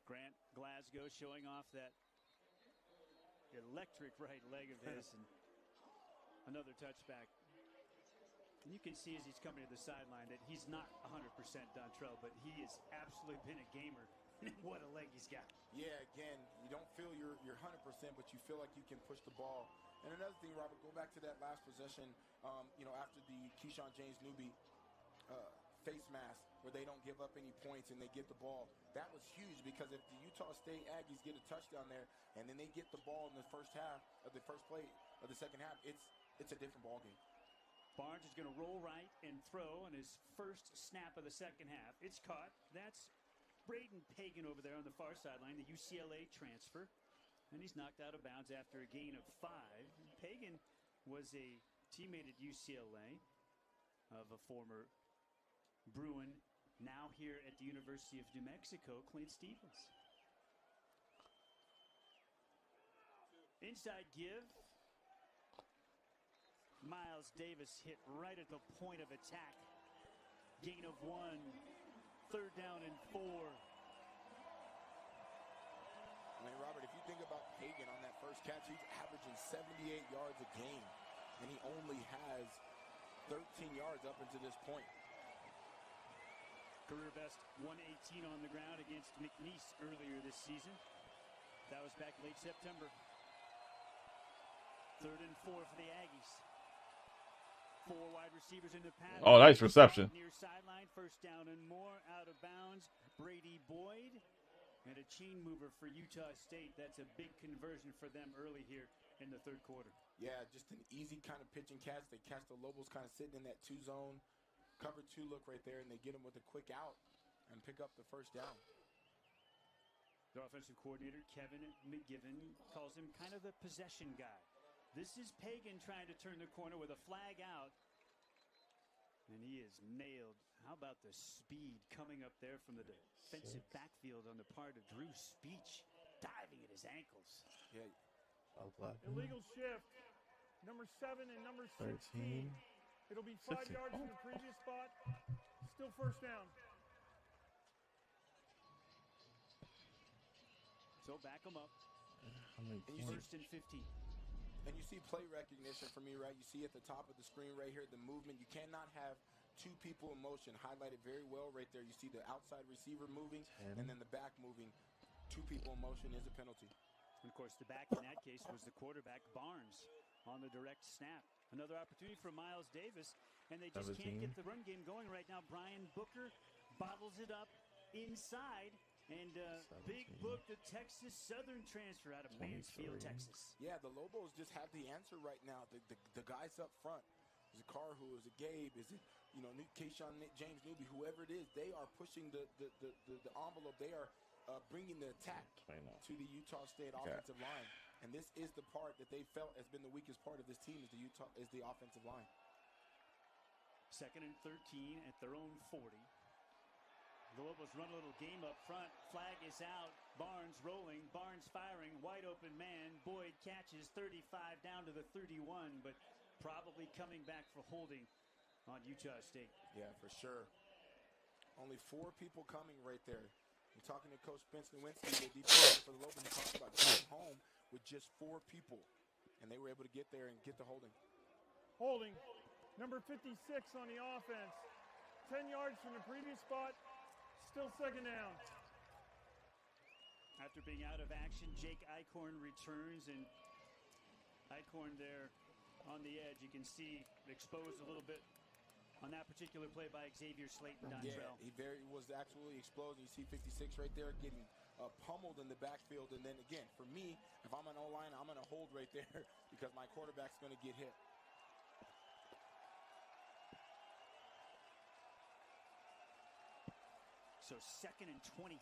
Grant Glasgow showing off that electric right leg of his, and another touchback. And you can see as he's coming to the sideline that he's not 100% Dontrell, but he has absolutely been a gamer. What a leg he's got. Yeah, again, you don't feel you're 100%, but you feel like you can push the ball. And another thing, Robert, go back to that last possession, after the Keyshawn James Newby face mask, where they don't give up any points and they get the ball. That was huge, because if the Utah State Aggies get a touchdown there and then they get the ball in the first half of the first play of the second half, it's a different ball game. Barnes is going to roll right and throw on his first snap of the second half. It's caught. That's Braden Pagan over there on the far sideline, the UCLA transfer. And he's knocked out of bounds after a gain of 5. Pagan was a teammate at UCLA of a former Bruin, now here at the University of New Mexico, Clint Stevens. Inside give. Miles Davis hit right at the point of attack. Gain of 1. Third down and 4. I mean, Robert, if you think about Pagan on that first catch, he's averaging 78 yards a game, and he only has 13 yards up until this point. Career best 118 on the ground against McNeese earlier this season. That was back late September. Third and 4 for the Aggies. 4 wide receivers in the pattern. Oh, nice reception. Near sideline, first down and more, out of bounds. Brady Boyd, and a chain mover for Utah State. That's a big conversion for them early here in the third quarter. Yeah, just an easy kind of pitch and catch. They catch the Lobos kind of sitting in that 2-zone, cover 2 look right there, and they get them with a quick out and pick up the first down. Their offensive coordinator, Kevin McGivern, calls him kind of the possession guy. This is Pagan trying to turn the corner with a flag out. And he is nailed. How about the speed coming up there from the defensive backfield on the part of Drew Speech, diving at his ankles. Yeah. Illegal shift. Number 7 and number 16. It'll be 5 yards from the previous spot. Still first down. So back them up. First and 15. And you see play recognition for me, right? You see at the top of the screen right here, the movement. You cannot have 2 people in motion. Highlighted very well right there. You see the outside receiver moving and then the back moving. 2 people in motion is a penalty. And of course, the back in that case was the quarterback, Barnes, on the direct snap. Another opportunity for Miles Davis, and they just can't get the run game going right now. Brian Booker bottles it up inside, And Big Book, the Texas Southern transfer out of Mansfield, Texas. Yeah, the Lobos just have the answer right now. The guys up front, is it Carhu, is it Gabe, is it Kayshawn James Newby, whoever it is, they are pushing the envelope. They are bringing the attack to the Utah State offensive line. And this is the part that they felt has been the weakest part of this team is the offensive line. 2nd and 13 at their own 40. The Lobos run a little game up front. Flag is out. Barnes rolling. Barnes firing. Wide open man. Boyd catches 35 down to the 31, but probably coming back for holding on Utah State. Yeah, for sure. Only 4 people coming right there. I'm talking to Coach Spence Lewinsky, the defense for the Lobos, and talked about going home with just 4 people, and they were able to get there and get the holding. Holding. Number 56 on the offense. 10 yards from the previous spot. Still 2nd down. After being out of action, Jake Eichhorn returns, and Eichhorn there on the edge. You can see exposed a little bit on that particular play by Xavier Slayton. Yeah, he was absolutely exposed. You see 56 right there getting pummeled in the backfield. And then again, for me, if I'm an O-line, I'm going to hold right there because my quarterback's going to get hit. So 2nd and 23.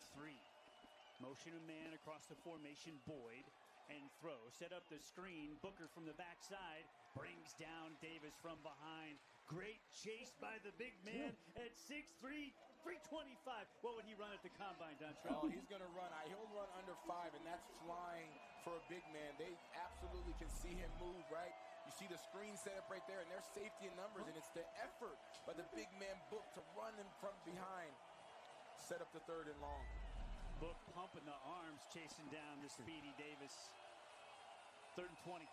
Motion a man across the formation, Boyd, and throw. Set up the screen. Booker from the backside brings down Davis from behind. Great chase by the big man at 6'3", 325. What would he run at the combine, Dontrell? Oh, he's going to run. He'll run under 5, and that's flying for a big man. They absolutely can see him move, right? You see the screen set up right there, and there's safety in numbers, and it's the effort by the big man Book to run him from behind. Set up the 3rd and long. Book pumping the arms, chasing down the speedy Davis. 3rd and 20.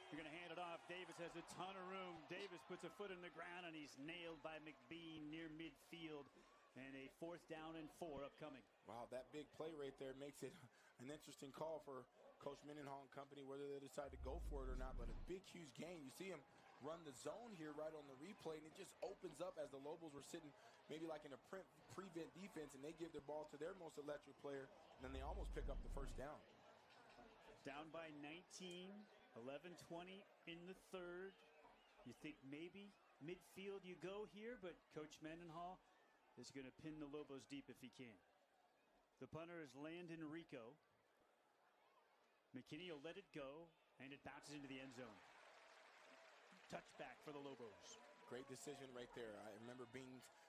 You're going to hand it off. Davis has a ton of room. Davis puts a foot in the ground, and he's nailed by McBean near midfield. And a 4th down and 4 upcoming. Wow, that big play right there makes it an interesting call for Coach Mendenhall and company, whether they decide to go for it or not. But a big, huge gain. You see him run the zone here right on the replay, and it just opens up as the Lobos were sitting maybe like in a prevent defense, and they give their ball to their most electric player, and then they almost pick up the 1st down. Down by 19, 11-20 in the 3rd. You think maybe midfield you go here, but Coach Mendenhall is going to pin the Lobos deep if he can. The punter is Landon Rico. McKinney will let it go, and it bounces into the end zone. Touchback for the Lobos. Great decision right there. I remember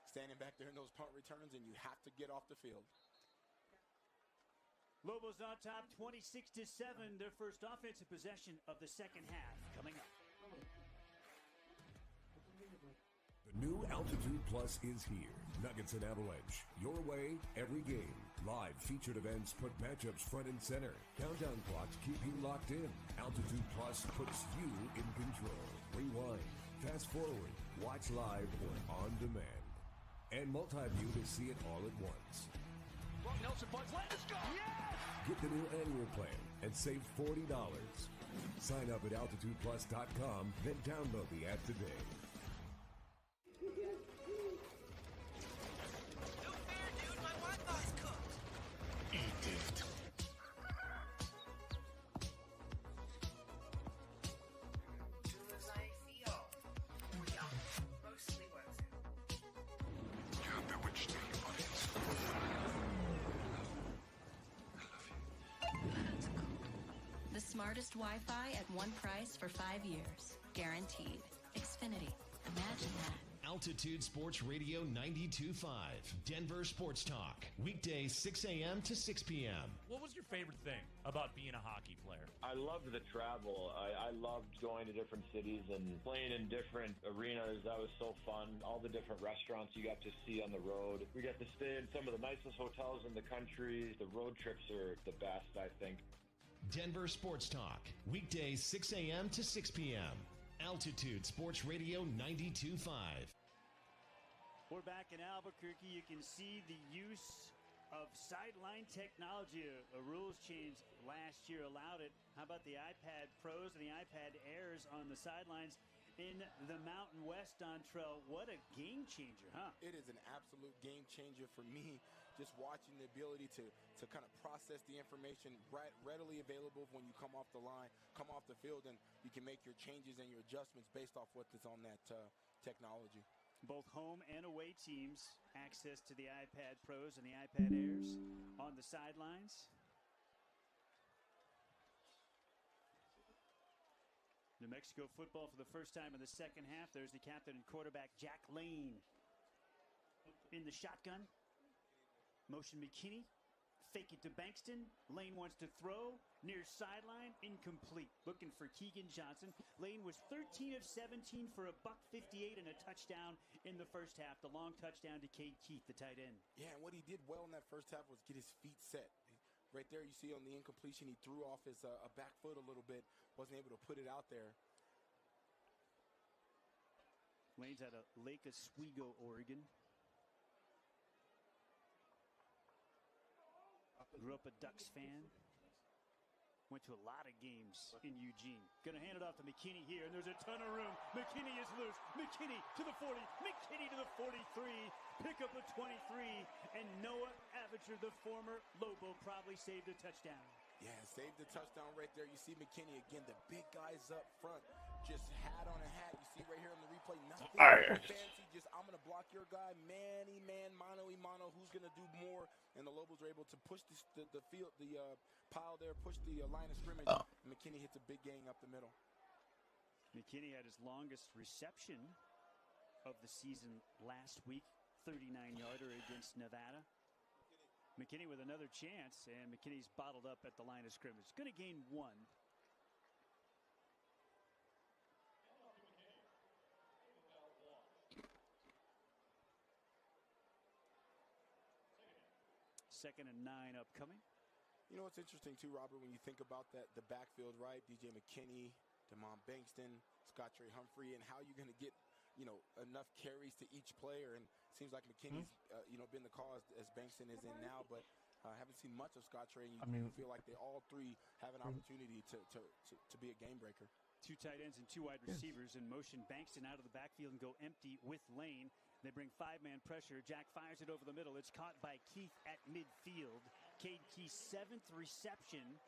standing back there in those punt returns, and you have to get off the field. Lobos on top, 26-7. Their first offensive possession of the 2nd half coming up. The new Altitude Plus is here. Nuggets and Avalanche. Your way, every game. Live featured events put matchups front and center. Countdown clocks keep you locked in. Altitude Plus puts you in control. Rewind, fast forward, watch live or on demand. And multi-view to see it all at once. Nelson Buds, let us go! Yes! Get the new annual plan and save $40. Sign up at altitudeplus.com, then download the app today. Smartest Wi-Fi at one price for 5 years. Guaranteed. Xfinity. Imagine that. Altitude Sports Radio 92.5. Denver Sports Talk. Weekdays 6 a.m. to 6 p.m. What was your favorite thing about being a hockey player? I loved the travel. I loved going to different cities and playing in different arenas. That was so fun. All the different restaurants you got to see on the road. We got to stay in some of the nicest hotels in the country. The road trips are the best, I think. Denver Sports Talk. Weekdays 6 a.m. to 6 p.m. Altitude Sports Radio 92.5. We're back in Albuquerque. You can see the use of sideline technology. A rules change last year allowed it. How about the iPad Pros and the iPad Airs on the sidelines in the Mountain West, Dontrell? What a game changer, huh? It is an absolute game changer for me. just watching the ability to kind of process the information readily available when you come off the line, come off the field, and you can make your changes and your adjustments based off what is on that technology. Both home and away teams access to the iPad Pros and the iPad Airs on the sidelines. New Mexico football for the first time in the second half. There's the captain and quarterback, Jack Lane, in the shotgun. Motion McKinney. Fake it to Bankston. Lane wants to throw. Near sideline. Incomplete. Looking for Keegan Johnson. Lane was 13 of 17 for a $158 and a touchdown in the first half. The long touchdown to Cade Keith, the tight end. Yeah, and what he did well in that first half was get his feet set. Right there, you see on the incompletion, he threw off his back foot a little bit. Wasn't able to put it out there. Lane's out of Lake Oswego, Oregon. Grew up a Ducks fan. Went to a lot of games in Eugene. Going to hand it off to McKinney here, and there's a ton of room. McKinney is loose. McKinney to the 40. McKinney to the 43. Pick up a 23. And Noah Avature, the former Lobo, probably saved a touchdown. Yeah, saved the touchdown right there. You see McKinney again, the big guys up front. Just hat on a hat. You see right here on the replay, nothing fancy. Just, I'm going to block your guy. Man, mano, who's going to do more? And the Lobos are able to push the field, the pile there, push the line of scrimmage. And McKinney hits a big gain up the middle. McKinney had his longest reception of the season last week, 39-yarder against Nevada. McKinney with another chance, and McKinney's bottled up at the line of scrimmage. Going to gain one. Second and 9 upcoming. You know what's interesting too, Robert, when you think about the backfield, right? DJ McKinney, Damon Bankston, Scott Trey Humphrey, and how you're going to get, enough carries to each player. And it seems like McKinney's, been the cause as Bankston is in now, but I haven't seen much of Scott Trey. And you feel like they all three have an opportunity to be a game breaker. Two tight ends and two wide receivers in motion. Bankston out of the backfield and go empty with Lane. They bring five-man pressure. Jack fires it over the middle. It's caught by Keith at midfield. Cade Keith's 7th reception.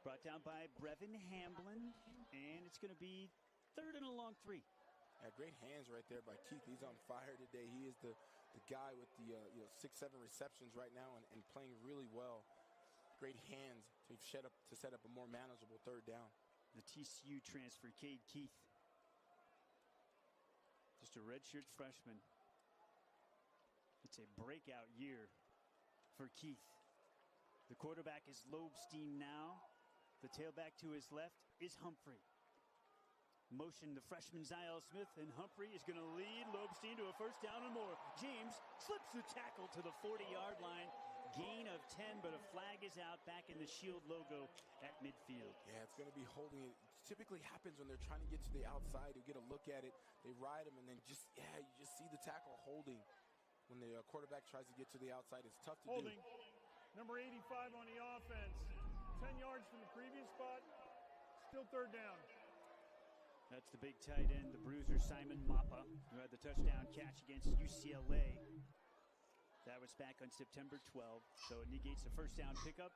Brought down by Brevin Hamblin. And it's going to be 3rd and a long 3. Yeah, great hands right there by Keith. He's on fire today. He is the guy with the 6-7 receptions right now and playing really well. Great hands to set up a more manageable 3rd down. The TCU transfer, Cade Keith. Just a redshirt freshman. It's a breakout year for Keith. The quarterback is Lobstein now. The tailback to his left is Humphrey. Motion the freshman Ziel Smith, and Humphrey is going to lead Lobstein to a first down and more. James slips the tackle to the 40-yard line. Gain of 10, but a flag is out back in the Shield logo at midfield. Yeah, it's going to be holding. It typically happens when they're trying to get to the outside. You get a look at it, they ride him, and then you just see the tackle holding. When the quarterback tries to get to the outside, it's tough to holding. do. Number 85 on the offense. 10 yards from the previous spot. Still 3rd down. That's the big tight end, the bruiser Simon Mappa, who had the touchdown catch against UCLA. That was back on September 12th, so it negates the first down pickup,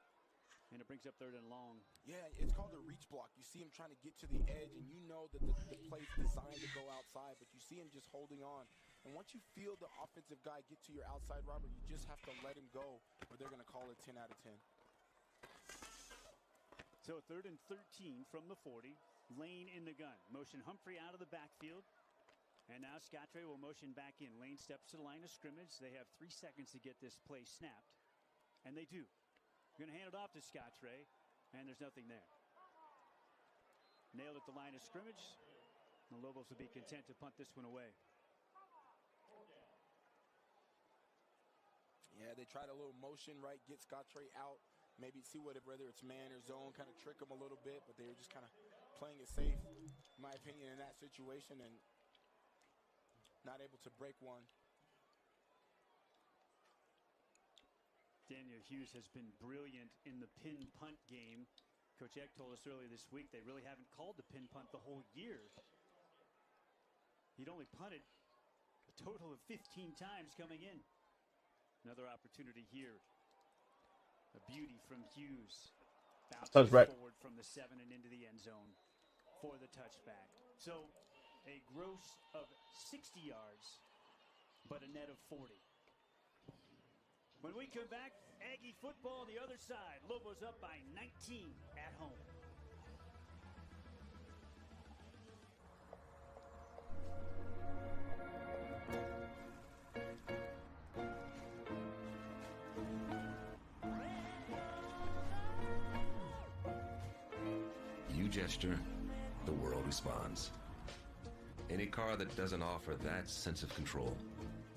and it brings up 3rd and long. Yeah, it's called a reach block. You see him trying to get to the edge, and you know that the play's designed to go outside, but you see him just holding on. And once you feel the offensive guy get to your outside, Robert, you just have to let him go, or they're going to call it 10 out of 10. So 3rd and 13 from the 40. Lane in the gun. Motion Humphrey out of the backfield. And now Scott Trey will motion back in. Lane steps to the line of scrimmage. They have 3 seconds to get this play snapped. And they do. Going to hand it off to Scott Trey. And there's nothing there. Nailed at the line of scrimmage. The Lobos will be content to punt this one away. Yeah, they tried a little motion, right? Get Scott Trey out. Maybe see whether it's man or zone, kind of trick him a little bit. But they were just kind of playing it safe, in my opinion, in that situation, and not able to break one. Daniel Hughes has been brilliant in the pin punt game. Coach Eck told us earlier this week they really haven't called the pin punt the whole year. He'd only punted a total of 15 times coming in. Another opportunity here. A beauty from Hughes. Touch Bounces right. forward from the 7 and into the end zone for the touchback. So a gross of 60 yards, but a net of 40. When we come back, Aggie football on the other side. Lobos up by 19 at home. You gesture, the world responds. Any car that doesn't offer that sense of control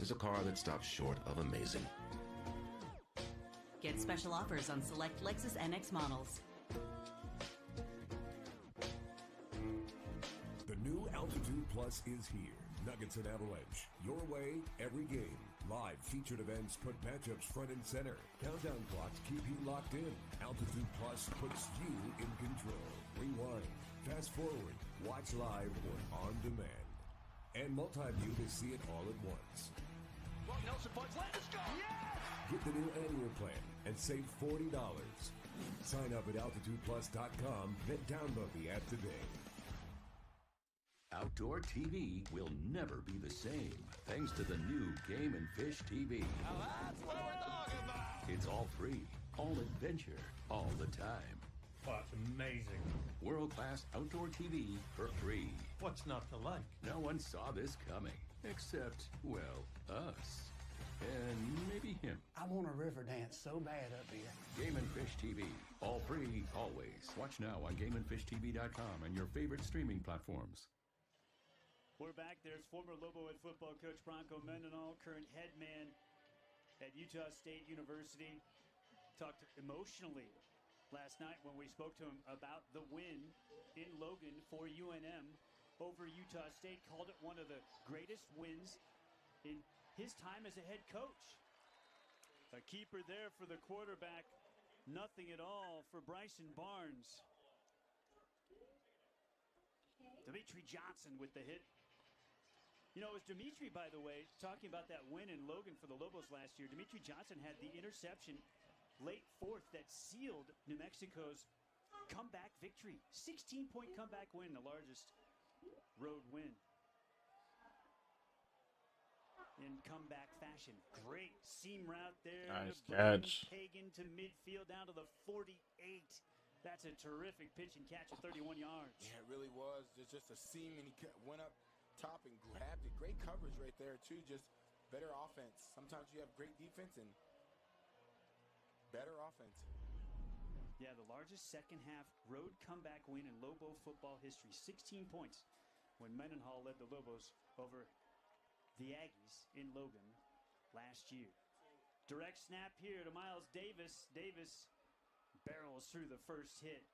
is a car that stops short of amazing. Get special offers on select Lexus NX models. The new Altitude Plus is here. Nuggets and Avalanche. Your way, every game. Live featured events put matchups front and center. Countdown clocks keep you locked in. Altitude Plus puts you in control. Rewind, fast forward, watch live or on demand. And multi-view to see it all at once. Well, Nelson punch, let us go! Yes! Get the new annual plan and save $40. Sign up at altitudeplus.com, then download the app today. Outdoor TV will never be the same thanks to the new Game & Fish TV. Now that's what we're talking about! It's all free, all adventure, all the time. Wow, it's amazing. World-class outdoor TV for free. What's not to like? No one saw this coming, except, well, us. And maybe him. I want a river dance so bad up here. Game & Fish TV. All free, always. Watch now on GameandFishTV.com and your favorite streaming platforms. We're back. There's former Lobo head football coach Bronco Mendenhall, current head man at Utah State University. Talked emotionally last night when we spoke to him about the win in Logan for UNM over Utah State. Called it one of the greatest wins in his time as a head coach. A keeper there for the quarterback. Nothing at all for Bryson Barnes. Dimitri Johnson with the hit. You know, it was Dimitri, by the way, talking about that win in Logan for the Lobos last year. Dimitri Johnson had the interception late fourth that sealed New Mexico's comeback victory. 16-point comeback win, the largest road win in comeback fashion. Great seam route there. Nice to bring catch. Pagan to midfield down to the 48. That's a terrific pitch and catch at 31 yards. Yeah, it really was. There's just a seam, and he went up top and grabbed it. Great coverage right there, too. Just better offense. Sometimes you have great defense and better offense. Yeah, the largest second-half road comeback win in Lobo football history. 16 points when Mendenhall led the Lobos over the Aggies in Logan last year. Direct snap here to Miles Davis. Davis barrels through the first hit.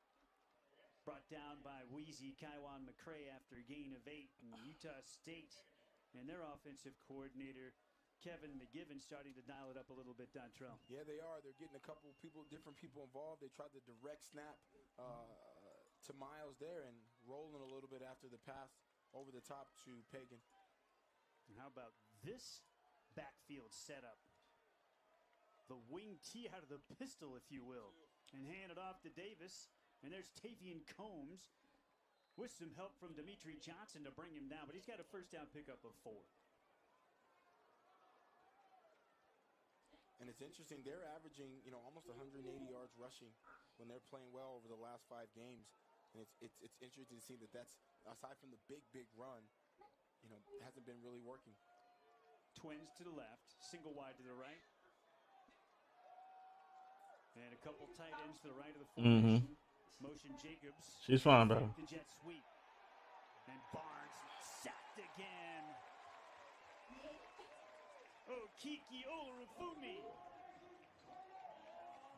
Brought down by Wheezy Kaiwan McCray after a gain of 8. And Utah State and their offensive coordinator, Kevin McGivern, starting to dial it up a little bit, Dontrell. Yeah, they are. They're getting a couple people, different people involved. They tried the direct snap to Miles there and rolling a little bit after the pass over the top to Pagan. And how about this backfield setup? The wing tee out of the pistol, if you will. And hand it off to Davis. And there's Tavian Combs with some help from Dimitri Johnson to bring him down. But he's got a first down pickup of 4. And it's interesting, they're averaging, almost 180 yards rushing when they're playing well over the last 5 games. And it's interesting to see that's, aside from the big run, hasn't been really working. Twins to the left, single wide to the right. And a couple tight ends to the right of the formation. Motion Jacobs. She's fine, bro. The jet sweep. And Barnes sacked again. Oh, Kiki Olorufumi.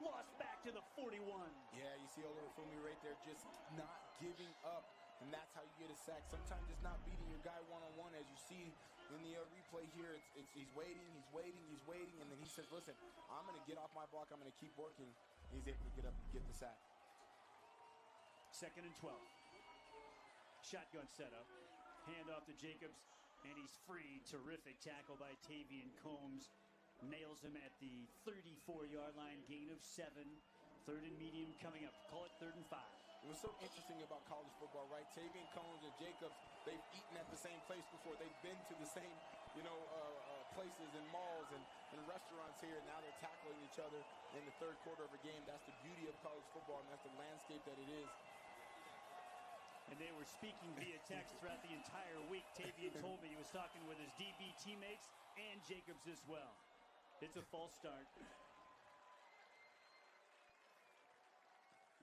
Lost back to the 41. Yeah, you see Olorufumi right there just not giving up. And that's how you get a sack. Sometimes it's not beating your guy one-on-one. As you see in the replay here, he's waiting, and then he says, listen, I'm going to get off my block. I'm going to keep working. And he's able to get up and get the sack. 2nd and 12. Shotgun setup. Hand off to Jacobs, and he's free. Terrific tackle by Tavian Combs. nails him at the 34-yard line, gain of 7. 3rd and medium coming up. Call it 3rd and 5. What's so interesting about college football, right? Tavian Combs and Jacobs, they've eaten at the same place before. They've been to the same, places and malls and restaurants here. Now they're tackling each other in the third quarter of a game. That's the beauty of college football, and that's the landscape that it is. And they were speaking via text throughout the entire week. Tavian told me he was talking with his DB teammates and Jacobs as well. It's a false start.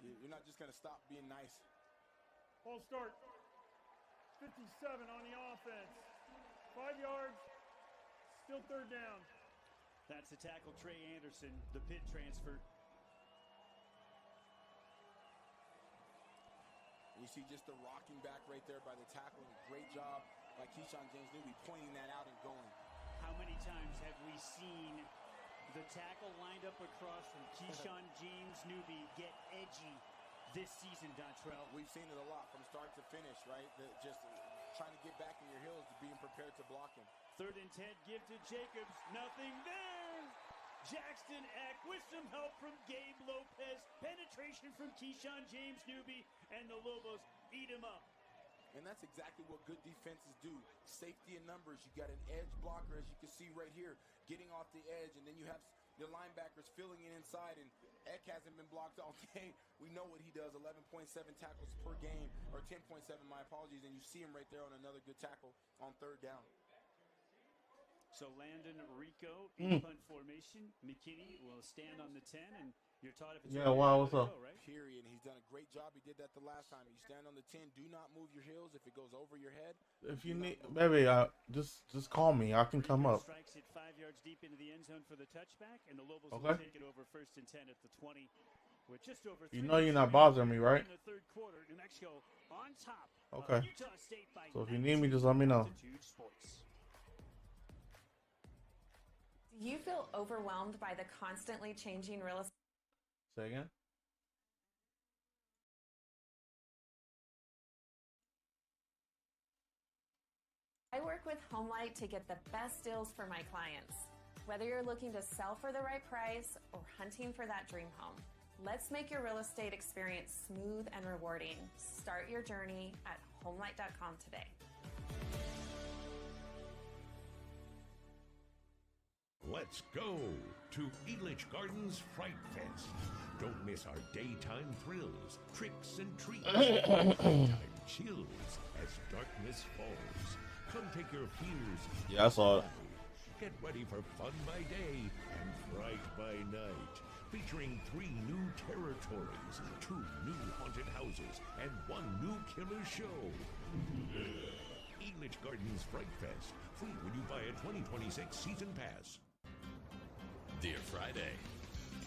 You're not just going to stop being nice. False start. 57 on the offense. 5 yards. Still 3rd down. That's the tackle, Trey Anderson, the Pitt transfer. You see just the rocking back right there by the tackle. Great job by Keyshawn James Newby pointing that out and going. How many times have we seen the tackle lined up across from Keyshawn James Newby get edgy this season, Dontrell? We've seen it a lot from start to finish, right? Just trying to get back in your heels to being prepared to block him. 3rd and 10, give to Jacobs. Nothing there. Jackson Eck with some help from Gabe Lopez. Penetration from Keyshawn James Newby, and the Lobos eat him up. And that's exactly what good defenses do. Safety in numbers. You got an edge blocker, as you can see right here, getting off the edge, and then you have your linebackers filling in inside, and Eck hasn't been blocked all game. We know what he does, 11.7 tackles per game, or 10.7, my apologies, and you see him right there on another good tackle on 3rd down. So Landon Rico in punt formation. McKinney will stand on the 10, and you're taught if it's what's up? Go, right? Period. He's done a great job. He did that the last time. You stand on the 10. Do not move your heels. If it goes over your head, If you need, baby, just call me. I can come up. Strikes it 5 yards deep into the end zone for the touchback, and the Lobos will take it over 1st and 10 at the 20. With just over 3 You know you're not bothering me, right? In the 3rd quarter, New Mexico on top. Okay. Utah State by So if you need me, just let me know. Altitude Sports. Do you feel overwhelmed by the constantly changing real estate? Say again? I work with HomeLight to get the best deals for my clients. Whether you're looking to sell for the right price or hunting for that dream home, let's make your real estate experience smooth and rewarding. Start your journey at homelight.com today. Let's go to Elitch Gardens Fright Fest. Don't miss our daytime thrills, tricks and treats, and nighttime chills as darkness falls. Come take your fears. Yeah, I saw it. Get ready for fun by day and fright by night. Featuring 3 new territories, 2 new haunted houses, and 1 new killer show. Elitch Gardens Fright Fest. Free when you buy a 2026 season pass. Dear Friday,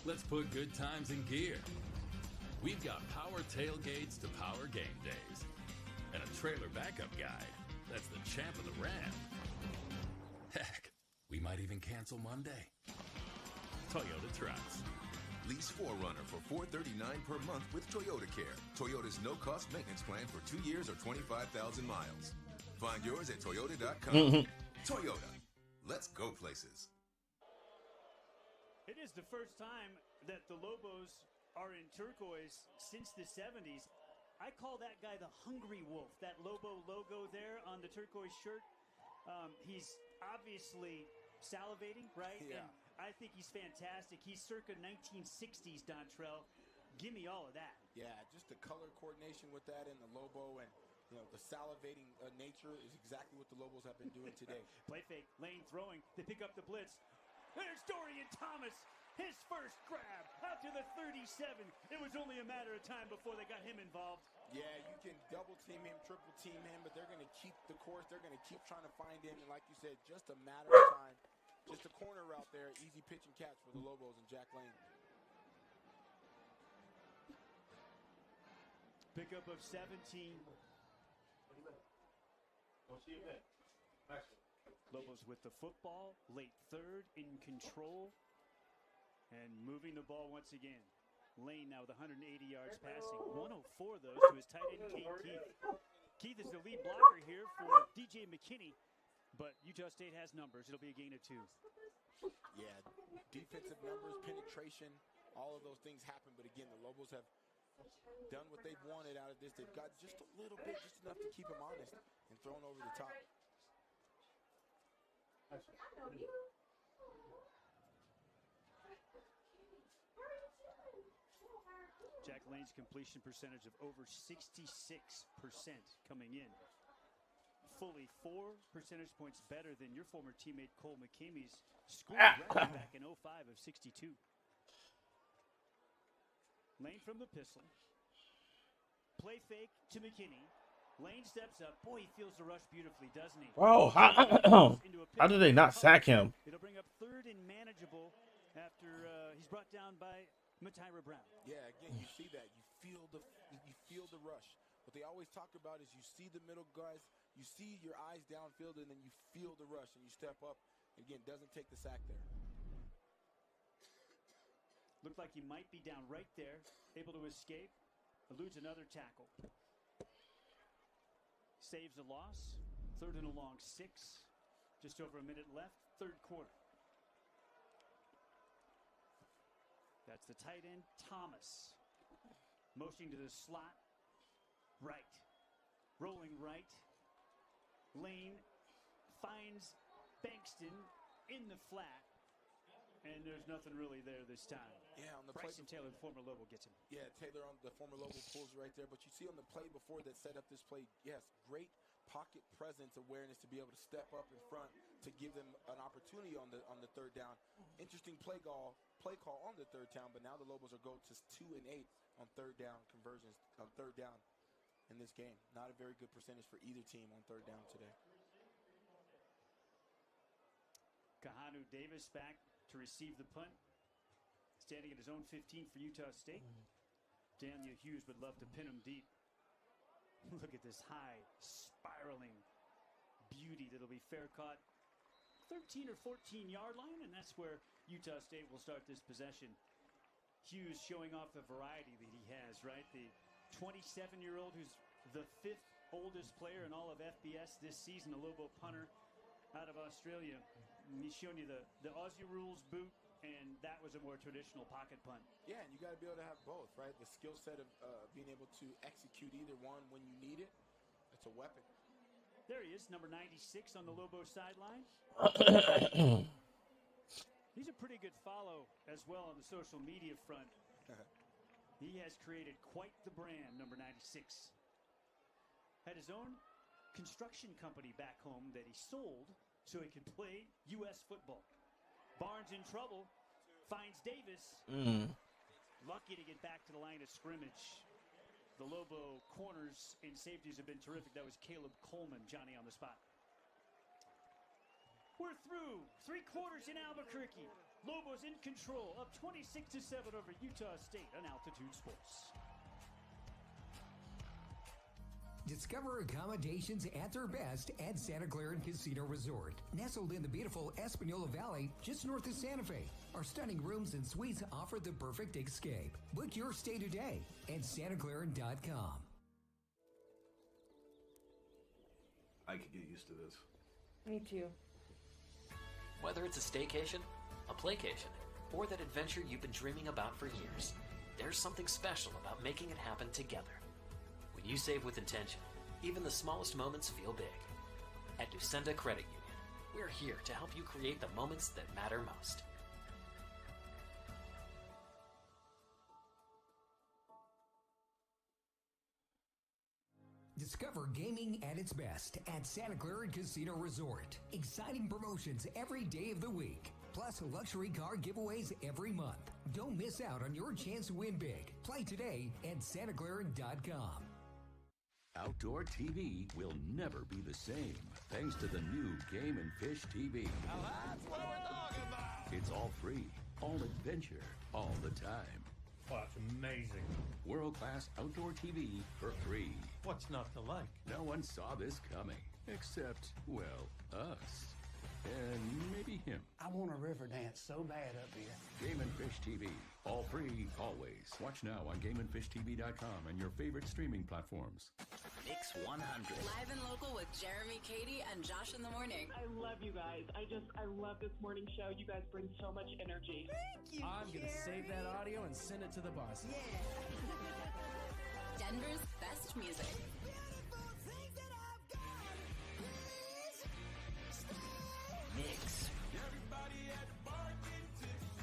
let's put good times in gear. We've got power tailgates to power game days, and a trailer backup guide that's the champ of the ramp. Heck, we might even cancel Monday. Toyota Trucks. Lease 4Runner for $439 per month with Toyota Care. Toyota's no-cost maintenance plan for 2 years or 25,000 miles. Find yours at Toyota.com. Toyota. Let's go places. It is the first time that the Lobos are in turquoise since the 70s. I call that guy the Hungry Wolf, that Lobo logo there on the turquoise shirt. He's obviously salivating, right? Yeah. And I think he's fantastic. He's circa 1960s, Dontrell. Give me all of that. Yeah, just the color coordination with that and the Lobo and the salivating nature is exactly what the Lobos have been doing today. Play fake, Lane throwing. They pick up the blitz. There's Dorian Thomas. His first grab out to the 37. It was only a matter of time before they got him involved. Yeah, you can double team him, triple team him, but they're going to keep the course. They're going to keep trying to find him. And like you said, just a matter of time. Just a corner route there. Easy pitch and catch for the Lobos and Jack Lane. Pickup of 17. Lobos with the football, late 3rd, in control, and moving the ball once again. Lane now with 180 yards passing, 104 those to his tight end, Keith. Keith is the lead blocker here for DJ McKinney. But Utah State has numbers. It'll be a gain of 2. Yeah, defensive numbers, penetration, all of those things happen. But again, the Lobos have done what they've wanted out of this. They've got just a little bit, just enough to keep them honest and thrown over the top. Jack Lane's completion percentage of over 66% coming in. Fully 4 percentage points better than your former teammate Cole McCamey's score record back in 05 of 62. Lane from the pistol. Play fake to McKinney. Lane steps up. Boy, he feels the rush beautifully, doesn't he? Bro, how did they not sack him? It'll bring up 3rd and manageable after he's brought down by Matyra Brown. Yeah, again, you see that. You feel the rush. What they always talk about is you see the middle guys, you see your eyes downfield, and then you feel the rush, and you step up. Again, doesn't take the sack there. Looked like he might be down right there, able to escape. Eludes another tackle. Saves a loss. 3rd and a long 6. Just over a minute left. 3rd quarter. That's the tight end, Thomas. Motioning to the slot. Right. Rolling right. Lane finds Bankston in the flat. And there's nothing really there this time. Yeah, on the Bryson play Taylor, the former Lobo, gets him. Yeah, Taylor on the former Lobo pulls right there. But you see on the play before that set up this play, yes, great pocket presence, awareness to be able to step up in front to give them an opportunity on the 3rd down. Interesting play call on the 3rd down, but now the Lobos are going to 2 and 8 on 3rd down conversions on 3rd down in this game. Not a very good percentage for either team on 3rd down today. Kahanu Davis back to receive the punt. Standing at his own 15 for Utah State. Daniel Hughes would love to pin him deep. Look at this high, spiraling beauty that'll be fair caught 13 or 14-yard line, and that's where Utah State will start this possession. Hughes showing off the variety that he has, right? The 27-year-old who's the 5th oldest player in all of FBS this season, a Lobo punter out of Australia. And he's showing you the Aussie rules boot, and that was a more traditional pocket punt. Yeah, and you got to be able to have both, right? The skill set of being able to execute either one when you need it. It's a weapon. There he is, number 96 on the Lobo sideline. He's a pretty good follow as well on the social media front. He has created quite the brand, number 96. Had his own construction company back home that he sold so he could play U.S. football. Barnes in trouble, finds Davis. Lucky to get back to the line of scrimmage. The Lobo corners and safeties have been terrific. That was Caleb Coleman, Johnny on the spot. We're through 3 quarters in Albuquerque. Lobos in control, up 26-7 over Utah State on Altitude Sports. Discover accommodations at their best at Santa Clara Casino Resort. Nestled in the beautiful Espanola Valley, just north of Santa Fe. Our stunning rooms and suites offer the perfect escape. Book your stay today at SantaClara.com. I could get used to this. Me too. Whether it's a staycation, a playcation, or that adventure you've been dreaming about for years, there's something special about making it happen together. When you save with intention, even the smallest moments feel big. At Ducenda Credit Union, we're here to help you create the moments that matter most. Discover gaming at its best at Santa Clara Casino Resort. Exciting promotions every day of the week. Plus luxury car giveaways every month. Don't miss out on your chance to win big. Play today at SantaClara.com. Outdoor TV will never be the same thanks to the new Game and Fish TV. Now that's what we're talking about. It's all free, all adventure, all the time. Oh, it's amazing. World-class outdoor TV for free. What's not to like? No one saw this coming, except, well, us. and maybe him. I want a river dance so bad up here. Game and Fish TV. All free, always. Watch now on GameandFishTV.com and your favorite streaming platforms. Mix 100. Live and local with Jeremy, Katie, and Josh in the morning. I love you guys. I love this morning show. You guys bring so much energy. Thank you, I'm going to save that audio and send it to the boss. Yeah. Denver's best music. Mix.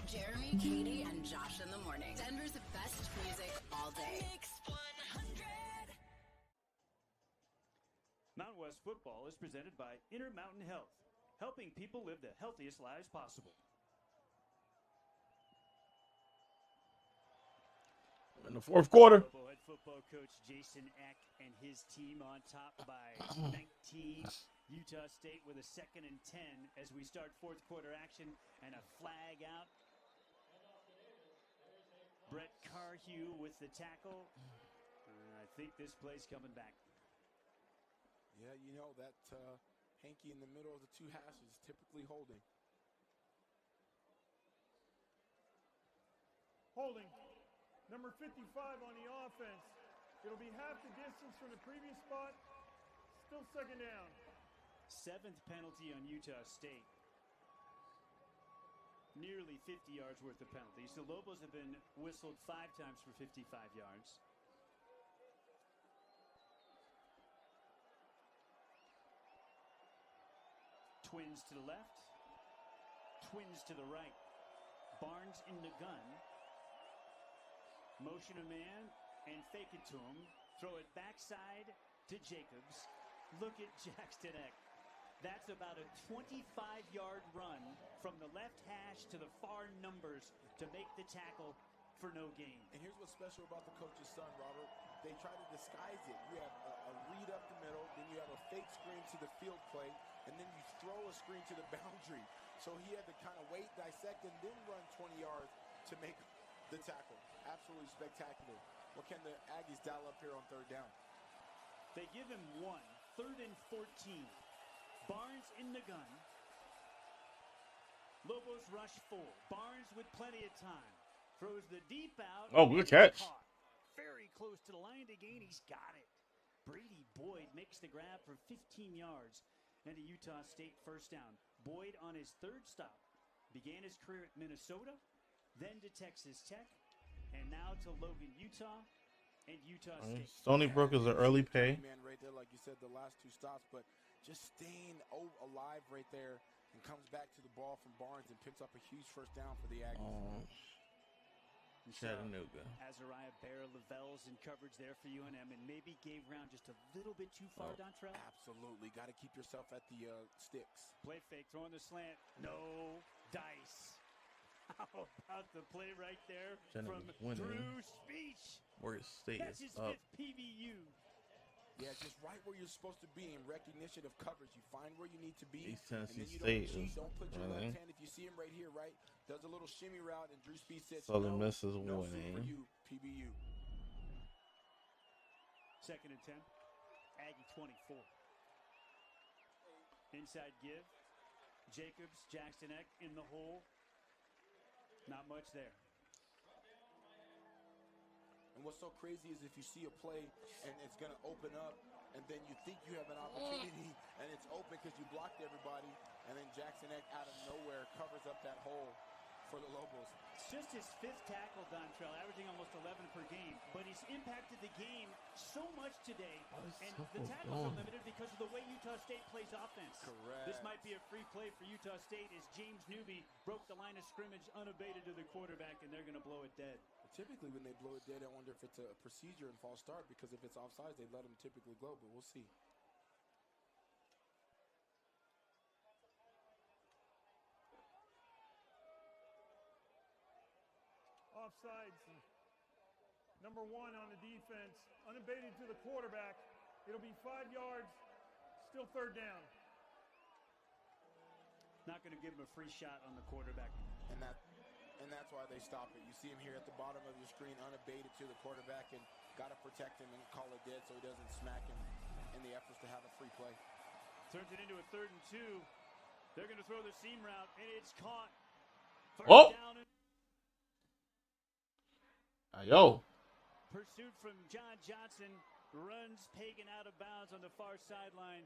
Jeremy, Katie, and Josh in the morning. Denver's best music all day. Mix 100. Mountain West Football is presented by Intermountain Health, helping people live the healthiest lives possible. In the fourth quarter. Lobo head football coach Jason Eck and his team on top by 19. Utah State with a 2nd and 10 as we start fourth quarter action and a flag out. Brett Carhue with the tackle. I think this play's coming back. Yeah, you know that hanky in the middle of the two hashes is typically holding. Holding. Number 55 on the offense. It'll be half the distance from the previous spot. Still 2nd down. 7th penalty on Utah State. Nearly 50 yards worth of penalties. The Lobos have been whistled 5 times for 55 yards. Twins to the left. Twins to the right. Barnes in the gun. Motion a man and fake it to him. Throw it backside to Jacobs. Look at Jackson Eck. That's about a 25-yard run from the left hash to the far numbers to make the tackle for no gain. And here's what's special about the coach's son, Robert. They try to disguise it. You have a read up the middle, then you have a fake screen to the field play, and then you throw a screen to the boundary. So he had to kind of wait, dissect, and then run 20 yards to make the tackle. Absolutely spectacular. What can the Aggies dial up here on 3rd down? They give him 3rd and 14. Barnes in the gun. Lobos rush 4. Barnes with plenty of time. Throws the deep out. Oh, good catch. Caught. Very close to the line to gain. He's got it. Brady Boyd makes the grab for 15 yards and a Utah State 1st down. Boyd on his 3rd stop. Began his career at Minnesota, then to Texas Tech, and now to Logan, Utah, and Utah State. Stony Brook is an early pay. Man, right there, like you said, the last 2 stops, but just staying alive right there and comes back to the ball from Barnes and picks up a huge 1st down for the Aggies. Chattanooga. Azariah Bear Lavelle's in coverage there for UNM and maybe gave ground just a little bit too far, Dontrell. Absolutely. Got to keep yourself at the sticks. Play fake, throwing the slant. No dice. How about the play right there from Drew Speech? Where State That's his is up. 5th PBU. Yeah, just right where you're supposed to be in recognition of coverage. You find where you need to be. East Tennessee and then you State don't is put your running. left hand. If you see him right here, right, does a little shimmy route, and Drew Speed says, Southern no, Miss is no soup for winning. you, PBU. 2nd and 10. Aggie 24. Inside give. Jacobs, Jackson Eck in the hole. Not much there. And what's so crazy is if you see a play and it's going to open up, and then you think you have an opportunity, and it's open because you blocked everybody, and then Jackson Eck out of nowhere covers up that hole for the Lobos. It's just his 5th tackle, Dontrell, averaging almost 11 per game, but he's impacted the game so much today, and the tackles are limited because of the way Utah State plays offense. Correct. This might be a free play for Utah State as James Newby broke the line of scrimmage unabated to the quarterback, and they're going to blow it dead. Typically, when they blow it dead, I wonder if it's a procedure and false start, because if it's offsides, they let them typically go, but we'll see. Offsides. Number 1 on the defense. Unabated to the quarterback. It'll be 5 yards. Still 3rd down. Not going to give him a free shot on the quarterback. And that's why they stop it. You see him here at the bottom of your screen, unabated to the quarterback, and got to protect him and call it dead so he doesn't smack him in the efforts to have a free play. Turns it into a 3rd and 2. They're going to throw the seam route, and it's caught. Oh! Yo. Pursuit from John Johnson. Runs Pagan out of bounds on the far sideline.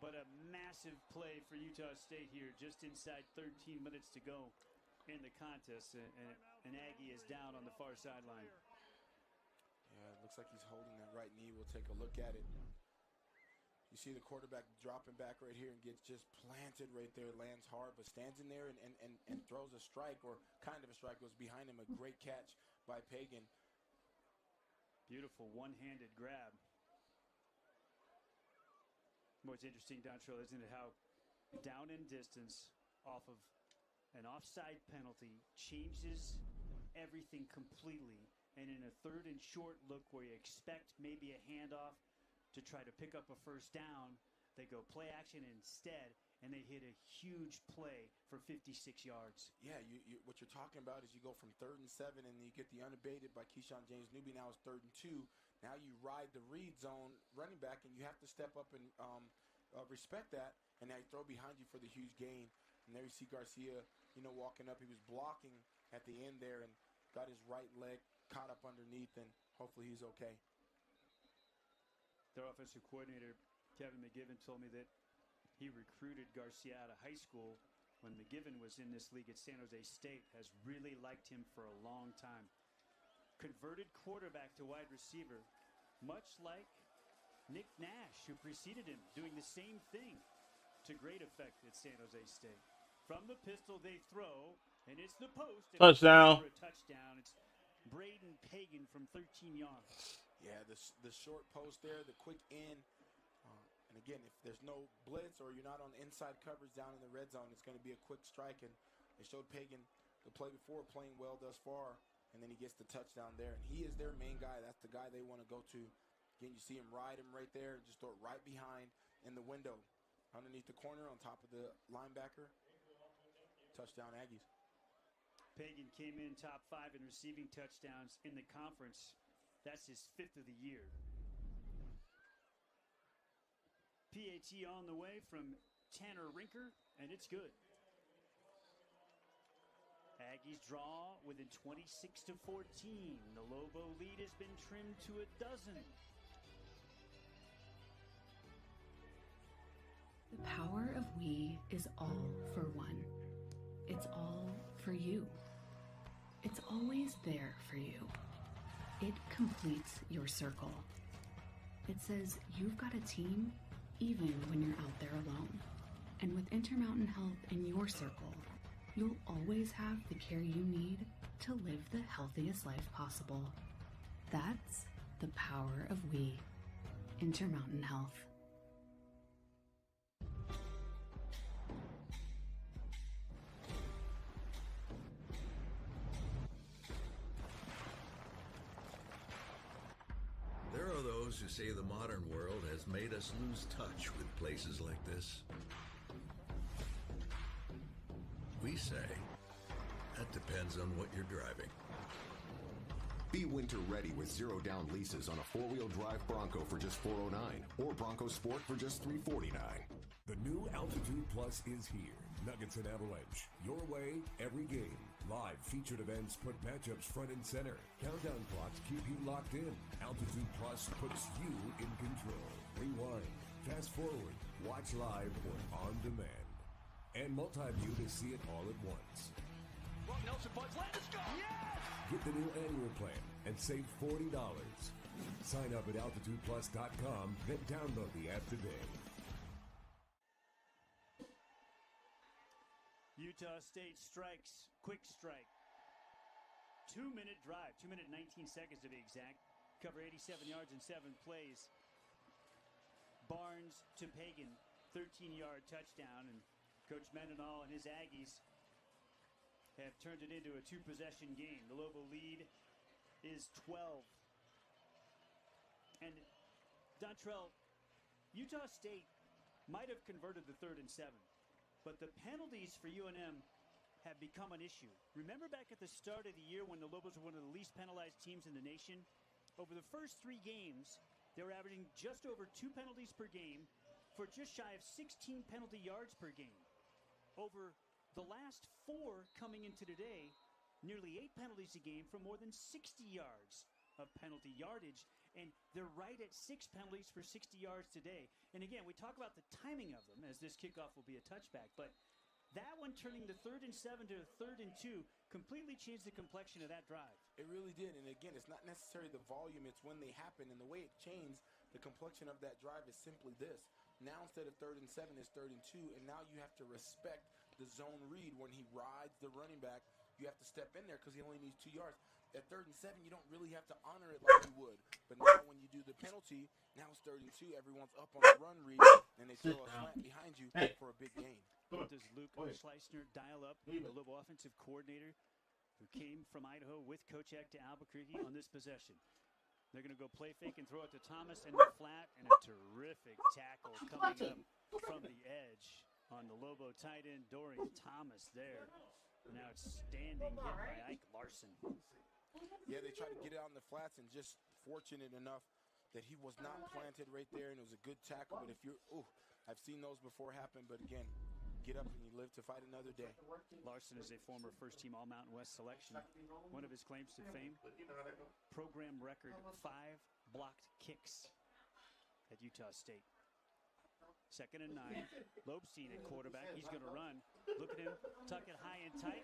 But a massive play for Utah State here, just inside 13 minutes to go in the contest. And Aggie is down on the far sideline. Yeah, it looks like he's holding that right knee. We'll take a look at it. You see the quarterback dropping back right here and gets just planted right there. Lands hard, but stands in there and throws a strike, or kind of a strike. Goes behind him. A great catch by Pagan. Beautiful one-handed grab. What's interesting, Dontrell, isn't it, how down in distance off of an offside penalty changes everything completely. And in a third and short look where you expect maybe a handoff to try to pick up a first down, they go play action instead, and they hit a huge play for 56 yards. Yeah, what you're talking about is you go from 3rd and 7, and you get the unabated by Keyshawn James Newby. Now it's 3rd and 2. Now you ride the read zone running back, and you have to step up and respect that. And now you throw behind you for the huge gain. And there you see Garcia, walking up. He was blocking at the end there and got his right leg caught up underneath, and hopefully he's okay. Their offensive coordinator, Kevin McGivern, told me that he recruited Garcia out of high school when McGivern was in this league at San Jose State, has really liked him for a long time. Converted quarterback to wide receiver, much like Nick Nash, who preceded him, doing the same thing to great effect at San Jose State. From the pistol they throw, and it's the post. Touchdown. For a touchdown. It's Braden Pagan from 13 yards. Yeah, the short post there, the quick in. And again, if there's no blitz or you're not on inside coverage down in the red zone, it's going to be a quick strike. And they showed Pagan the play before playing well thus far. And then he gets the touchdown there. And he is their main guy. That's the guy they want to go to. Again, you see him ride him right there. Just throw it right behind in the window. Underneath the corner on top of the linebacker. Touchdown Aggies. Pagan came in top 5 in receiving touchdowns in the conference. That's his 5th of the year. PAT on the way from Tanner Rinker, and it's good. Aggies draw within 26-14. The Lobo lead has been trimmed to 12. The power of we is all for one. It's all for you. It's always there for you. It completes your circle. It says you've got a team even when you're out there alone. And with Intermountain Health in your circle, you'll always have the care you need to live the healthiest life possible. That's the power of we. Intermountain Health. There are those who say the modern world has made us lose touch with places like this. We say, that depends on what you're driving. Be winter ready with 0 down leases on a 4-wheel drive Bronco for just $409 or Bronco Sport for just $349. The new Altitude Plus is here. Nuggets and Avalanche. Your way, every game. Live featured events put matchups front and center. Countdown clocks keep you locked in. Altitude Plus puts you in control. Rewind, fast forward, watch live or on demand. And multi-view to see it all at once. Nelson Bud's let us go! Yes! Get the new annual plan and save $40. Sign up at altitudeplus.com, then download the app today. Utah State strikes. Quick strike. 2-minute drive. 2 minute 19 seconds to be exact. Cover 87 yards in 7 plays. Barnes to Pagan. 13-yard touchdown. And Coach Mendenhall and his Aggies have turned it into a 2-possession game. The Lobo lead is 12. And Dontrell, Utah State might have converted the 3rd and 7. But the penalties for UNM have become an issue. Remember back at the start of the year when the Lobos were one of the least penalized teams in the nation? Over the first 3 games, they were averaging just over 2 penalties per game for just shy of 16 penalty yards per game. over the last 4 coming into today, nearly 8 penalties a game for more than 60 yards of penalty yardage. And they're right at 6 penalties for 60 yards today. And again, we talk about the timing of them, as this kickoff will be a touchback. But that one turning the 3rd and 7 to 3rd and 2 completely changed the complexion of that drive. It really did. And again, it's not necessarily the volume, it's when they happen. And the way it changed the complexion of that drive is simply this. Now instead of 3rd and 7, it's 3rd and 2. And now you have to respect the zone read when he rides the running back. You have to step in there because he only needs 2 yards. At 3rd and 7, you don't really have to honor it like you would. But now when you do the penalty, now it's 3rd and 2. Everyone's up on the run read, and they throw a slant behind you for a big gain. Does Luke Schleisner dial up the Lobo offensive coordinator who came from Idaho with Coach Eck to Albuquerque on this possession? They're going to go play fake and throw it to Thomas in the flat, and a terrific tackle coming up from the edge on the Lobo tight end, Dorian Thomas there. An outstanding hit by Ike Larson. Yeah, they tried to get it out in the flats and just fortunate enough that he was not planted right there, and it was a good tackle. But if you're, I've seen those before happen, but again, get up and you live to fight another day. Larson is a former first-team All-Mountain West selection. One of his claims to fame, program record 5 blocked kicks at Utah State. 2nd and 9, Lobstein at quarterback. He's going to run. Look at him, tuck it high and tight,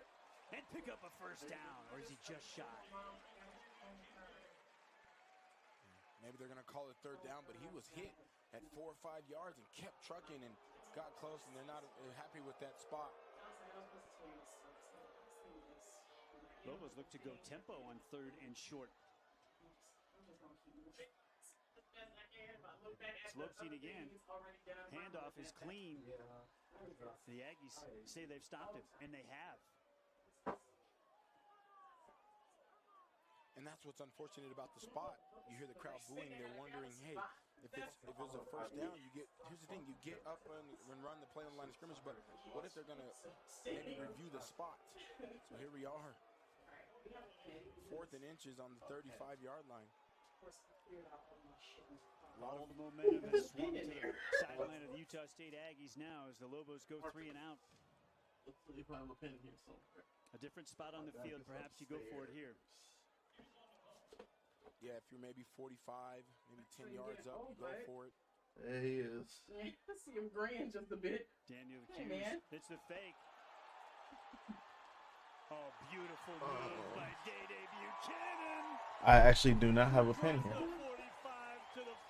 and pick up a first down. Or is he just shy? Maybe they're going to call it 3rd down, but he was hit at 4 or 5 yards and kept trucking and got close, and they're not happy with that spot. Lobos look to go tempo on 3rd and short. Lobstein again. Handoff is clean. The Aggies say they've stopped him, and they have. And that's what's unfortunate about the spot. You hear the crowd booing. They're wondering, hey, if it was a first down, here's the thing, you get up and run the play on the line of scrimmage, but what if they're going to maybe review the spot? So here we are. 4th and inches on the 35-yard line. All the momentum has swung to the sideline of the Utah State Aggies now as the Lobos go 3 and out. A different spot on the field, perhaps you go for it here. Yeah, if you're maybe 45, maybe 10 yards up, you go for it. There he is. I see him grin just a bit. Daniel Hughes. It's the fake. Oh, beautiful move by Day Buchanan. I actually do not have a pen here.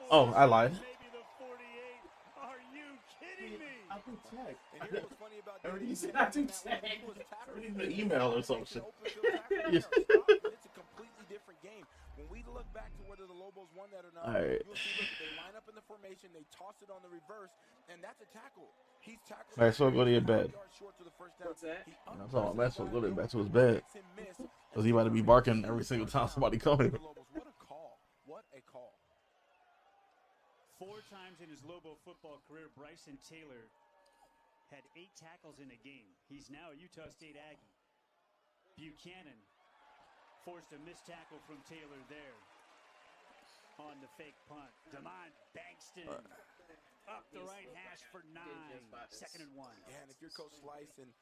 Oh, I lied. Maybe the 48. Are you kidding me? I do tag. And here's what's funny about You said I do tag. An email or something. It's a completely different game. When we look back to whether the Lobos won that or not, you'll see that they line up in the formation, they toss it on the reverse, and that's a tackle. He's tackled. All right, so go to your bed. What's that? That's all. That's what go back to his bed. Because he about to be barking every single time somebody comes. What a call. What a call. 4 times in his Lobo football career, Bryson Taylor had 8 tackles in a game. He's now a Utah State Aggie. Buchanan forced a missed tackle from Taylor there on the fake punt. Damon Bankston up the right hash for 9. 2nd and 1. Yeah, and if you're Coach Slice and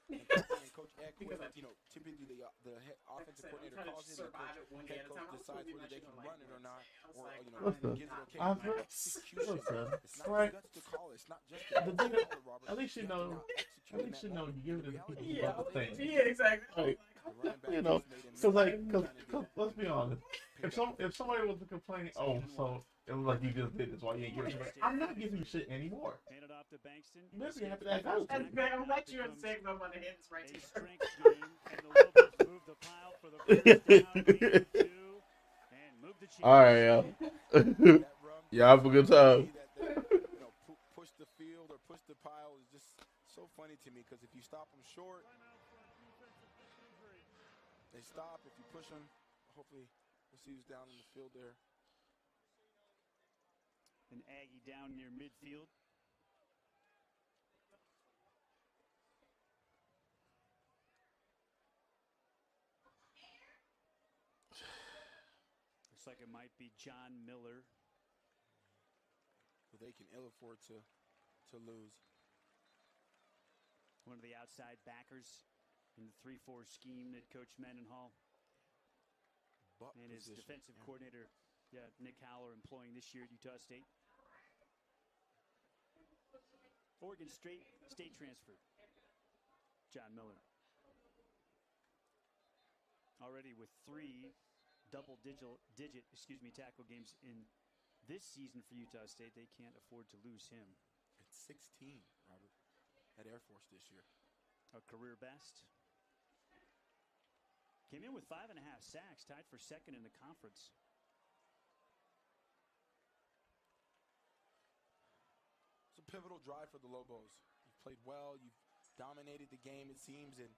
Coach Eck, typically the offensive coordinator calls it, and the head coach decides whether they can run it or not, or gives it okay. Execution. It's not the guts to call it. It's not just the call it, Robert. At least you know. At least you know you give it to the people about the thing. Yeah, exactly. Like, you know, because let's be honest. If somebody was complaining, so it was like you just did this, why you ain't giving shit? I'm not giving you shit anymore. Handed off to Bankston. You better be happy that guy was I'm glad you're in the segment on the hands right A here. strength game, and the Lobos move the pile for the first down, 2, and move the chains. All right, y'all. Yeah, have a good time. Push the field or push the pile is just so funny to me because if you stop them short, they stop. If you push them, hopefully we'll see who's down in the field there. An Aggie down near midfield. Looks like it might be John Miller. Who they can ill afford to lose. one of the outside backers in the 3-4 scheme that Coach Mendenhall and his defensive coordinator, Nick Howler, employing this year at Utah State. Oregon State transfer, John Miller. Already with 3 double-digit tackle games in this season for Utah State. They can't afford to lose him. It's 16, Robert, at Air Force this year. A career best. Came in with 5.5 sacks, tied for second in the conference. It's a pivotal drive for the Lobos. You've played well. You've dominated the game, it seems. And,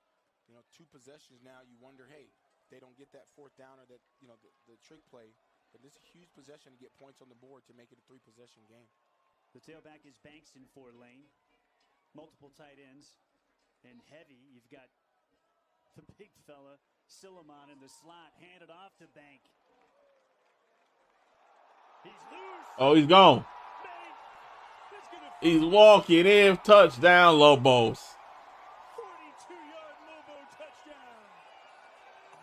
2 possessions now, you wonder, hey, they don't get that 4th down or that, the trick play. But this is a huge possession to get points on the board to make it a 3-possession game. The tailback is Bankston, 4 lane. Multiple tight ends. And heavy, you've got the big fella, Silliman, in the slot. Handed off to Bank. He's loose. Oh, he's gone. He's walking in. Touchdown, Lobos. 42-yard Lobo touchdown.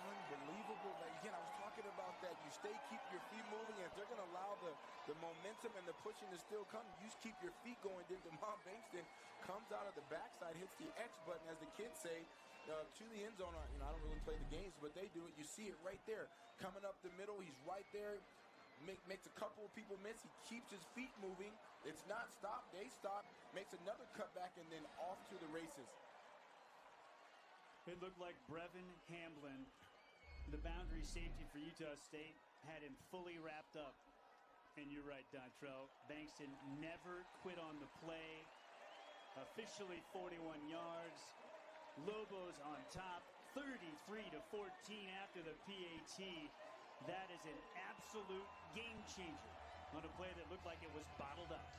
Unbelievable. Again, I was talking about that. You keep your feet moving, and if they're going to allow the momentum and the pushing to still come, you just keep your feet going. Then DeMond Bankston comes out of the backside, hits the X button, as the kids say, to the end zone. I don't really play the games, but they do it. You see it right there. Coming up the middle, he's right there. Makes a couple of people miss. He keeps his feet moving. It's not stopped. They stop. Makes another cutback, and then off to the races. It looked like Brevin Hamblin, the boundary safety for Utah State, had him fully wrapped up. And you're right, Dontrell. Bankston never quit on the play. Officially 41 yards. Lobos on top, 33-14 after the PAT. That is an absolute game changer on a play that looked like it was bottled up.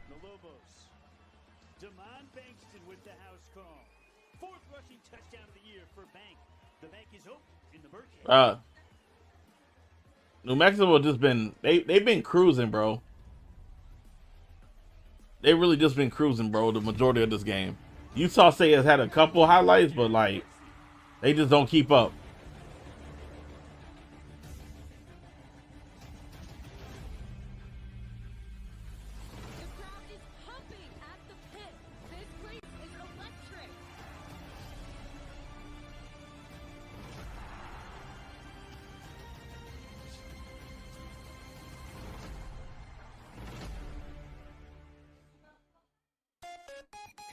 The Lobos. DeMond Bankston with the house call. 4th rushing touchdown of the year for Bank. The Bank is open in the Burkhead. New Mexico just been they've been cruising, bro. They really just been cruising, bro, the majority of this game. Utah State has had a couple highlights, but they just don't keep up.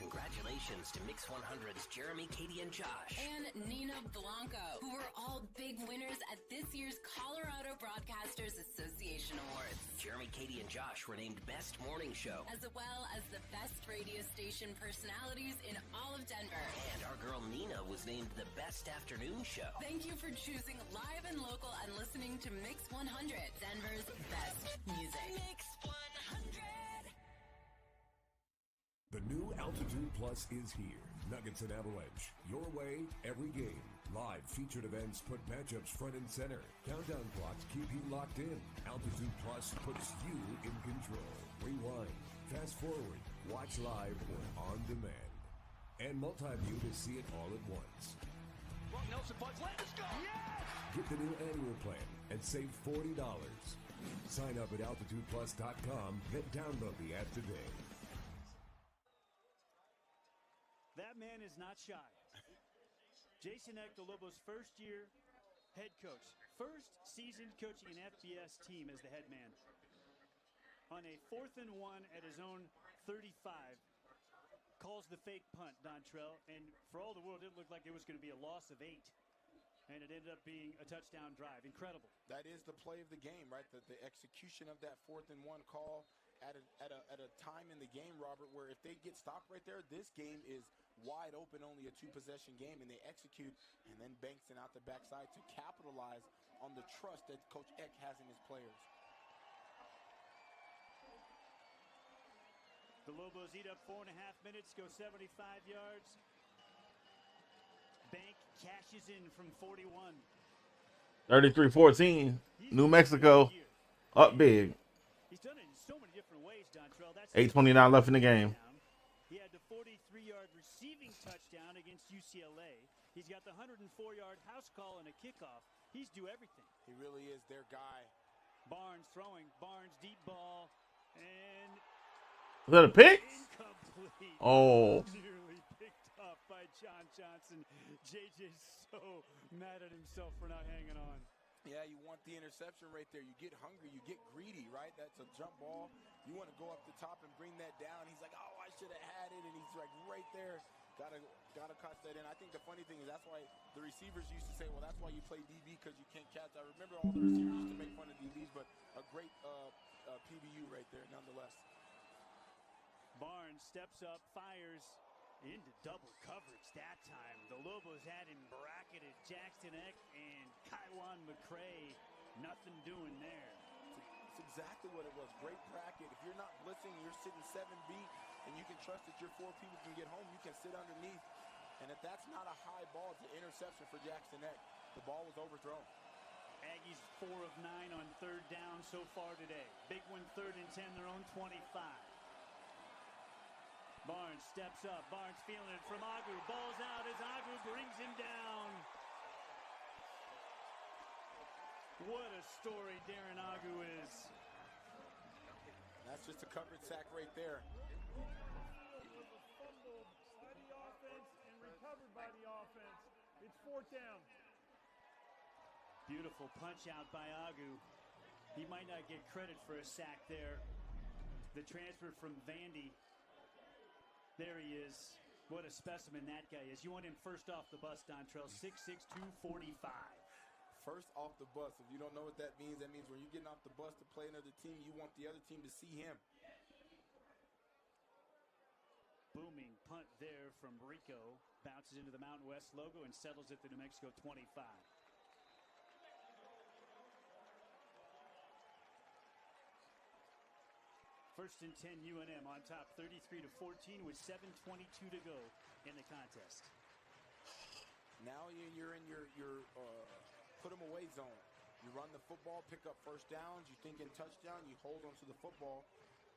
Congratulations to Mix 100's Jeremy, Katie, and Josh. And Nina Blanco, who were all big winners at this year's Colorado Broadcasters Association Awards. Jeremy, Katie, and Josh were named Best Morning Show, as well as the best radio station personalities in all of Denver. And our girl Nina was named the Best Afternoon Show. Thank you for choosing live and local and listening to Mix 100, Denver's best music. Mix 100. The new Altitude Plus is here. Nuggets and Avalanche. Your way, every game. Live featured events put matchups front and center. Countdown clocks keep you locked in. Altitude Plus puts you in control. Rewind, fast forward, watch live or on demand. And multi-view to see it all at once. Nelson Budge, let's go! Yes! Get the new annual plan and save $40. Sign up at altitudeplus.com, then download the app today. That man is not shy. Jason Eck, the Lobos' first-year head coach. First season coaching an FBS team as the head man. On a 4th and 1 at his own 35, calls the fake punt, Dontrell. And for all the world, it looked like it was going to be a loss of 8. And it ended up being a touchdown drive. Incredible. That is the play of the game, right? The execution of that 4th and 1 call at a time in the game, Robert, where if they get stopped right there, this game is wide open, only a 2-possession game, and they execute, and then Bankston out the backside to capitalize on the trust that Coach Eck has in his players. The Lobos eat up 4.5 minutes, go 75 yards. Bank cashes in from 41. 33-14. New Mexico up big. He's done it in so many different ways, Dontrell. That's 8:29 left in the game. He had the 43-yard receiving touchdown against UCLA. He's got the 104-yard house call and a kickoff. He's do everything. He really is their guy. Barnes throwing. Barnes deep ball. And was that a pick? Incomplete. Oh. Nearly picked up by John Johnson. JJ's so mad at himself for not hanging on. Yeah, you want the interception right there. You get hungry, you get greedy, right? That's a jump ball. You want to go up the top and bring that down. He's like, oh, I should have had it, and he's like right there. Gotta catch that in. I think the funny thing is that's why the receivers used to say, well, that's why you play DB, because you can't catch. I remember all the receivers used to make fun of DBs, but a great PBU right there nonetheless. Barnes steps up, fires into double coverage that time. The Lobos had him bracketed. Jackson Eck and Kaiwan McCray, nothing doing there. It's exactly what it was. Great bracket. If you're not blitzing, you're sitting 7B, and you can trust that your 4 people can get home. You can sit underneath. And if that's not a high ball, it's an interception for Jackson Eck. The ball was overthrown. Aggies 4 of 9 on third down so far today. Big one, 3rd and 10, their own 25. Barnes steps up. Barnes feeling it from Agu. Ball's out as Agu brings him down. What a story Darren Agu is. That's just a coverage sack right there. Fumbled by the offense and recovered by the offense. It's 4th down. Beautiful punch out by Agu. He might not get credit for a sack there. The transfer from Vandy. There he is. What a specimen that guy is. You want him first off the bus, Dontrell. 6'6", 245. First off the bus. If you don't know what that means when you're getting off the bus to play another team, you want the other team to see him. Booming punt there from Rico. Bounces into the Mountain West logo and settles at the New Mexico 25. First and 10 UNM on top 33-14 with 7:22 to go in the contest. Now you're in your put them away zone. You run the football, pick up first downs, you think in touchdown, you hold on to the football.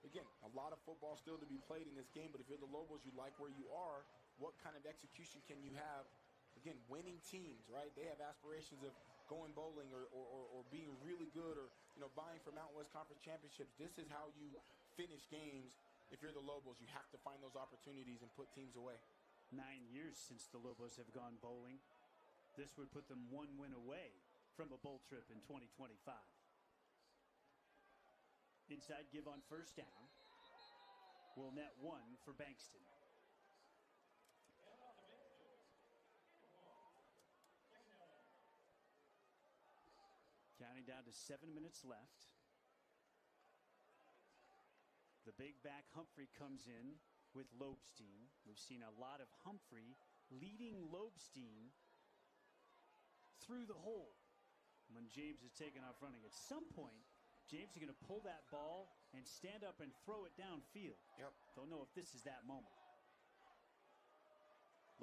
Again, a lot of football still to be played in this game, but if you're the Lobos, you like where you are, what kind of execution can you have? Again, winning teams, right? They have aspirations of going bowling or being really good or vying for Mountain West Conference championships. This is how you finish games. If you're the Lobos, you have to find those opportunities and put teams away. 9 years since the Lobos have gone bowling. This would put them 1 win away from a bowl trip in 2025. Inside give on first down. Will net 1 for Bankston. Counting down to 7 minutes left. The big back Humphrey comes in with Lobstein. We've seen a lot of Humphrey leading Lobstein through the hole when James is taking off running. At some point, James is going to pull that ball and stand up and throw it downfield. Yep. Don't know if this is that moment.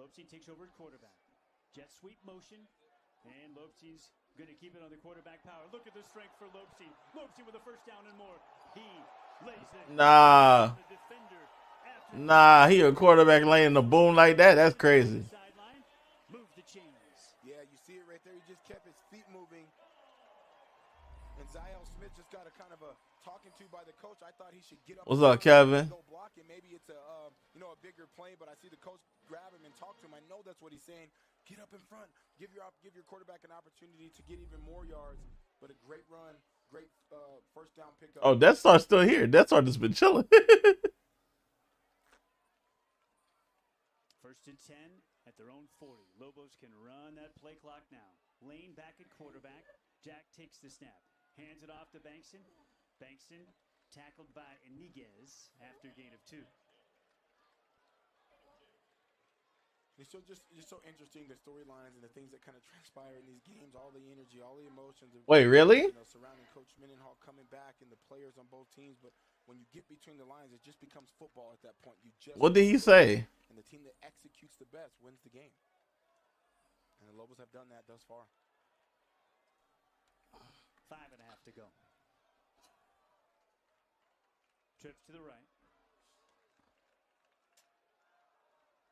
Lobstein takes over at quarterback. Jet sweep motion, and Lobstein's going to keep it on the quarterback power. Look at the strength for Lobstein. Lobstein with a first down and more. He lays it. Nah, he a quarterback laying the boom like that. That's crazy. Move the chains. Yeah, you see it right there. He just kept his feet moving. And Zion Smith just got a kind of a talking to by the coach. I thought he should get up. What's up, Kevin? Go block it. Maybe it's a a bigger play, but I see the coach grab him and talk to him. I know that's what he's saying. Get up in front. Give your quarterback an opportunity to get even more yards. But a great run, great first down pickup. Oh, Death Star's still here. Death Star just been chilling. First and 10 at their own 40. Lobos can run that play clock now. Lane back at quarterback. Jack takes the snap. Hands it off to Bankston. Bankston tackled by Iniguez after a gain of 2. It's just so interesting, the storylines and the things that kind of transpire in these games, all the energy, all the emotions. Wait, really? Surrounding Coach Mendenhall coming back and the players on both teams. But when you get between the lines, it just becomes football at that point. What did he say? And the team that executes the best wins the game. And the Lobos have done that thus far. 5.5 to go. Trips to the right.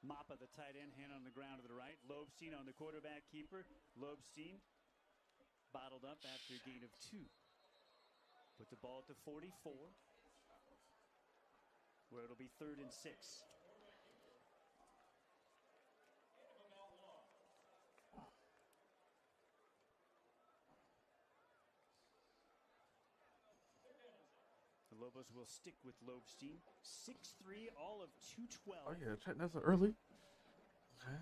Mappa, the tight end, hand on the ground to the right. Lobstein on the quarterback keeper. Lobstein bottled up after a gain of 2. Put the ball at the 44, where it'll be 3rd and 6. The Lobos will stick with Lobstein. 6'3", all of 212. Oh yeah, check that's early. Okay.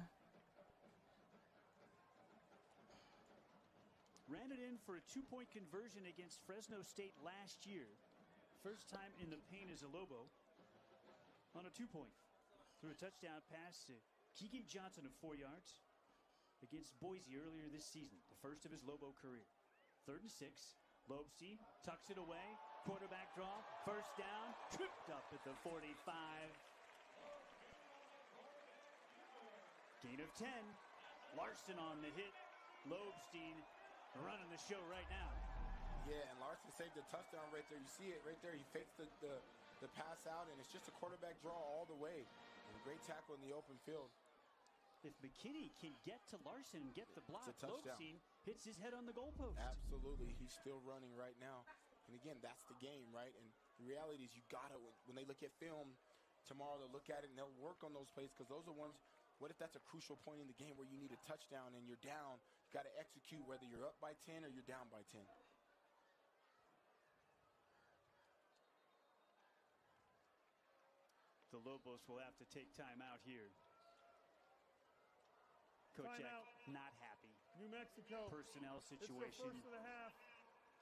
Ran it in for a 2-point conversion against Fresno State last year. First time in the paint as a Lobo on a 2-point. Threw a touchdown pass to Keegan Johnson of 4 yards against Boise earlier this season, the first of his Lobo career. 3rd and 6. Lobstein tucks it away. Quarterback draw. First down. Tripped up at the 45. Gain of 10. Larson on the hit. Lobstein running the show right now. Yeah, and Larson saved the touchdown right there. You see it right there. He fakes the pass out, and it's just a quarterback draw all the way. And a great tackle in the open field. If McKinney can get to Larson and get the block, it's a touchdown. Lobstein hits his head on the goalpost. Absolutely. He's still running right now. And again, that's the game, right? And the reality is you got to, when they look at film tomorrow, they'll look at it and they'll work on those plays because those are ones, what if that's a crucial point in the game where you need a touchdown and you're down? You got to execute whether you're up by 10 or you're down by 10. The Lobos will have to take time out here. Kochek not happy. New Mexico. Personnel situation. It's the first of the half.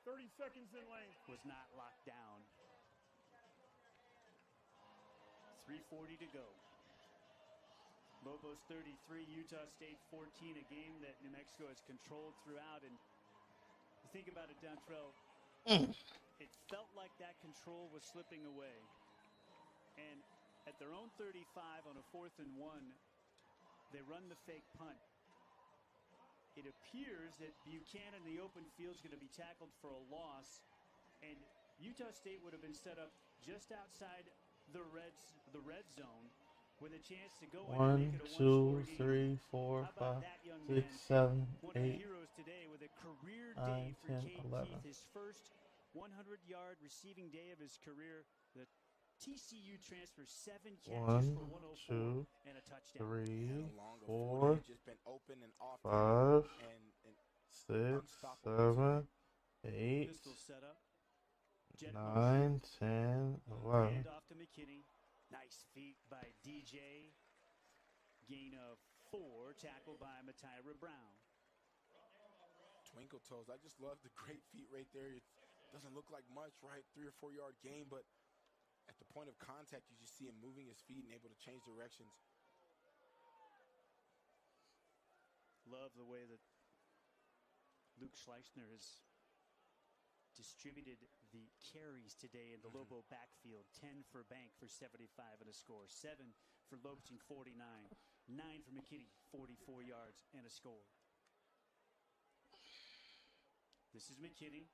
30 seconds in length. Was not locked down. 3:40 to go. Lobos 33, Utah State 14, a game that New Mexico has controlled throughout. And you think about it, Dontrell, it felt like that control was slipping away. And at their own 35 on a 4th and 1, they run the fake punt. It appears that Buchanan in the open field is going to be tackled for a loss, and Utah State would have been set up just outside the red zone with a chance to go in and make it a 1, 2, 3, 4, 5, 6, 7, 8, 9, 10, 11. His first 100-yard receiving day of his career. The TCU transfer 7 catches for 104 and a touchdown. 3, 4, 5, 6, 7, 8, 9, 10, 11. Hand off to McKinney. Nice feet by DJ. Gain of 4, tackled by Matyra Brown. Twinkle toes. I just love the great feet right there. It doesn't look like much, right? 3 or 4 yard gain, but at the point of contact, you just see him moving his feet and able to change directions. Love the way that Luke Schleichner has distributed the carries today in the Lobo backfield. 10 for Bank for 75 and a score. 7 for Lobstein, 49. 9 for McKinney, 44 yards and a score. This is McKinney.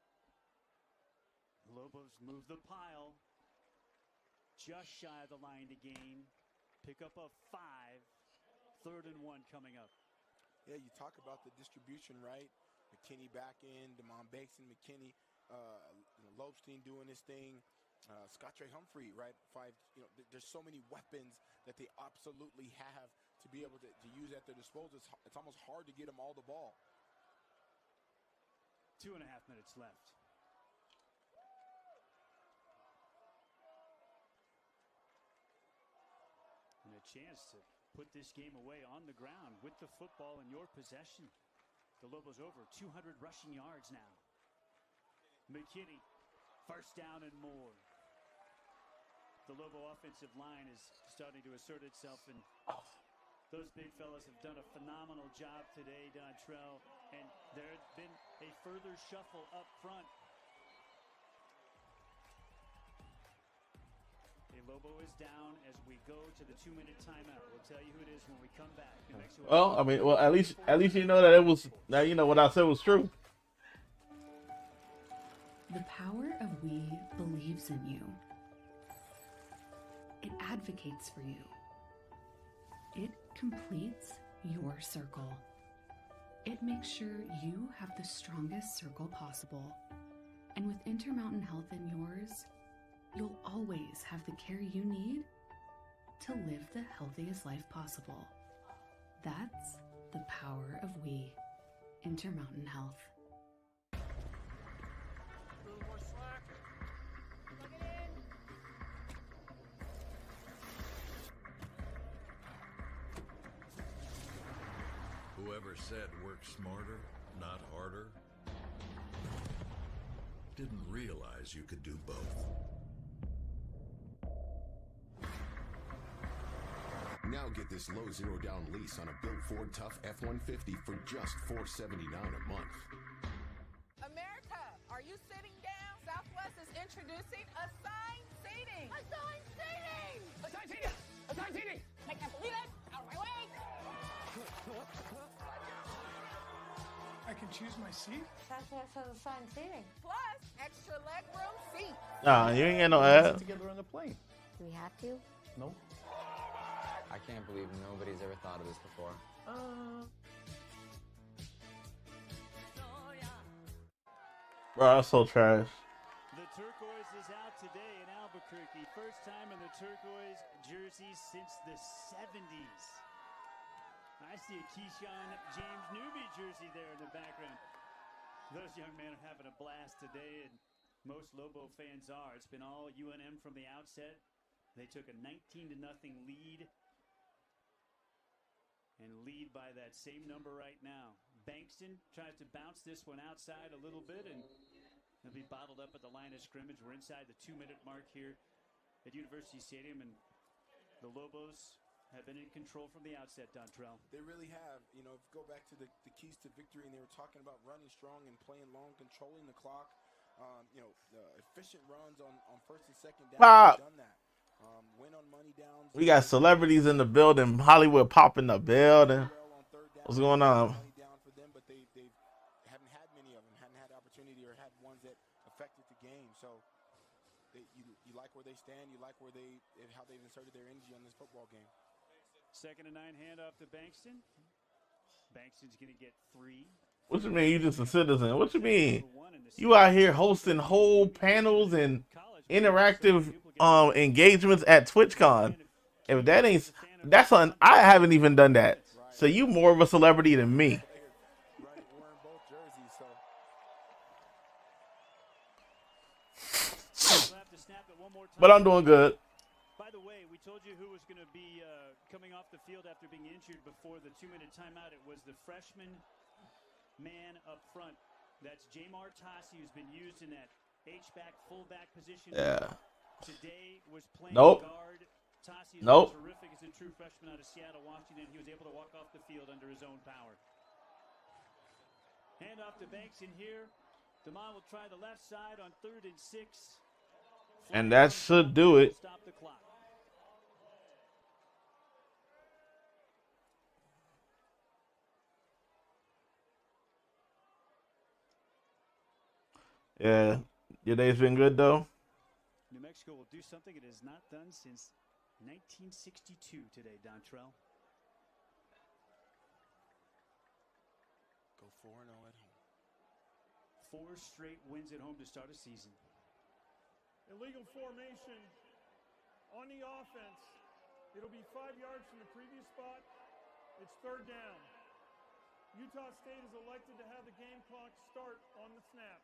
Lobos move the pile. Just shy of the line to gain. Pick up a 5. 3rd and 1 coming up. Yeah, you talk about the distribution, right? McKinney back in, Damon Bakeson, McKinney, Lobstein doing his thing, Scott Trey Humphrey, right? 5. There's so many weapons that they absolutely have to be able to use at their disposal. It's almost hard to get them all the ball. 2.5 minutes left. And a chance to put this game away on the ground with the football in your possession. The Lobos over 200 rushing yards now. McKinney, first down and more. The Lobo offensive line is starting to assert itself, and those big fellas have done a phenomenal job today, Dontrell, and there's been a further shuffle up front. A Lobo is down as we go to the 2-minute timeout. We'll tell you who it is when we come back. Well, I mean, at least you know that it was. Now you know what I said was true. The power of we believes in you. It advocates for you. It completes your circle. It makes sure you have the strongest circle possible. And with Intermountain Health in yours, you'll always have the care you need to live the healthiest life possible. That's the power of we, Intermountain Health. A little more slack. Plug it in. Whoever said work smarter, not harder, didn't realize you could do both. Now get this low zero down lease on a built Ford Tough F-150 for just $479 a month. America, are you sitting down? Southwest is introducing assigned seating. Assigned seating! Assigned seating! Assigned seating! I can't believe it! Out of my way! I can choose my seat? That's what says assigned seating. Plus, extra legroom seats. Nah, you ain't got no ad. Together on the plane. Do we have to? No. I can't believe nobody's ever thought of this before. Bro, that's so trash. The turquoise is out today in Albuquerque. First time in the turquoise jersey since the 70s. I see a Keyshawn James Newby jersey there in the background. Those young men are having a blast today, and most Lobo fans are. It's been all UNM from the outset. They took a 19-0 lead and lead by that same number right now. Bankston tries to bounce this one outside a little bit, and they'll be bottled up at the line of scrimmage. We're inside the 2-minute mark here at University Stadium, and the Lobos have been in control from the outset, Dontrell. They really have. You know, if you go back to the keys to victory, and they were talking about running strong and playing long, controlling the clock. You know, the efficient runs on first and second down. Pop. Done that. Win on money downs. We got celebrities in the building. Hollywood popping the building. What's going on? Down for them, but they haven't had many of them. Hadn't had opportunity or had ones that affected the game. So you like where they stand. You like where how they've inserted their energy on this football game. 2nd and 9 handoff to Bankston. Bankston's going to get 3. What you mean? You just a citizen? What you mean? You out here hosting whole panels and interactive engagements at TwitchCon. If that ain't, that's on. I haven't even done that. So you more of a celebrity than me. But I'm doing good. By the way, we told you who was going to be coming off the field after being injured before the 2-minute timeout. It was the freshman man up front. That's Jamar Tassi, who's been used in that H-back, fullback position. Yeah. Today was playing Nope. guard. Tassi is Nope. terrific as a true freshman out of Seattle, Washington. He was able to walk off the field under his own power. Hand off to Banks in here. DeMond will try the left side on 3rd and 6. And that should do it. Stop the clock. Yeah. Your day's been good though. New Mexico will do something it has not done since 1962 today, Dontrell. Go 4-0 at home. 4 straight wins at home to start a season. Illegal formation on the offense. It'll be 5 yards from the previous spot. It's 3rd down. Utah State is elected to have the game clock start on the snap.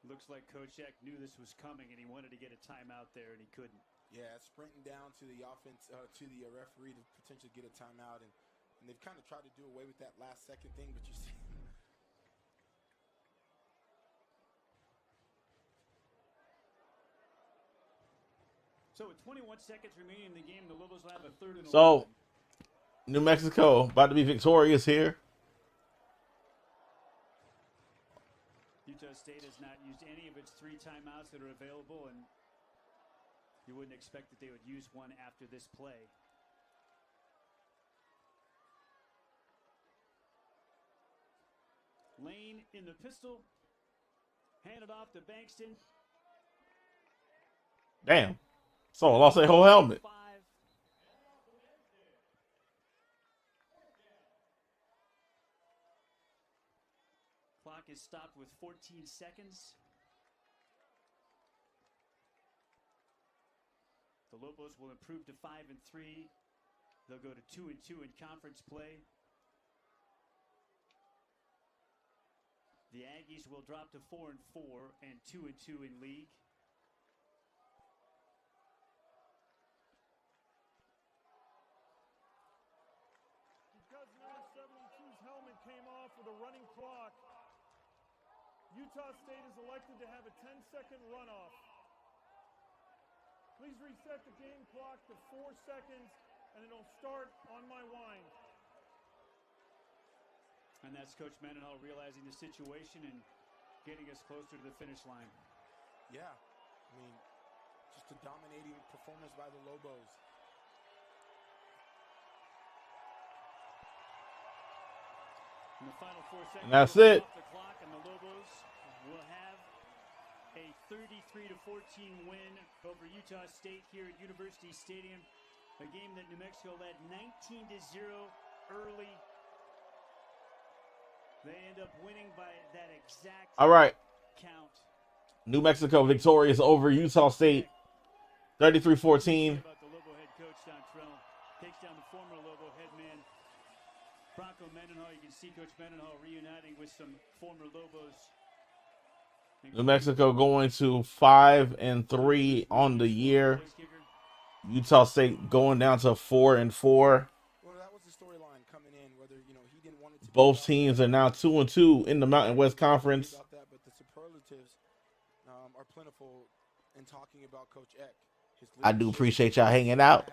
Looks like Coach Eck knew this was coming, and he wanted to get a timeout there, and he couldn't. Yeah, sprinting down to the offense, to the referee to potentially get a timeout, and they've kind of tried to do away with that last second thing, but you see. So with 21 seconds remaining in the game, the Lobos will have a 3rd and 11. So, New Mexico about to be victorious here. Utah State has not used any of its 3 timeouts that are available, and you wouldn't expect that they would use one after this play. Lane in the pistol. Handed off to Bankston. Damn. So I lost a whole helmet. Clock is stopped with 14 seconds. The Lobos will improve to 5-3. They'll go to 2-2 in conference play. The Aggies will drop to 4-4 and 2-2 in league. Because number 72's helmet came off with a running clock, Utah State is elected to have a 10-second runoff. Please reset the game clock to 4 seconds, and it'll start on my wind. And that's Coach Mendenhall realizing the situation and getting us closer to the finish line. Yeah, I mean, just a dominating performance by the Lobos. In the final 4 seconds, And that's it. off the clock, and the Lobos will have a 33-14 win over Utah State here at University Stadium. A game that New Mexico led 19-0 early. They end up winning by that exact All right. count. New Mexico victorious over Utah State, 33-14. About the Lobo head coach Dontrell takes down the former Lobo head man Bronco Mendenhall. You can see Coach Mendenhall reuniting with some former Lobos. New Mexico going to 5-3 on the year. Utah State going down to 4-4. Well, that was the storyline coming in. Whether he didn't want it to. Both teams are now 2-2 in the Mountain West Conference. About that, but the superlatives are plentiful in talking about Coach Eck. I do appreciate y'all hanging out.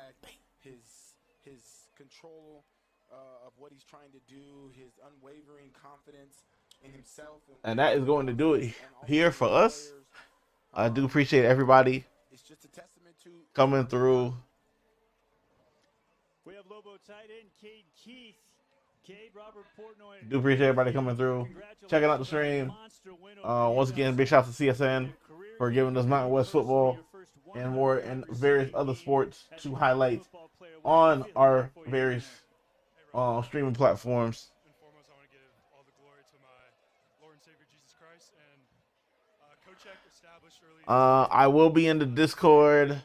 His control of what he's trying to do, his unwavering confidence in himself, And that is going to do it here for us. I do appreciate everybody coming through. We have Lobo tight end Cade Keith. Cade, Robert Portnoy. Do appreciate everybody coming through, checking out the stream. Once again, big shout out to CSN for giving us Mountain West football and more and various other sports to highlight on our various streaming platforms. I will be in the Discord.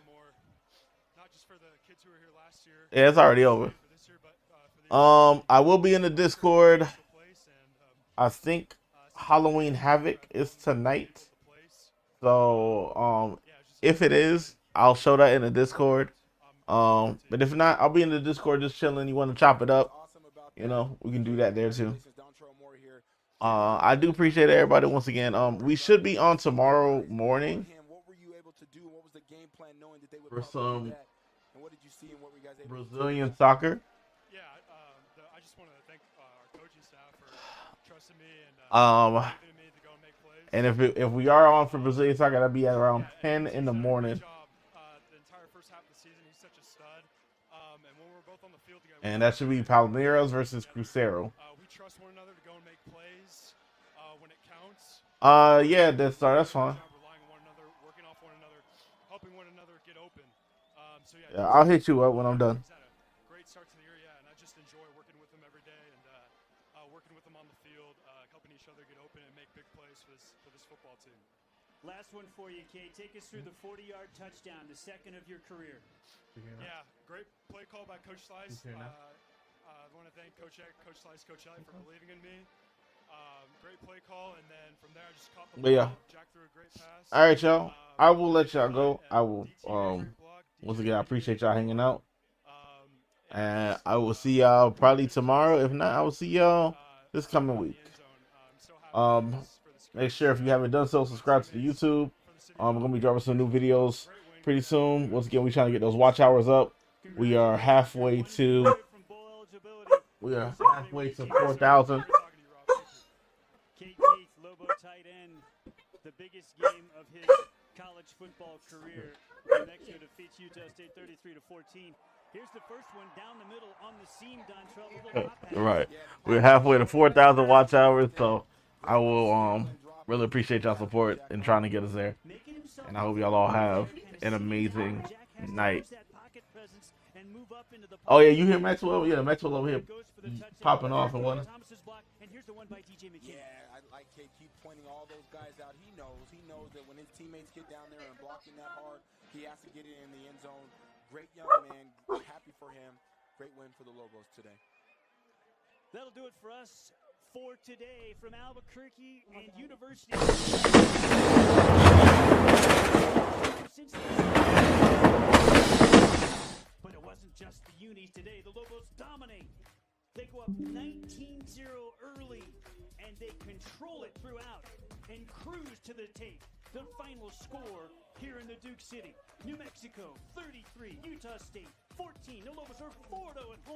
Yeah, it's already over. I will be in the Discord. I think Halloween Havoc is tonight. So, if it is, I'll show that in the Discord. But if not, I'll be in the Discord just chilling. You want to chop it up? We can do that there too. I do appreciate everybody once again. We should be on tomorrow morning for some Brazilian soccer. Yeah, I just want to thank our coaching staff for trusting me and giving me to go and make plays. And if we are on for Brazilian soccer, that'll be at around 10 in the morning. The entire first half of the season, he's such a stud. And when we're both on the field together, And that should be Palmeiras versus Cruzeiro. We trust one another to go and make plays when it counts. Yeah, that's fine. Relying on one another, working off one another, helping one another get open. Yeah, I'll hit you up when I'm done. Great start to the year, yeah, and I just enjoy working with them every day and working with them on the field, helping each other get open and make big plays for this football team. Last one for you, Kate. Take us through the 40-yard touchdown, the second of your career. Yeah, great play call by Coach Slice. I want to thank Coach Eck, Coach Slice, Coach Elliott for believing in me. Great play call, and then from there I just caught the ball, Jack threw a great pass. All right, y'all. I will let y'all go. I will. Once again, I appreciate y'all hanging out, and I will see y'all probably tomorrow. If not, I will see y'all this coming week. Make sure if you haven't done so, subscribe to the YouTube. We're gonna be dropping some new videos pretty soon. Once again, we're trying to get those watch hours up. We are halfway to 4,000. Kate Keith, Lobo tight end, the biggest game of his college football career. New Mexico defeats Utah State 33-14. Here's the first one down the middle on the seam. Dontrell. Right, we're halfway to 4,000 watch hours, so I will really appreciate y'all support in trying to get us there. And I hope y'all all have an amazing Night. Oh yeah, you hear Maxwell? Yeah, Maxwell over here popping off and whatnot. Yeah, I like Kate keep pointing all those guys out. He knows that when his teammates get down there and blocking that hard, he has to get it in the end zone. Great young man, happy for him. Great win for the Lobos today. That'll do it for us for today from Albuquerque and University. But it wasn't just the unis today. The Lobos dominate. They go up 19-0 early, and they control it throughout and cruise to the tape. The final score here in the Duke City. New Mexico, 33. Utah State, 14. The Lobos are 4-0 at home.